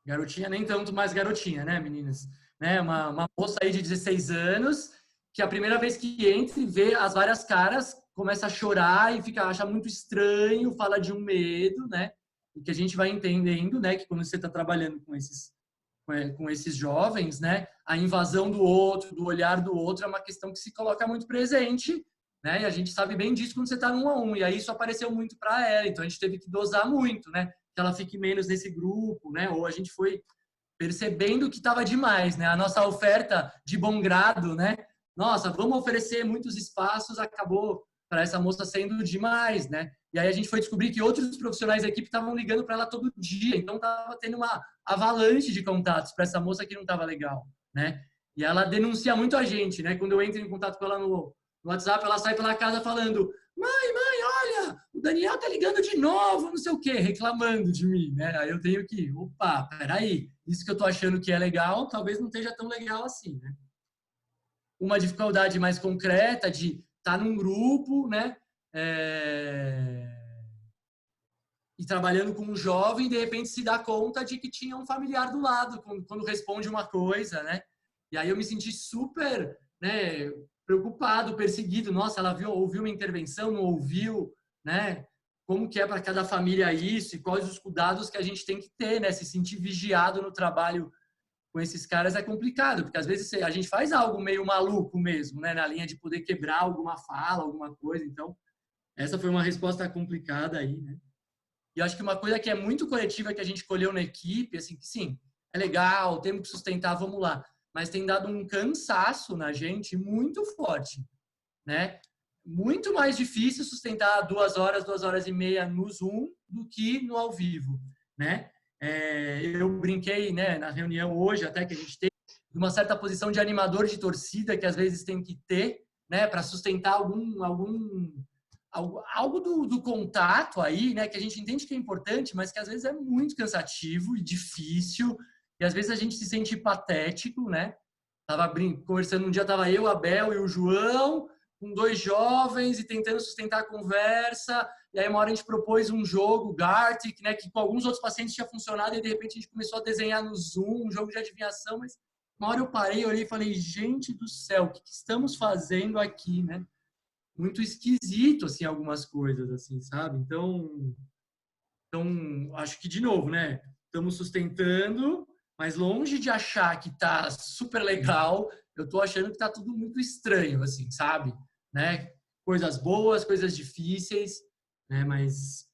Speaker 9: Garotinha, nem tanto mais garotinha, né, meninas? Né? Uma moça aí de 16 anos, que a primeira vez que entra e vê as várias caras, começa a chorar e acha muito estranho, fala de um medo, né? E que a gente vai entendendo, né, que quando você está trabalhando com esses jovens, né, a invasão do outro, do olhar do outro, é uma questão que se coloca muito presente, né? E a gente sabe bem disso quando você está 1 a 1. E aí isso apareceu muito para ela, então a gente teve que dosar muito, né? Que ela fique menos nesse grupo, né? Ou a gente foi percebendo que estava demais, né? A nossa oferta de bom grado, né? Nossa, vamos oferecer muitos espaços, acabou para essa moça sendo demais, né? E aí a gente foi descobrir que outros profissionais da equipe estavam ligando para ela todo dia, então estava tendo uma avalanche de contatos para essa moça que não estava legal, né? E ela denuncia muito a gente, né? Quando eu entro em contato com ela no WhatsApp, ela sai pela casa falando: mãe, olha, o Daniel tá ligando de novo, não sei o quê, reclamando de mim, né? Aí eu tenho que, opa, peraí, isso que eu tô achando que é legal, talvez não esteja tão legal assim, né? Uma dificuldade mais concreta de estar num grupo, né? E trabalhando com um jovem, de repente se dá conta de que tinha um familiar do lado, quando responde uma coisa, né? E aí eu me senti super, né, preocupado, perseguido. Nossa, ela ouviu uma intervenção, não ouviu, né? Como que é para cada família isso e quais os cuidados que a gente tem que ter, né? Se sentir vigiado no trabalho com esses caras é complicado, porque às vezes a gente faz algo meio maluco mesmo, né? Na linha de poder quebrar alguma fala, alguma coisa. Então, essa foi uma resposta complicada aí, né? E eu acho que uma coisa que é muito coletiva que a gente colheu na equipe, assim, que sim, é legal, temos que sustentar, vamos lá. Mas tem dado um cansaço na gente muito forte, né? Muito mais difícil sustentar 2 horas, 2 horas e meia no Zoom do que no ao vivo, né? Eu brinquei, né, na reunião hoje, até que a gente tem uma certa posição de animador de torcida que às vezes tem que ter, né, para sustentar algo do contato aí, né, que a gente entende que é importante, mas que às vezes é muito cansativo e difícil, e às vezes a gente se sente patético, né? Tava conversando um dia, tava eu, a Bel e o João, com 2 jovens e tentando sustentar a conversa, e aí uma hora a gente propôs um jogo, Gartic, né, que com alguns outros pacientes tinha funcionado, e de repente a gente começou a desenhar no Zoom, um jogo de adivinhação, mas uma hora eu parei, olhei e falei, gente do céu, o que estamos fazendo aqui, né? Muito esquisito, assim, algumas coisas, assim, sabe? Então acho que, de novo, né, estamos sustentando, mas longe de achar que tá super legal, eu tô achando que tá tudo muito estranho, assim, sabe? Né? Coisas boas, coisas difíceis, né? Mas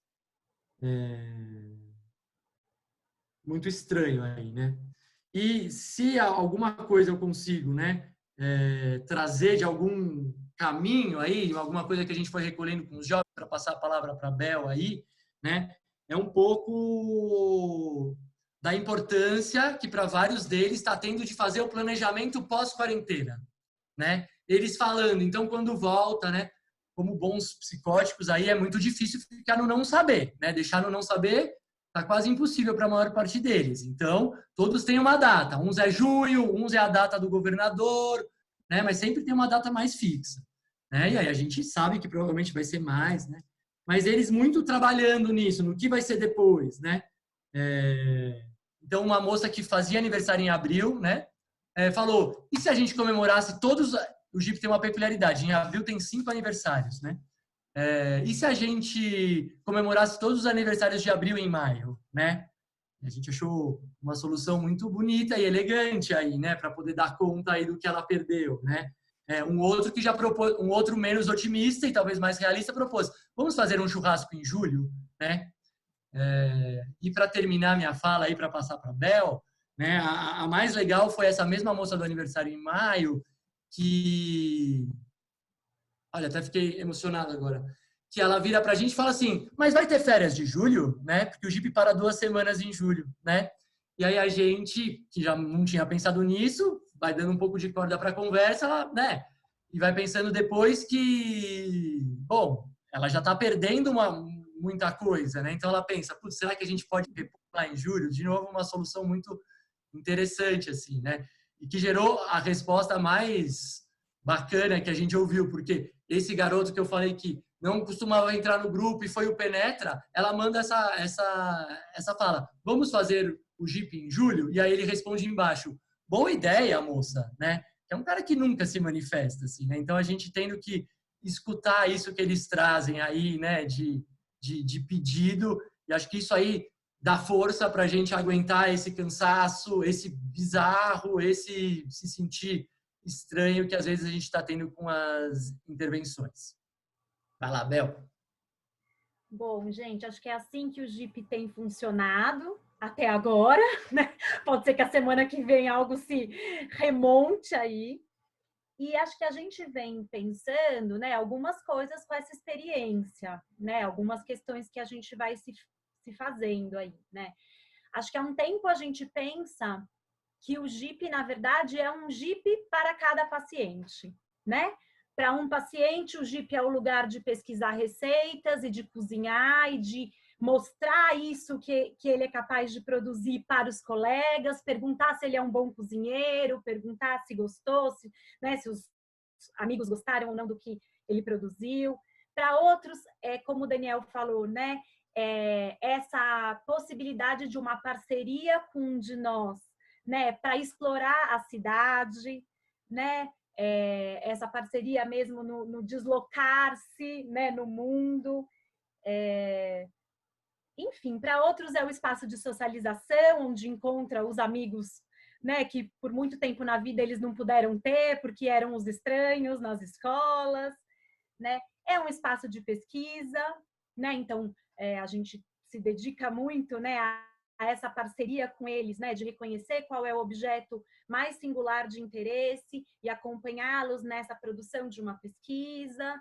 Speaker 9: muito estranho aí, né? E se alguma coisa eu consigo, né, trazer de algum caminho aí, alguma coisa que a gente foi recolhendo com os jovens, para passar a palavra para a Bel aí, né? É um pouco da importância que para vários deles está tendo de fazer o planejamento pós-quarentena, né? Eles falando, então quando volta, né? Como bons psicóticos aí é muito difícil ficar no não saber, né? Deixar no não saber tá quase impossível para a maior parte deles. Então todos têm uma data, uns é junho, uns é a data do governador, né? Mas sempre tem uma data mais fixa, né? E aí a gente sabe que provavelmente vai ser mais, né? Mas eles muito trabalhando nisso, no que vai ser depois, né? Então, uma moça que fazia aniversário em abril, né, falou, e se a gente comemorasse todos... O GIP tem uma peculiaridade, em abril tem 5 aniversários, né? E se a gente comemorasse todos os aniversários de abril em maio, né? A gente achou uma solução muito bonita e elegante aí, né? Para poder dar conta aí do que ela perdeu, né? Um outro que já propôs, um outro menos otimista e talvez mais realista propôs: vamos fazer um churrasco em julho, né? E para terminar minha fala aí, para passar para a Bel, né? A mais legal foi essa mesma moça do aniversário em maio que, olha, até fiquei emocionado agora, que ela vira pra gente e fala assim: mas vai ter férias de julho, né? Porque o Jeep para 2 semanas em julho, né? E aí a gente, que já não tinha pensado nisso, vai dando um pouco de corda para a conversa, né? E vai pensando depois que, bom, ela já está perdendo muita coisa, né? Então ela pensa: putz, será que a gente pode repular em julho? De novo, uma solução muito interessante, assim, né? E que gerou a resposta mais bacana que a gente ouviu, porque esse garoto que eu falei que não costumava entrar no grupo e foi o Penetra, ela manda essa fala: vamos fazer o Jeep em julho? E aí ele responde embaixo: boa ideia, moça, né? É um cara que nunca se manifesta, assim, né? Então a gente tendo que escutar isso que eles trazem aí, né, de pedido, e acho que isso aí dá força para a gente aguentar esse cansaço, esse bizarro, esse se sentir estranho que às vezes a gente está tendo com as intervenções. Vai lá, Bel.
Speaker 10: Bom, gente, acho que é assim que o Jeep tem funcionado até agora, né? Pode ser que a semana que vem algo se remonte aí. E acho que a gente vem pensando, né, algumas coisas com essa experiência, né? Algumas questões que a gente vai se fazendo aí, né? Acho que há um tempo a gente pensa que o Jeep, na verdade, é um Jeep para cada paciente, né? Para um paciente, o Jeep é o lugar de pesquisar receitas e de cozinhar e de mostrar isso que ele é capaz de produzir para os colegas, perguntar se ele é um bom cozinheiro, perguntar se gostou, né, se os amigos gostaram ou não do que ele produziu. Para outros, como o Daniel falou, né, essa possibilidade de uma parceria com um de nós, né, para explorar a cidade, né, essa parceria mesmo no deslocar-se, né, no mundo. Enfim, para outros é o espaço de socialização, onde encontra os amigos, né, que por muito tempo na vida eles não puderam ter, porque eram os estranhos nas escolas, né? É um espaço de pesquisa, né? Então, a gente se dedica muito, né, a essa parceria com eles, né, de reconhecer qual é o objeto mais singular de interesse e acompanhá-los nessa produção de uma pesquisa,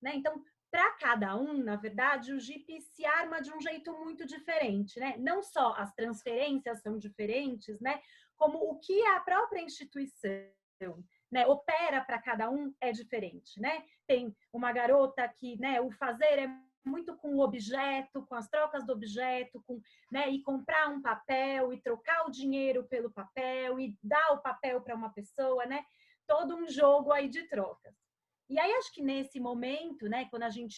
Speaker 10: né? Então, para cada um, na verdade, o Jeep se arma de um jeito muito diferente, né? Não só as transferências são diferentes, né? Como o que a própria instituição, né, opera para cada um é diferente, né? Tem uma garota que, né, o fazer é muito com o objeto, com as trocas do objeto, com, né, e comprar um papel e trocar o dinheiro pelo papel e dar o papel para uma pessoa, né? Todo um jogo aí de trocas. E aí acho que nesse momento, né, quando a gente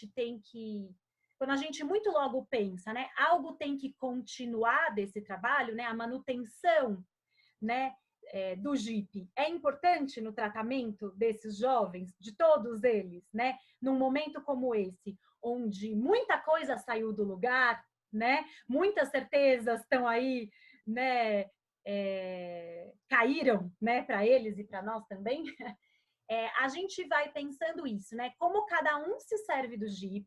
Speaker 10: muito logo pensa, né, algo tem que continuar desse trabalho, né, a manutenção, né, do Jeep é importante no tratamento desses jovens, de todos eles, né, num momento como esse, onde muita coisa saiu do lugar, né, muitas certezas estão aí, né, caíram, né, para eles e para nós também. A gente vai pensando isso, né? Como cada um se serve do Jeep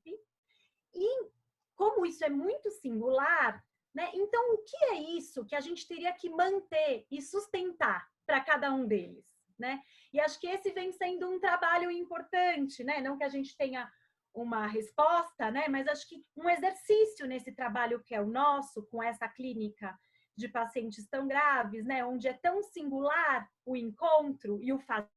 Speaker 10: e como isso é muito singular, né? Então, o que é isso que a gente teria que manter e sustentar para cada um deles, né? E acho que esse vem sendo um trabalho importante, né? Não que a gente tenha uma resposta, né? Mas acho que um exercício nesse trabalho que é o nosso, com essa clínica de pacientes tão graves, né? Onde é tão singular o encontro e o fazer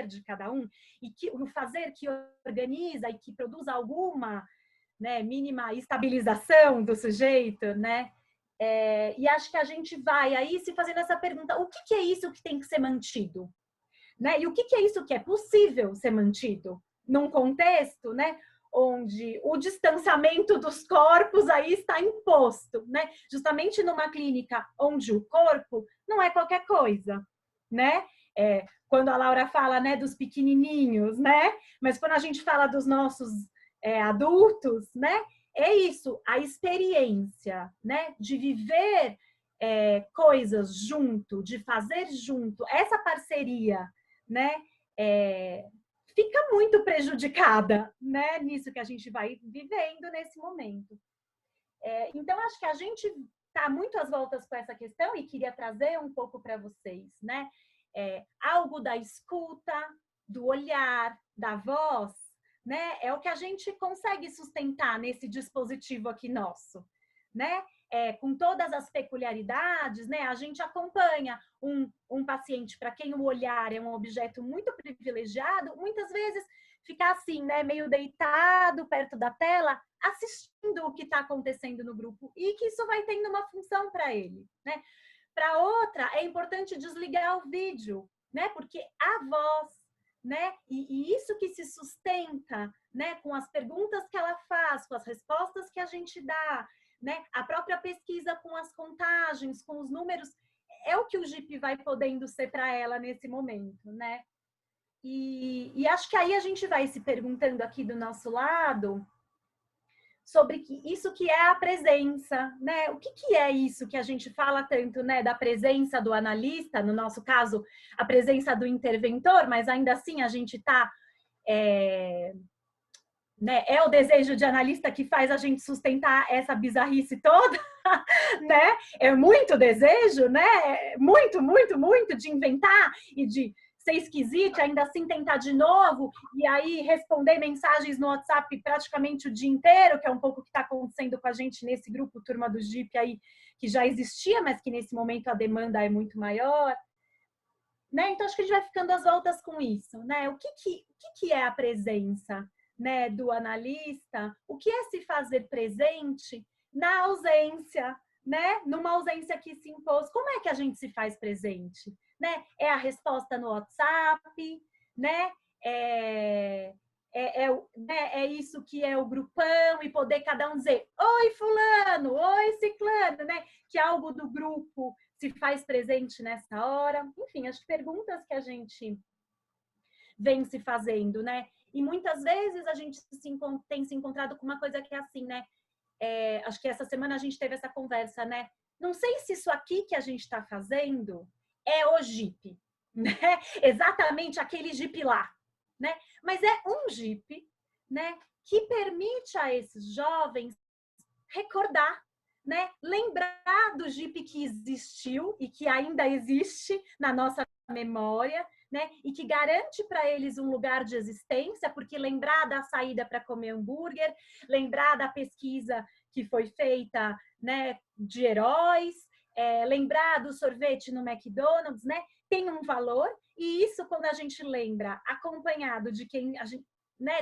Speaker 10: de cada um, e que o fazer que organiza e que produz alguma, né, mínima estabilização do sujeito, né? E acho que a gente vai aí se fazendo essa pergunta: o que é isso que tem que ser mantido? Né? E o que é isso que é possível ser mantido? Num contexto, né, onde o distanciamento dos corpos aí está imposto, né? Justamente numa clínica onde o corpo não é qualquer coisa, né? Quando a Laura fala, né, dos pequenininhos, né? Mas quando a gente fala dos nossos adultos, né? É isso, a experiência, né? De viver coisas junto, de fazer junto, essa parceria, né? Fica muito prejudicada, né? Nisso que a gente vai vivendo nesse momento. Então, acho que a gente está muito às voltas com essa questão e queria trazer um pouco para vocês, né? Algo da escuta, do olhar, da voz, né? É o que a gente consegue sustentar nesse dispositivo aqui nosso, né? Com todas as peculiaridades, né? A gente acompanha um paciente para quem o olhar é um objeto muito privilegiado, muitas vezes ficar assim, né? Meio deitado perto da tela, assistindo o que está acontecendo no grupo e que isso vai tendo uma função para ele, né? Para outra, é importante desligar o vídeo, né? Porque a voz, né? E isso que se sustenta, né? Com as perguntas que ela faz, com as respostas que a gente dá, né? A própria pesquisa com as contagens, com os números, é o que o GIP vai podendo ser para ela nesse momento, né? E acho que aí a gente vai se perguntando aqui do nosso lado sobre isso que é a presença, né? O que é isso que a gente fala tanto, né? Da presença do analista, no nosso caso, a presença do interventor, mas ainda assim a gente está... né? É o desejo de analista que faz a gente sustentar essa bizarrice toda, né? É muito desejo, né? Muito, muito, muito de inventar e de ser esquisito, ainda assim tentar de novo, e aí responder mensagens no WhatsApp praticamente o dia inteiro, que é um pouco o que está acontecendo com a gente nesse grupo Turma do GIP aí, que já existia, mas que nesse momento a demanda é muito maior. Né? Então, acho que a gente vai ficando às voltas com isso, né? O que é a presença, né, do analista? O que é se fazer presente na ausência, né? Numa ausência que se impôs. Como é que a gente se faz presente? Né? É a resposta no WhatsApp, né? É isso que é o grupão e poder cada um dizer oi fulano, oi ciclano, né? Que algo do grupo se faz presente nessa hora. Enfim, as perguntas que a gente vem se fazendo, né? E muitas vezes a gente tem se encontrado com uma coisa que é assim, né? Acho que essa semana a gente teve essa conversa, né? Não sei se isso aqui que a gente está fazendo é o GIP, né? Exatamente aquele GIP lá, né? Mas é um GIP, né? Que permite a esses jovens recordar, né? Lembrar do GIP que existiu e que ainda existe na nossa memória, né? E que garante para eles um lugar de existência, porque lembrar da saída para comer hambúrguer, lembrar da pesquisa que foi feita, né, de heróis, lembrar do sorvete no McDonald's, né? Tem um valor, e isso quando a gente lembra, acompanhado de quem a gente, né,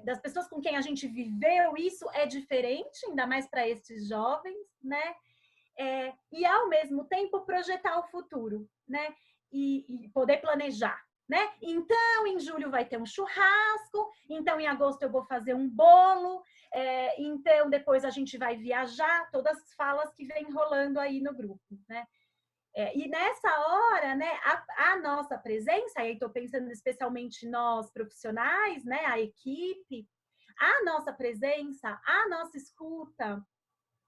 Speaker 10: das pessoas com quem a gente viveu isso, é diferente, ainda mais para esses jovens, né? E ao mesmo tempo projetar o futuro, né? E poder planejar, né? Então, em julho vai ter um churrasco, então em agosto eu vou fazer um bolo, então depois a gente vai viajar, todas as falas que vem rolando aí no grupo, né? E nessa hora, né, a nossa presença, e aí estou pensando especialmente nós profissionais, né, a equipe, a nossa presença, a nossa escuta,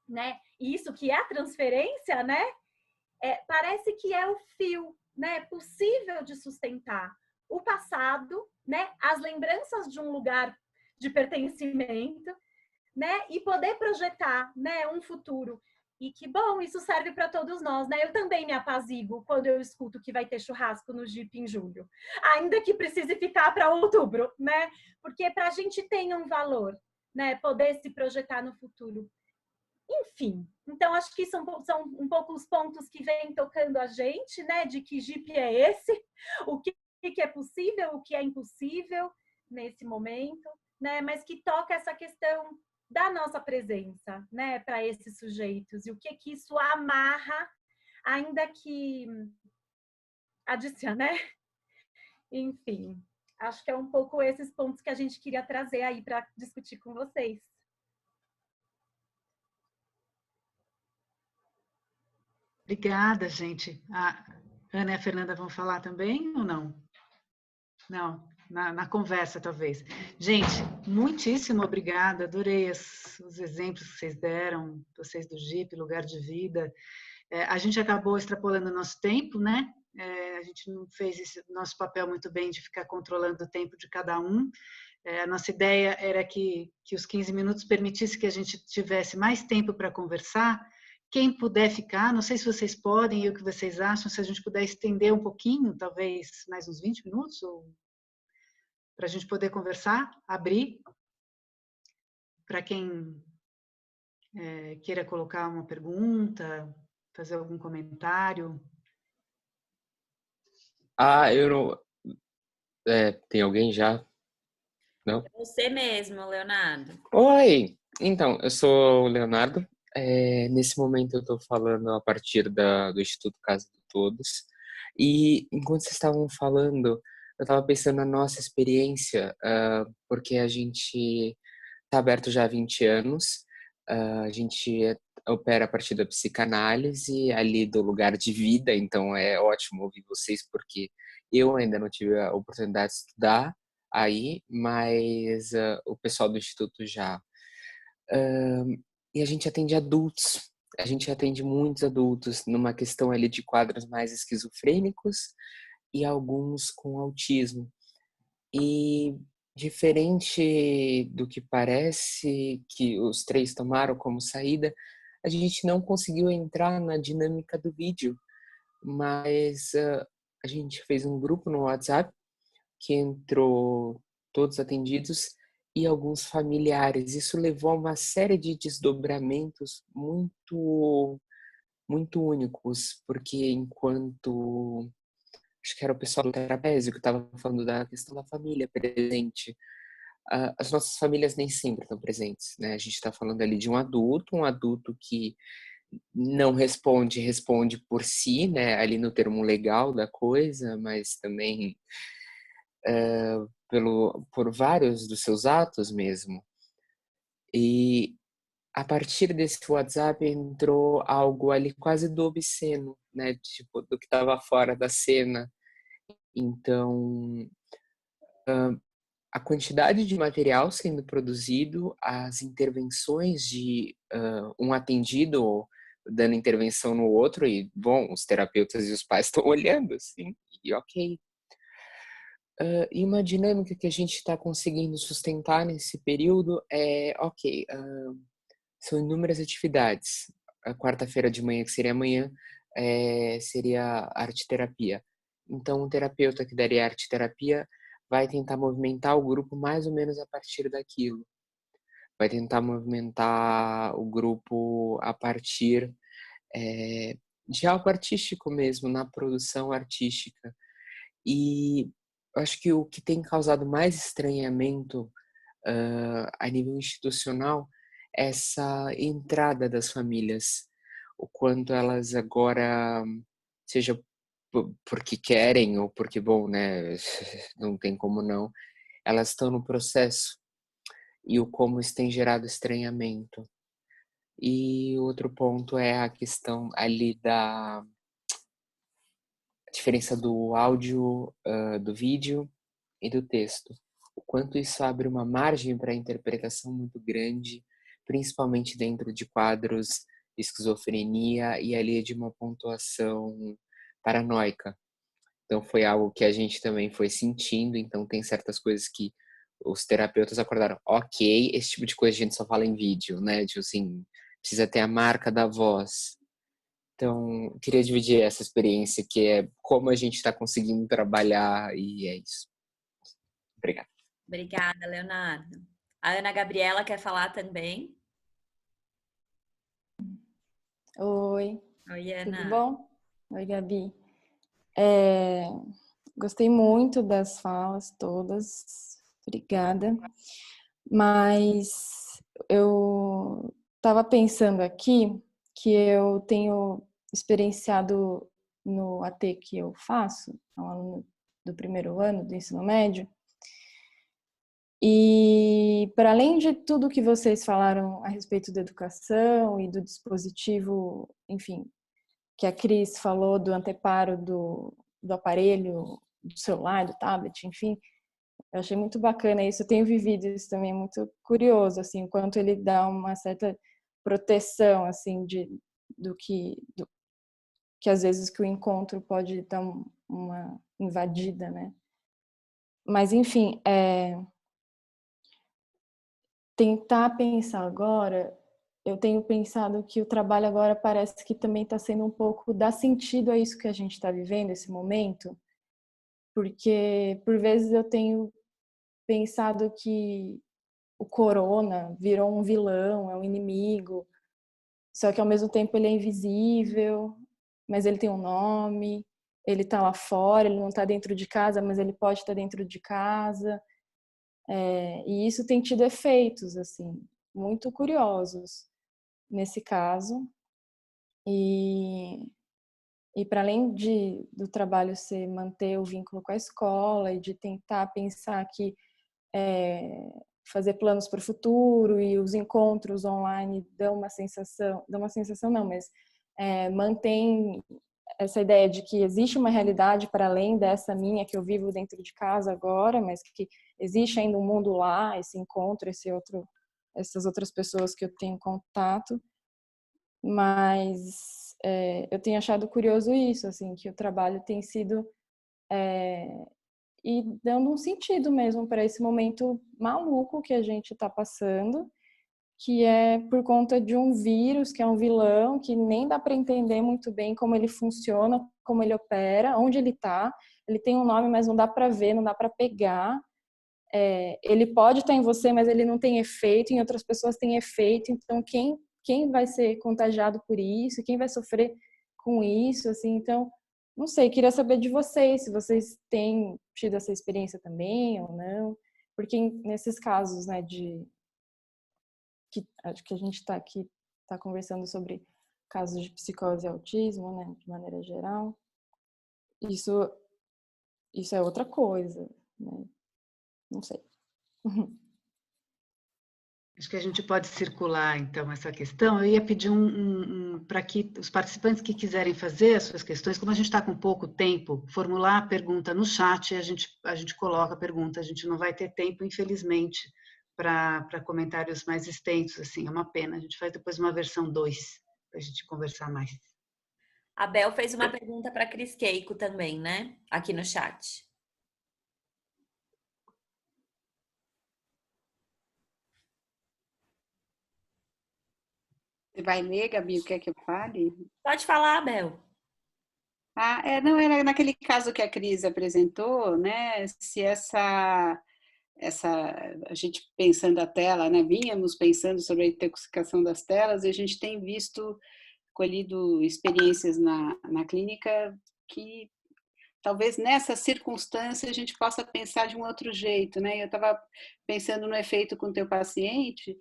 Speaker 10: né, e isso que é a transferência, né, parece que é o fio, né, possível de sustentar o passado, né, as lembranças de um lugar de pertencimento, né, e poder projetar, né, um futuro. E que bom, isso serve para todos nós, né? Eu também me apazigo quando eu escuto que vai ter churrasco no GIP em julho, ainda que precise ficar para outubro, né? Porque para a gente tem um valor, né? Poder se projetar no futuro. Enfim, então acho que são um pouco os pontos que vêm tocando a gente, né? De que GIP é esse, o que é possível, o que é impossível nesse momento, né? Mas que toca essa questão da nossa presença, né, para esses sujeitos, e o que isso amarra, ainda que adicione, né? Enfim, acho que é um pouco esses pontos que a gente queria trazer aí para discutir com vocês.
Speaker 1: Obrigada, gente. A Ana e a Fernanda vão falar também ou não? Não. na conversa, talvez. Gente, muitíssimo obrigada, adorei os exemplos que vocês deram, vocês do GIP, Lugar de Vida. A gente acabou extrapolando o nosso tempo, né? A gente não fez esse nosso papel muito bem de ficar controlando o tempo de cada um. A nossa ideia era que os 15 minutos permitisse que a gente tivesse mais tempo para conversar. Quem puder ficar, não sei se vocês podem e o que vocês acham, se a gente puder estender um pouquinho, talvez mais uns 20 minutos, para a gente poder conversar, abrir para quem queira colocar uma pergunta, fazer algum comentário.
Speaker 11: Eu não... tem alguém já? Não?
Speaker 5: Você mesmo, Leonardo.
Speaker 11: Oi! Então, eu sou o Leonardo. Nesse momento eu estou falando a partir do Instituto Casa de Todos. E enquanto vocês estavam falando, eu estava pensando na nossa experiência, porque a gente está aberto já há 20 anos. A gente opera a partir da psicanálise, ali do Lugar de Vida, então é ótimo ouvir vocês, porque eu ainda não tive a oportunidade de estudar aí, mas o pessoal do Instituto já. E a gente atende adultos, a gente atende muitos adultos numa questão ali de quadros mais esquizofrênicos e alguns com autismo. E diferente do que parece que os 3 tomaram como saída, a gente não conseguiu entrar na dinâmica do vídeo, mas a gente fez um grupo no WhatsApp que entrou todos atendidos e alguns familiares. Isso levou a uma série de desdobramentos muito, muito únicos, porque enquanto acho que era o pessoal do trapézio que estava falando da questão da família presente. As nossas famílias nem sempre estão presentes, né? A gente está falando ali de um adulto que não responde por si, né? Ali no termo legal da coisa, mas também por vários dos seus atos mesmo. E a partir desse WhatsApp entrou algo ali quase do obsceno, né? Tipo, do que estava fora da cena. Então, a quantidade de material sendo produzido, as intervenções de um atendido dando intervenção no outro, e, bom, os terapeutas e os pais estão olhando, assim, e ok. E uma dinâmica que a gente está conseguindo sustentar nesse período são inúmeras atividades. A quarta-feira de manhã, que seria amanhã, seria arte-terapia. Então, o terapeuta que daria arte-terapia vai tentar movimentar o grupo mais ou menos a partir daquilo. Vai tentar movimentar o grupo a partir de algo artístico mesmo, na produção artística. E acho que o que tem causado mais estranhamento a nível institucional é essa entrada das famílias. O quanto elas agora, seja porque querem ou porque, bom, né, não tem como não, elas estão no processo e o como isso tem gerado estranhamento. E outro ponto é a questão ali da diferença do áudio, do vídeo e do texto. O quanto isso abre uma margem para interpretação muito grande, principalmente dentro de quadros de esquizofrenia e ali de uma pontuação paranoica. Então foi algo que a gente também foi sentindo, então tem certas coisas que os terapeutas acordaram, ok, esse tipo de coisa a gente só fala em vídeo, né? Tipo assim, precisa ter a marca da voz. Então, queria dividir essa experiência, que é como a gente está conseguindo trabalhar, e é isso. Obrigado.
Speaker 5: Obrigada, Leonardo. A Ana Gabriela quer falar também?
Speaker 12: Oi.
Speaker 5: Oi, Ana.
Speaker 12: Tudo bom? Oi, Gabi. Gostei muito das falas todas. Obrigada. Mas eu estava pensando aqui que eu tenho experienciado no AT que eu faço, um aluno do primeiro ano do ensino médio, e para além de tudo que vocês falaram a respeito da educação e do dispositivo, enfim, que a Cris falou do anteparo do aparelho, do celular, do tablet, enfim, Eu achei muito bacana isso, eu tenho vivido isso também, é muito curioso, assim, o quanto ele dá uma certa proteção, assim, do que às vezes que o encontro pode dar uma invadida, né? Mas, enfim, tentar pensar agora, eu tenho pensado que o trabalho agora parece que também está sendo um pouco dar sentido a isso que a gente está vivendo, esse momento, porque por vezes eu tenho pensado que o corona virou um vilão, é um inimigo, só que ao mesmo tempo ele é invisível, mas ele tem um nome, ele está lá fora, ele não está dentro de casa, mas ele pode estar dentro de casa. E isso tem tido efeitos, assim, muito curiosos nesse caso. E para além do trabalho ser manter o vínculo com a escola e de tentar pensar que fazer planos para o futuro e os encontros online dão uma sensação não, mas mantém essa ideia de que existe uma realidade para além dessa minha que eu vivo dentro de casa agora, mas que existe ainda um mundo lá, esse encontro, essas outras pessoas que eu tenho contato. Mas eu tenho achado curioso isso, assim, que o trabalho tem sido e dando um sentido mesmo para esse momento maluco que a gente está passando, que é por conta de um vírus, que é um vilão, que nem dá para entender muito bem como ele funciona, como ele opera, onde ele está. Ele tem um nome, mas não dá para ver, não dá para pegar. Ele pode estar em você, mas ele não tem efeito, em outras pessoas tem efeito. Então, quem vai ser contagiado por isso? Quem vai sofrer com isso? Assim, então, não sei, queria saber de vocês, se vocês têm tido essa experiência também ou não. Porque nesses casos, né, acho que a gente está aqui conversando sobre casos de psicose e autismo, né, de maneira geral. Isso é outra coisa, né? Não sei.
Speaker 1: Acho que a gente pode circular, então, essa questão. Eu ia pedir para que os participantes que quiserem fazer as suas questões, como a gente está com pouco tempo, formular a pergunta no chat e a gente coloca a pergunta. A gente não vai ter tempo, infelizmente, para comentários mais extensos, assim, é uma pena. A gente faz depois uma versão 2, para a gente conversar mais.
Speaker 5: A Bel fez uma pergunta para a Cris Keiko também, né? Aqui no chat.
Speaker 2: Você vai ler, Gabi, o que é que eu fale?
Speaker 5: Pode falar, Bel.
Speaker 2: Não, era naquele caso que a Cris apresentou, né? Se a gente pensando a tela, né? Vínhamos pensando sobre a intoxicação das telas e a gente tem colhido experiências na clínica que talvez nessa circunstância a gente possa pensar de um outro jeito, né? Eu estava pensando no efeito com o teu paciente,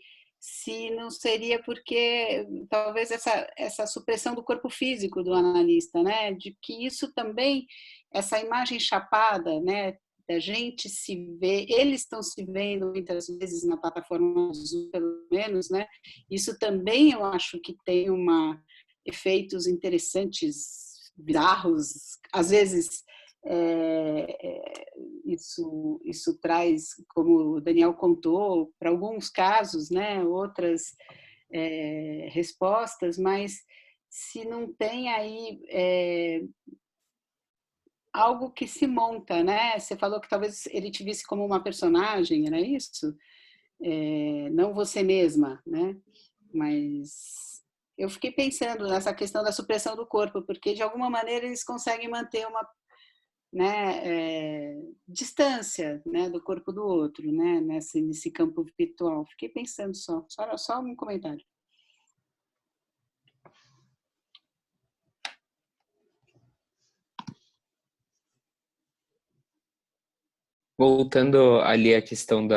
Speaker 2: se não seria porque talvez essa supressão do corpo físico do analista, né? De que isso também, essa imagem chapada, né? Da gente se ver, eles estão se vendo muitas vezes na plataforma Zoom, pelo menos, né? Isso também eu acho que tem efeitos interessantes, bizarros, às vezes isso traz, como o Daniel contou, para alguns casos, né, outras respostas, mas se não tem aí algo que se monta, né? Você falou que talvez ele te visse como uma personagem, era isso? Não você mesma, né? Mas eu fiquei pensando nessa questão da supressão do corpo, porque de alguma maneira eles conseguem manter uma, né, distância, né, do corpo do outro, né, nesse campo virtual. Fiquei pensando só um comentário.
Speaker 11: Voltando ali à questão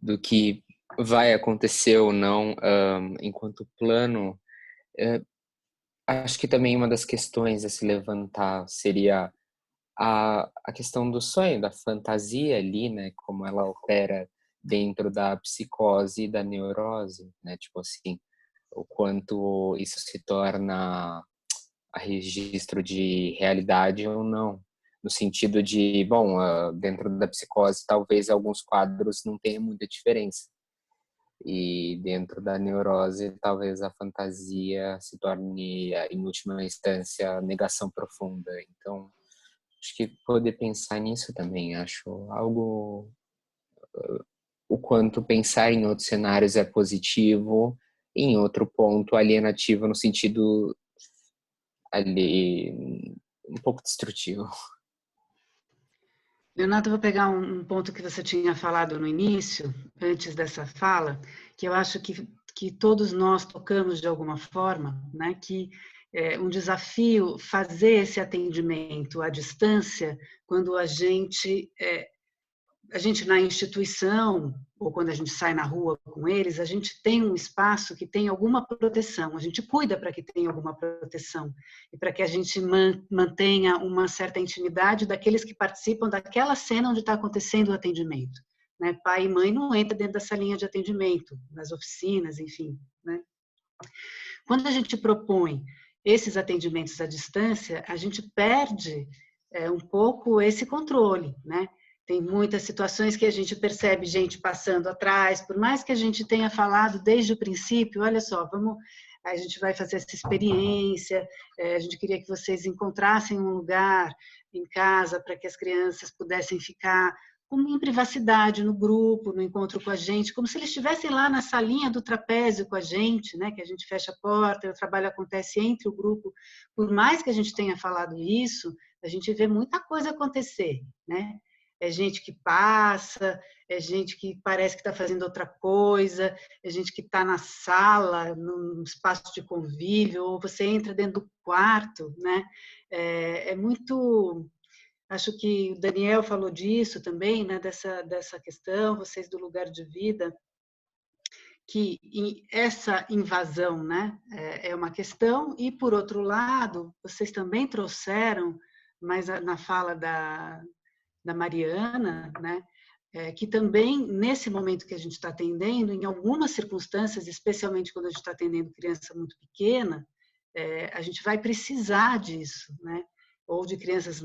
Speaker 11: do que vai acontecer ou não enquanto plano, acho que também uma das questões a se levantar seria a questão do sonho, da fantasia ali, né, como ela opera dentro da psicose e da neurose, né, tipo assim, o quanto isso se torna a registro de realidade ou não, no sentido de, bom, dentro da psicose talvez alguns quadros não tenham muita diferença. E dentro da neurose, talvez a fantasia se torne, em última instância, a negação profunda. Então, acho que poder pensar nisso também, acho algo... O quanto pensar em outros cenários é positivo, em outro ponto, alienativo no sentido ali um pouco destrutivo.
Speaker 1: Leonardo, eu vou pegar um ponto que você tinha falado no início, antes dessa fala, que eu acho que todos nós tocamos de alguma forma, né? Que é um desafio fazer esse atendimento à distância quando a gente na instituição, ou quando a gente sai na rua com eles, a gente tem um espaço que tem alguma proteção, a gente cuida para que tenha alguma proteção, e para que a gente mantenha uma certa intimidade daqueles que participam daquela cena onde está acontecendo o atendimento. Né? Pai e mãe não entram dentro dessa linha de atendimento, nas oficinas, enfim. Né? Quando a gente propõe esses atendimentos à distância, a gente perde um pouco esse controle, né? Tem muitas situações que a gente percebe gente passando atrás, por mais que a gente tenha falado desde o princípio, olha só, a gente vai fazer essa experiência, a gente queria que vocês encontrassem um lugar em casa para que as crianças pudessem ficar em privacidade no grupo, no encontro com a gente, como se eles estivessem lá na salinha do trapézio com a gente, né? Que a gente fecha a porta, o trabalho acontece entre o grupo. Por mais que a gente tenha falado isso, a gente vê muita coisa acontecer, né? É gente que passa, é gente que parece que está fazendo outra coisa, é gente que está na sala, num espaço de convívio, ou você entra dentro do quarto, né? É muito... Acho que o Daniel falou disso também, né? Dessa questão, vocês do lugar de vida, que essa invasão, né? É uma questão, e por outro lado, vocês também trouxeram, mas na fala da Mariana, né, que também, nesse momento que a gente está atendendo, em algumas circunstâncias, especialmente quando a gente está atendendo criança muito pequena, a gente vai precisar disso, né, ou de crianças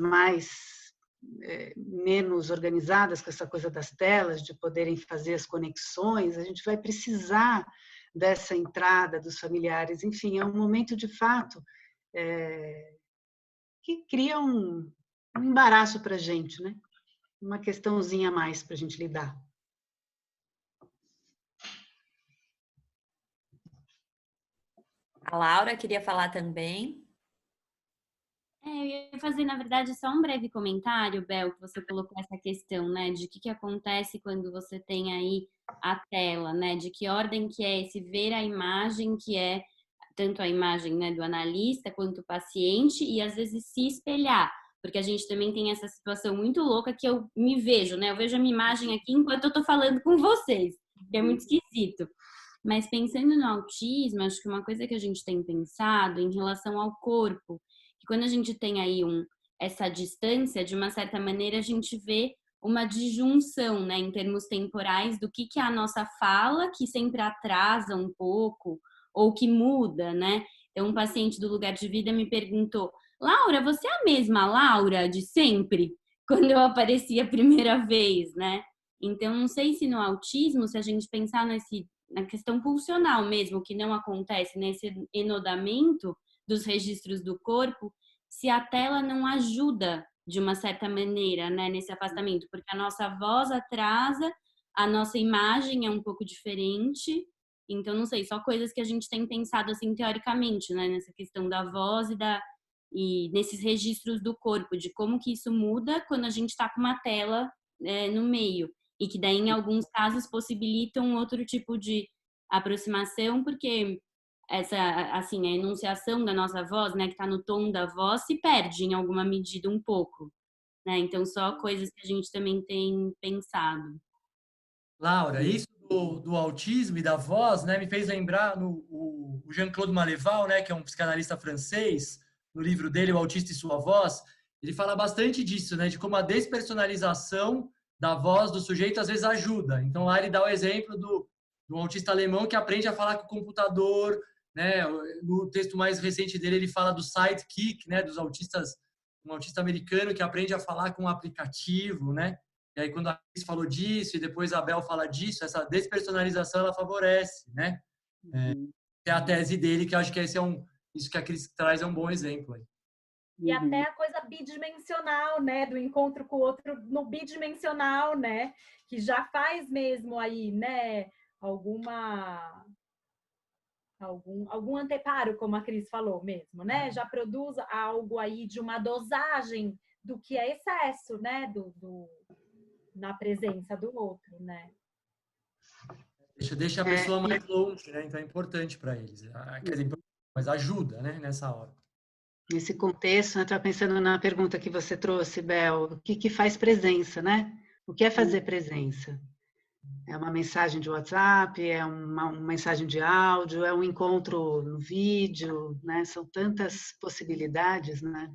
Speaker 1: menos organizadas com essa coisa das telas, de poderem fazer as conexões, a gente vai precisar dessa entrada dos familiares. Enfim, é um momento, de fato, que cria um embaraço para a gente, né? Uma questãozinha a mais para a gente lidar.
Speaker 5: A Laura queria falar também.
Speaker 6: Eu ia fazer, na verdade, só um breve comentário, Bel, que você colocou essa questão, né, de que acontece quando você tem aí a tela, né, de que ordem que é esse ver a imagem, que é tanto a imagem, né, do analista quanto o paciente, e às vezes se espelhar, porque a gente também tem essa situação muito louca que eu me vejo, né, eu vejo a minha imagem aqui enquanto eu tô falando com vocês, que é muito esquisito. Mas pensando no autismo, acho que uma coisa que a gente tem pensado em relação ao corpo, que quando a gente tem aí essa distância, de uma certa maneira a gente vê uma disjunção, né, em termos temporais do que é a nossa fala, que sempre atrasa um pouco, ou que muda, né? Então, um paciente do lugar de vida me perguntou: Laura, você é a mesma Laura de sempre? Quando eu apareci a primeira vez, né? Então, não sei se no autismo, se a gente pensar na questão pulsional mesmo, que não acontece nesse enodamento dos registros do corpo, se a tela não ajuda de uma certa maneira, né, nesse afastamento, porque a nossa voz atrasa, a nossa imagem é um pouco diferente. Então, não sei, só coisas que a gente tem pensado assim teoricamente, né, nessa questão da voz e nesses registros do corpo, de como que isso muda quando a gente está com uma tela no meio, e que daí em alguns casos possibilitam outro tipo de aproximação, porque essa, assim, a enunciação da nossa voz, né, que está no tom da voz, se perde em alguma medida um pouco, né? Então, só coisas que a gente também tem pensado.
Speaker 9: Laura, isso do autismo e da voz, né, me fez lembrar o Jean-Claude Maleval, né, que é um psicanalista francês, no livro dele, O Autista e Sua Voz, ele fala bastante disso, né, de como a despersonalização da voz do sujeito às vezes ajuda. Então, lá ele dá o exemplo do autista alemão que aprende a falar com o computador, né, no texto mais recente dele ele fala do sidekick, né, dos autistas um autista americano que aprende a falar com um aplicativo, né? E aí quando a Cris falou disso e depois a Bel fala disso, essa despersonalização ela favorece, né? É a tese dele, que eu acho que isso que a Cris traz é um bom exemplo aí.
Speaker 10: E até a coisa bidimensional, né, do encontro com o outro no bidimensional, né, que já faz mesmo aí, né, algum anteparo, como a Cris falou mesmo, né, já produz algo aí de uma dosagem do que é excesso, né, na presença do outro, né.
Speaker 9: Deixa a pessoa mais longe, né, então é importante para eles. Quer dizer, mas ajuda, né, nessa hora.
Speaker 1: Nesse contexto, eu estava pensando na pergunta que você trouxe, Bel, o que faz presença, né? O que é fazer presença? É uma mensagem de WhatsApp, é uma mensagem de áudio, é um encontro no vídeo, né? São tantas possibilidades, né?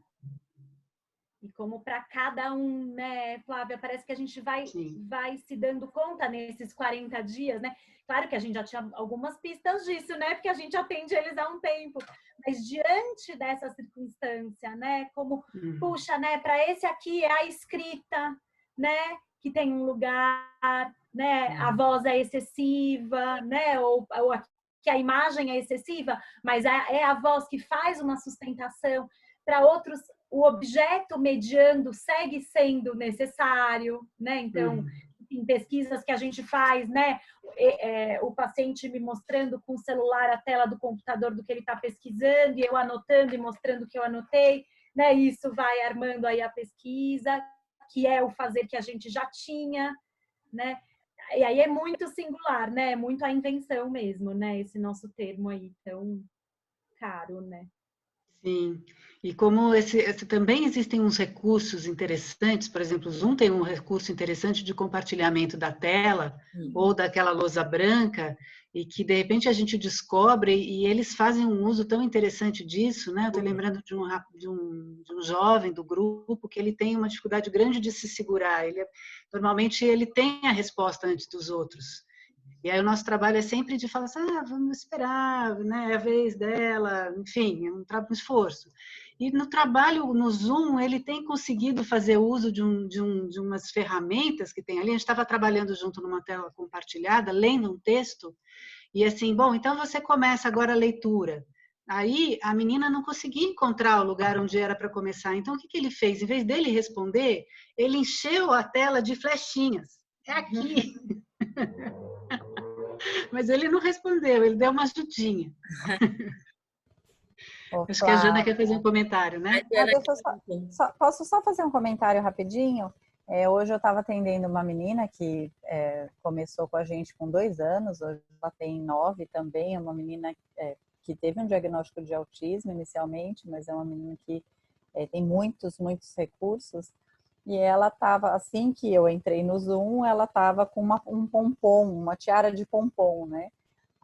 Speaker 10: E como para cada um, né, Flávia, parece que a gente vai se dando conta nesses 40 dias, né? Claro que a gente já tinha algumas pistas disso, né? Porque a gente atende eles há um tempo. Mas diante dessa circunstância, né? Como, puxa, né? Para esse aqui é a escrita, né? Que tem um lugar, né? A voz é excessiva, né? Ou que a imagem é excessiva, mas é a voz que faz uma sustentação. Para outros, o objeto mediando segue sendo necessário, né? Então, em pesquisas que a gente faz, né? O paciente me mostrando com o celular a tela do computador do que ele está pesquisando, e eu anotando e mostrando o que eu anotei, né? Isso vai armando aí a pesquisa, que é o fazer que a gente já tinha, né? E aí é muito singular, né? É muito a invenção mesmo, né? Esse nosso termo aí tão caro, né?
Speaker 1: Sim, e como também existem uns recursos interessantes, por exemplo, o Zoom tem um recurso interessante de compartilhamento da tela ou daquela lousa branca, e que de repente a gente descobre e eles fazem um uso tão interessante disso, né? Eu estou lembrando de um jovem do grupo que ele tem uma dificuldade grande de se segurar, normalmente ele tem a resposta antes dos outros. E aí o nosso trabalho é sempre de falar assim, vamos esperar, né, é a vez dela, enfim, é um esforço. E no trabalho, no Zoom, ele tem conseguido fazer uso de umas ferramentas que tem ali. A gente estava trabalhando junto numa tela compartilhada, lendo um texto, e assim, bom, então você começa agora a leitura. Aí a menina não conseguia encontrar o lugar onde era para começar. Então o que ele fez? Em vez dele responder, ele encheu a tela de flechinhas. É aqui. Mas ele não respondeu, ele deu uma ajudinha. Acho que a Jana quer fazer um comentário, né?
Speaker 7: Posso só fazer um comentário rapidinho? Hoje eu estava atendendo uma menina que começou com a gente com 2 anos, hoje ela tem 9 também, é uma menina que teve um diagnóstico de autismo inicialmente, mas é uma menina que tem muitos recursos. E ela estava, assim que eu entrei no Zoom, ela estava com um pompom, uma tiara de pompom, né?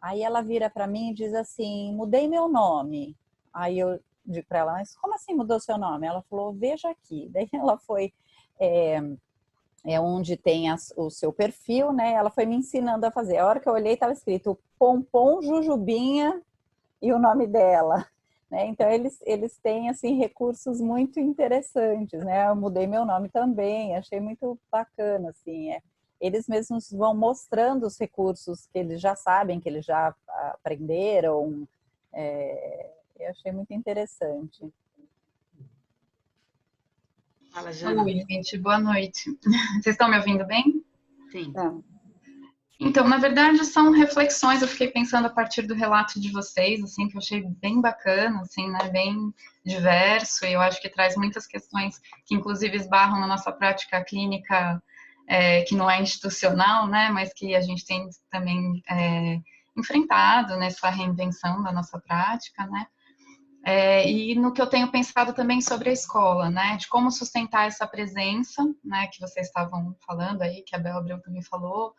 Speaker 7: Aí ela vira para mim e diz assim, mudei meu nome. Aí eu digo para ela, mas como assim mudou seu nome? Ela falou, veja aqui. Daí ela foi, onde tem o seu perfil, né? Ela foi me ensinando a fazer. A hora que eu olhei, estava escrito Pompom Jujubinha e o nome dela. Então, eles têm, assim, recursos muito interessantes, né? Eu mudei meu nome também, achei muito bacana, assim. Eles mesmos vão mostrando os recursos que eles já sabem, que eles já aprenderam. Eu achei muito interessante.
Speaker 1: Fala, Jana.
Speaker 13: Oi, gente, boa noite. Vocês estão me ouvindo bem?
Speaker 1: Sim.
Speaker 13: Então, na verdade, são reflexões, eu fiquei pensando a partir do relato de vocês, assim, que eu achei bem bacana, assim, né, bem diverso, e eu acho que traz muitas questões que, inclusive, esbarram na nossa prática clínica, que não é institucional, né, mas que a gente tem também enfrentado nessa reinvenção da nossa prática, né, e no que eu tenho pensado também sobre a escola, né, de como sustentar essa presença, né, que vocês estavam falando aí, que a Bel Abreu também falou,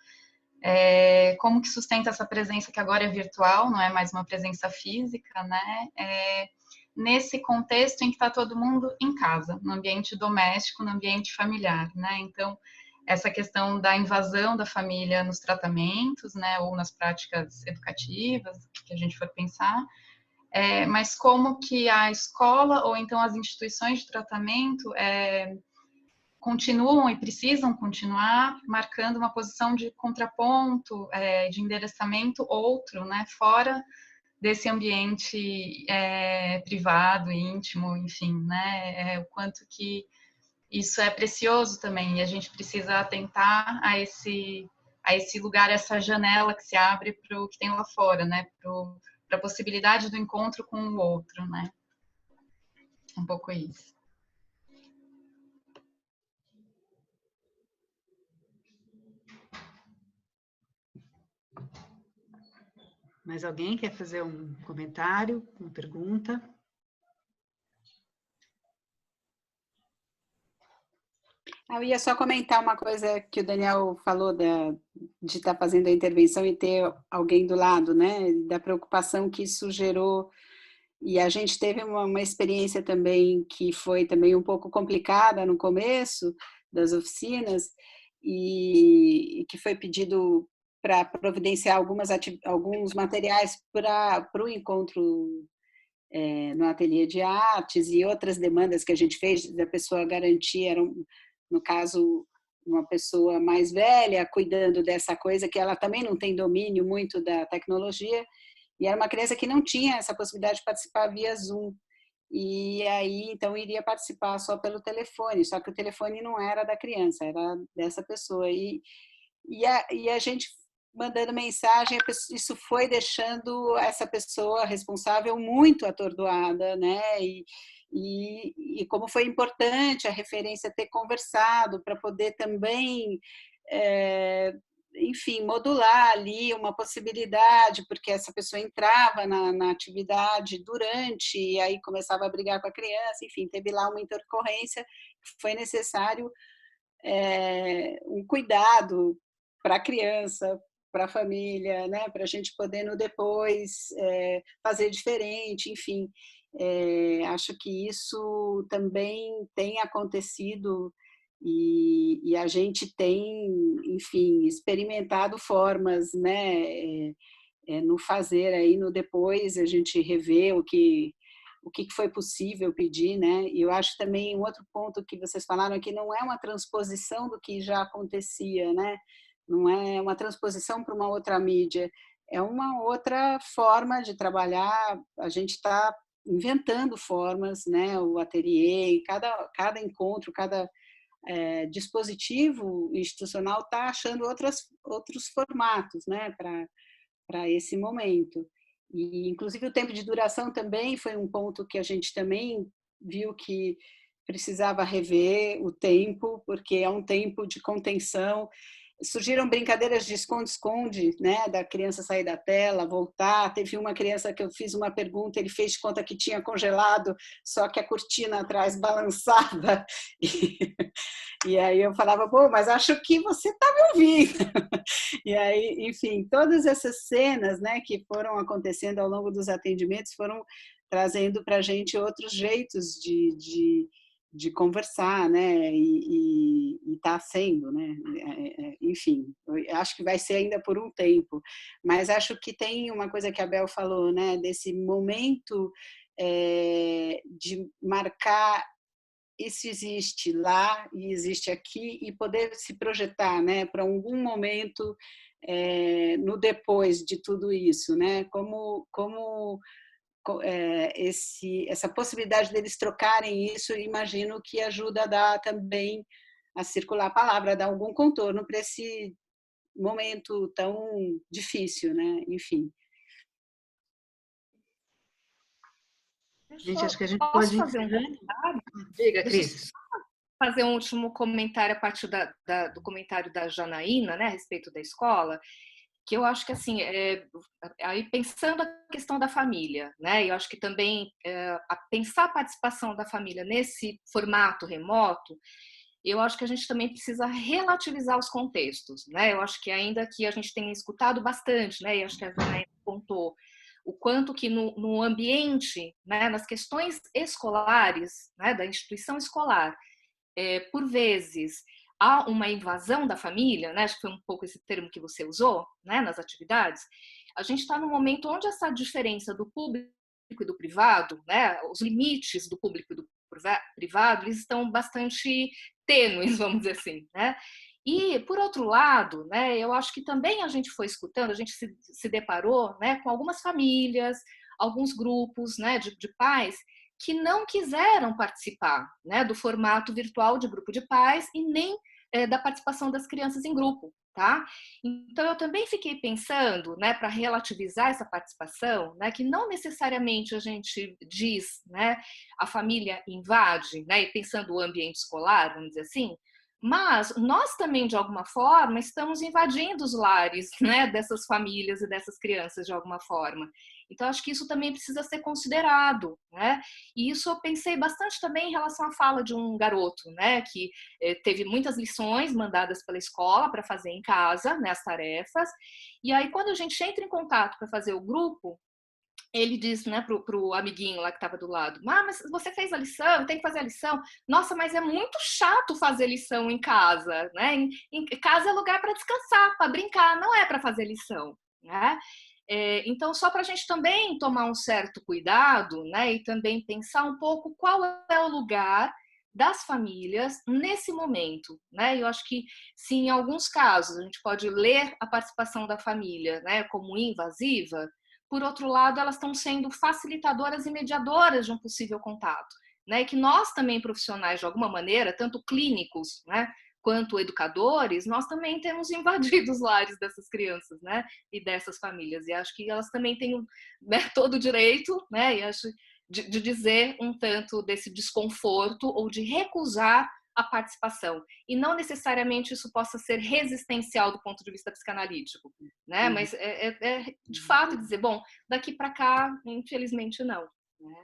Speaker 13: como que sustenta essa presença que agora é virtual, não é mais uma presença física, né? Nesse contexto em que está todo mundo em casa, no ambiente doméstico, no ambiente familiar, né? Então, essa questão da invasão da família nos tratamentos, né, ou nas práticas educativas, que a gente for pensar, mas como que a escola ou então as instituições de tratamento continuam e precisam continuar marcando uma posição de contraponto, de endereçamento outro, né, fora desse ambiente privado, íntimo, enfim, né, o quanto que isso é precioso também, e a gente precisa atentar a esse lugar, essa janela que se abre para o que tem lá fora, né, para a possibilidade do encontro com o outro, né, um pouco isso.
Speaker 1: Mais alguém quer fazer um comentário, uma pergunta?
Speaker 2: Eu ia só comentar uma coisa que o Daniel falou de estar fazendo a intervenção e ter alguém do lado, né? Da preocupação que isso gerou. E a gente teve uma experiência também que foi também um pouco complicada no começo das oficinas e que foi pedido para providenciar alguns materiais para o encontro no ateliê de artes e outras demandas que a gente fez da pessoa garantir, no caso, uma pessoa mais velha cuidando dessa coisa que ela também não tem domínio muito da tecnologia, e era uma criança que não tinha essa possibilidade de participar via Zoom. E aí, então, iria participar só pelo telefone, só que o telefone não era da criança, era dessa pessoa. E a gente mandando mensagem, isso foi deixando essa pessoa responsável muito atordoada, né? E como foi importante a referência ter conversado para poder também, enfim, modular ali uma possibilidade, porque essa pessoa entrava na atividade durante, e aí começava a brigar com a criança, enfim, teve lá uma intercorrência, foi necessário um cuidado para a criança, para a família, né? Para a gente poder no depois fazer diferente, enfim. Acho que isso também tem acontecido e a gente tem, enfim, experimentado formas, né? No fazer aí, no depois, a gente revê o que foi possível pedir, né? E eu acho também um outro ponto que vocês falaram aqui, não é uma transposição do que já acontecia, né? Não é uma transposição para uma outra mídia, é uma outra forma de trabalhar, a gente está inventando formas, né? O ateliê, cada encontro, cada dispositivo institucional está achando outros formatos, né? Para esse momento. E, inclusive, o tempo de duração também foi um ponto que a gente também viu que precisava rever o tempo, porque é um tempo de contenção. Surgiram brincadeiras de esconde-esconde, né, da criança sair da tela, voltar. Teve uma criança que eu fiz uma pergunta, ele fez de conta que tinha congelado, só que a cortina atrás balançava. E aí eu falava, bom, mas acho que você está me ouvindo. E aí, enfim, todas essas cenas, né, que foram acontecendo ao longo dos atendimentos foram trazendo para a gente outros jeitos de conversar, né, e está sendo, né, enfim, acho que vai ser ainda por um tempo, mas acho que tem uma coisa que a Bel falou, né, desse momento de marcar isso existe lá e existe aqui e poder se projetar, né, para algum momento no depois de tudo isso, né, como essa possibilidade deles trocarem isso, imagino que ajuda a dar também a circular a palavra, a dar algum contorno para esse momento tão difícil, né? Enfim.
Speaker 1: Gente, acho que a gente
Speaker 8: Posso
Speaker 1: pode
Speaker 8: fazer um comentário?
Speaker 1: Diga,
Speaker 8: Deixa
Speaker 1: Cris.
Speaker 8: eu fazer um último comentário a partir do comentário da Janaína, né, a respeito da escola, que eu acho que, assim, aí pensando a questão da família, né, eu acho que também pensar a participação da família nesse formato remoto, eu acho que a gente também precisa relativizar os contextos, né, eu acho que ainda que a gente tenha escutado bastante, né, e acho que a Janaína apontou o quanto que no ambiente, né, nas questões escolares, né, da instituição escolar, por vezes há uma invasão da família, né? Acho que foi um pouco esse termo que você usou, né? Nas atividades, a gente está num momento onde essa diferença do público e do privado, né, os limites do público e do privado, eles estão bastante tênues, vamos dizer assim, né? E, por outro lado, né, eu acho que também a gente foi escutando, a gente se deparou, né, com algumas famílias, alguns grupos, né, de pais que não quiseram participar, né, do formato virtual de grupo de pais e nem da participação das crianças em grupo, tá? Então, eu também fiquei pensando, né, para relativizar essa participação, né, que não necessariamente a gente diz, né, a família invade, né, e pensando o ambiente escolar, vamos dizer assim, mas nós também, de alguma forma, estamos invadindo os lares, né, dessas famílias e dessas crianças, de alguma forma. Então, acho que isso também precisa ser considerado, né? E isso eu pensei bastante também em relação à fala de um garoto, né, que teve muitas lições mandadas pela escola para fazer em casa, né, as tarefas. E aí, quando a gente entra em contato para fazer o grupo, ele diz, né, pro amiguinho lá que estava do lado, mas você fez a lição, tem que fazer a lição. Nossa, mas é muito chato fazer lição em casa, né? Em casa é lugar para descansar, para brincar, não é para fazer lição, né? Então, só para a gente também tomar um certo cuidado, né, e também pensar um pouco qual é o lugar das famílias nesse momento, né? Eu acho que, se em alguns casos a gente pode ler a participação da família, né, como invasiva, por outro lado, elas estão sendo facilitadoras e mediadoras de um possível contato, né? E que nós também, profissionais, de alguma maneira, tanto clínicos, né, quanto educadores, nós também temos invadido os lares dessas crianças, né, e dessas famílias. E acho que elas também têm, né, todo o direito, né, e acho de dizer um tanto desse desconforto ou de recusar a participação. E não necessariamente isso possa ser resistencial do ponto de vista psicanalítico, né? Mas de fato dizer, bom, daqui para cá, infelizmente não, né?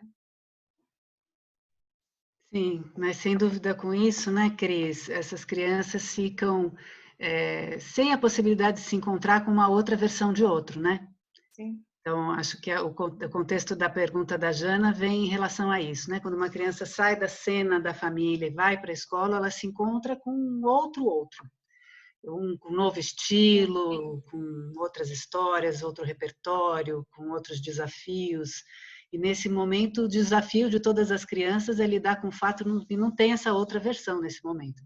Speaker 1: Sim, mas sem dúvida com isso, né, Cris? Essas crianças ficam sem a possibilidade de se encontrar com uma outra versão de outro, né?
Speaker 8: Sim.
Speaker 1: Então, acho que o contexto da pergunta da Jana vem em relação a isso, né? Quando uma criança sai da cena da família e vai para a escola, ela se encontra com um outro. Um novo estilo, com outras histórias, outro repertório, com outros desafios. E nesse momento, o desafio de todas as crianças é lidar com o fato de não tem essa outra versão nesse momento.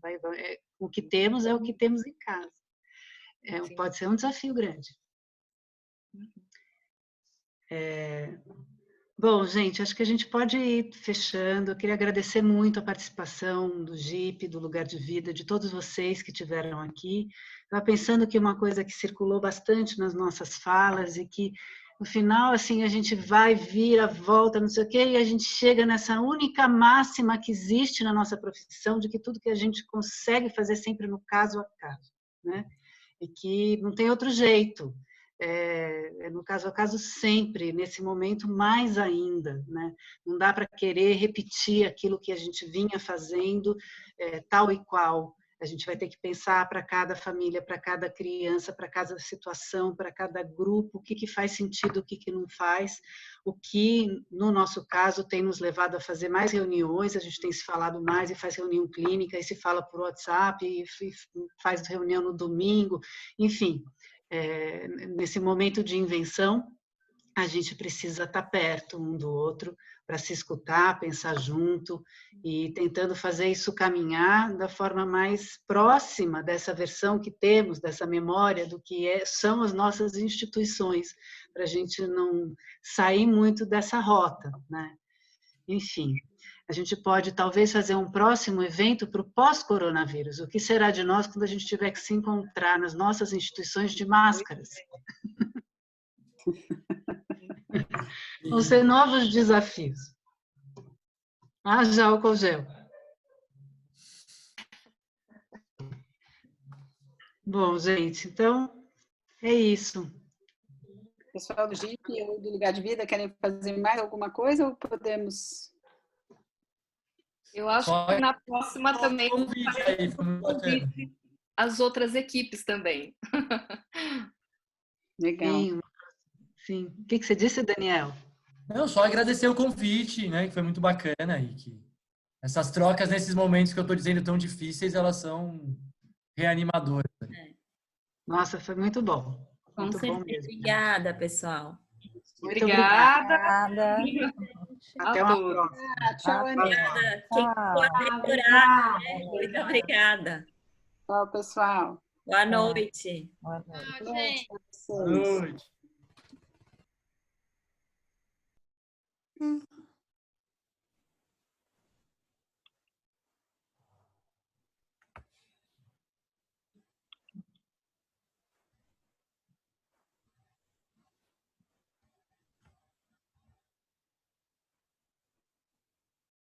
Speaker 1: O que temos é o que temos em casa. Pode ser um desafio grande. Bom, gente, acho que a gente pode ir fechando. Eu queria agradecer muito a participação do GIP, do Lugar de Vida, de todos vocês que estiveram aqui. Estava pensando que uma coisa que circulou bastante nas nossas falas e que, no final, assim, a gente vai, vira, volta, não sei o quê, e a gente chega nessa única máxima que existe na nossa profissão, de que tudo que a gente consegue fazer sempre no caso a caso, né? E que não tem outro jeito. No caso a caso sempre, nesse momento mais ainda, né? Não dá para querer repetir aquilo que a gente vinha fazendo tal e qual. A gente vai ter que pensar para cada família, para cada criança, para cada situação, para cada grupo, o que faz sentido, o que não faz, o que, no nosso caso, tem nos levado a fazer mais reuniões, a gente tem se falado mais e faz reunião clínica, e se fala por WhatsApp, e faz reunião no domingo, enfim. Nesse momento de invenção, a gente precisa estar perto um do outro para se escutar, pensar junto e tentando fazer isso caminhar da forma mais próxima dessa versão que temos, dessa memória do que são as nossas instituições, para a gente não sair muito dessa rota, né? Enfim, a gente pode talvez fazer um próximo evento para o pós-coronavírus. O que será de nós quando a gente tiver que se encontrar nas nossas instituições de máscaras? Vão ser novos desafios. Já álcool gel. Bom, gente, então é isso.
Speaker 2: Pessoal do GIP ou do Lugar de Vida, querem fazer mais alguma coisa ou podemos...
Speaker 8: Eu acho que na próxima também as outras equipes também.
Speaker 2: Legal.
Speaker 1: Sim. O que você disse, Daniel?
Speaker 9: Não, só agradecer o convite, né, que foi muito bacana e que essas trocas nesses momentos que eu estou dizendo tão difíceis, elas são reanimadoras.
Speaker 1: Nossa, foi muito bom.
Speaker 5: Com certeza. Obrigada, pessoal.
Speaker 1: Muito
Speaker 8: Obrigada.
Speaker 1: Até uma próxima.
Speaker 2: Tchau,
Speaker 5: Obrigada. Quem
Speaker 7: Tchau.
Speaker 5: pode decorar, né? Muito obrigada.
Speaker 2: Tchau, pessoal.
Speaker 5: Boa noite.
Speaker 7: Boa noite.
Speaker 3: Tchau, gente.
Speaker 9: Boa noite.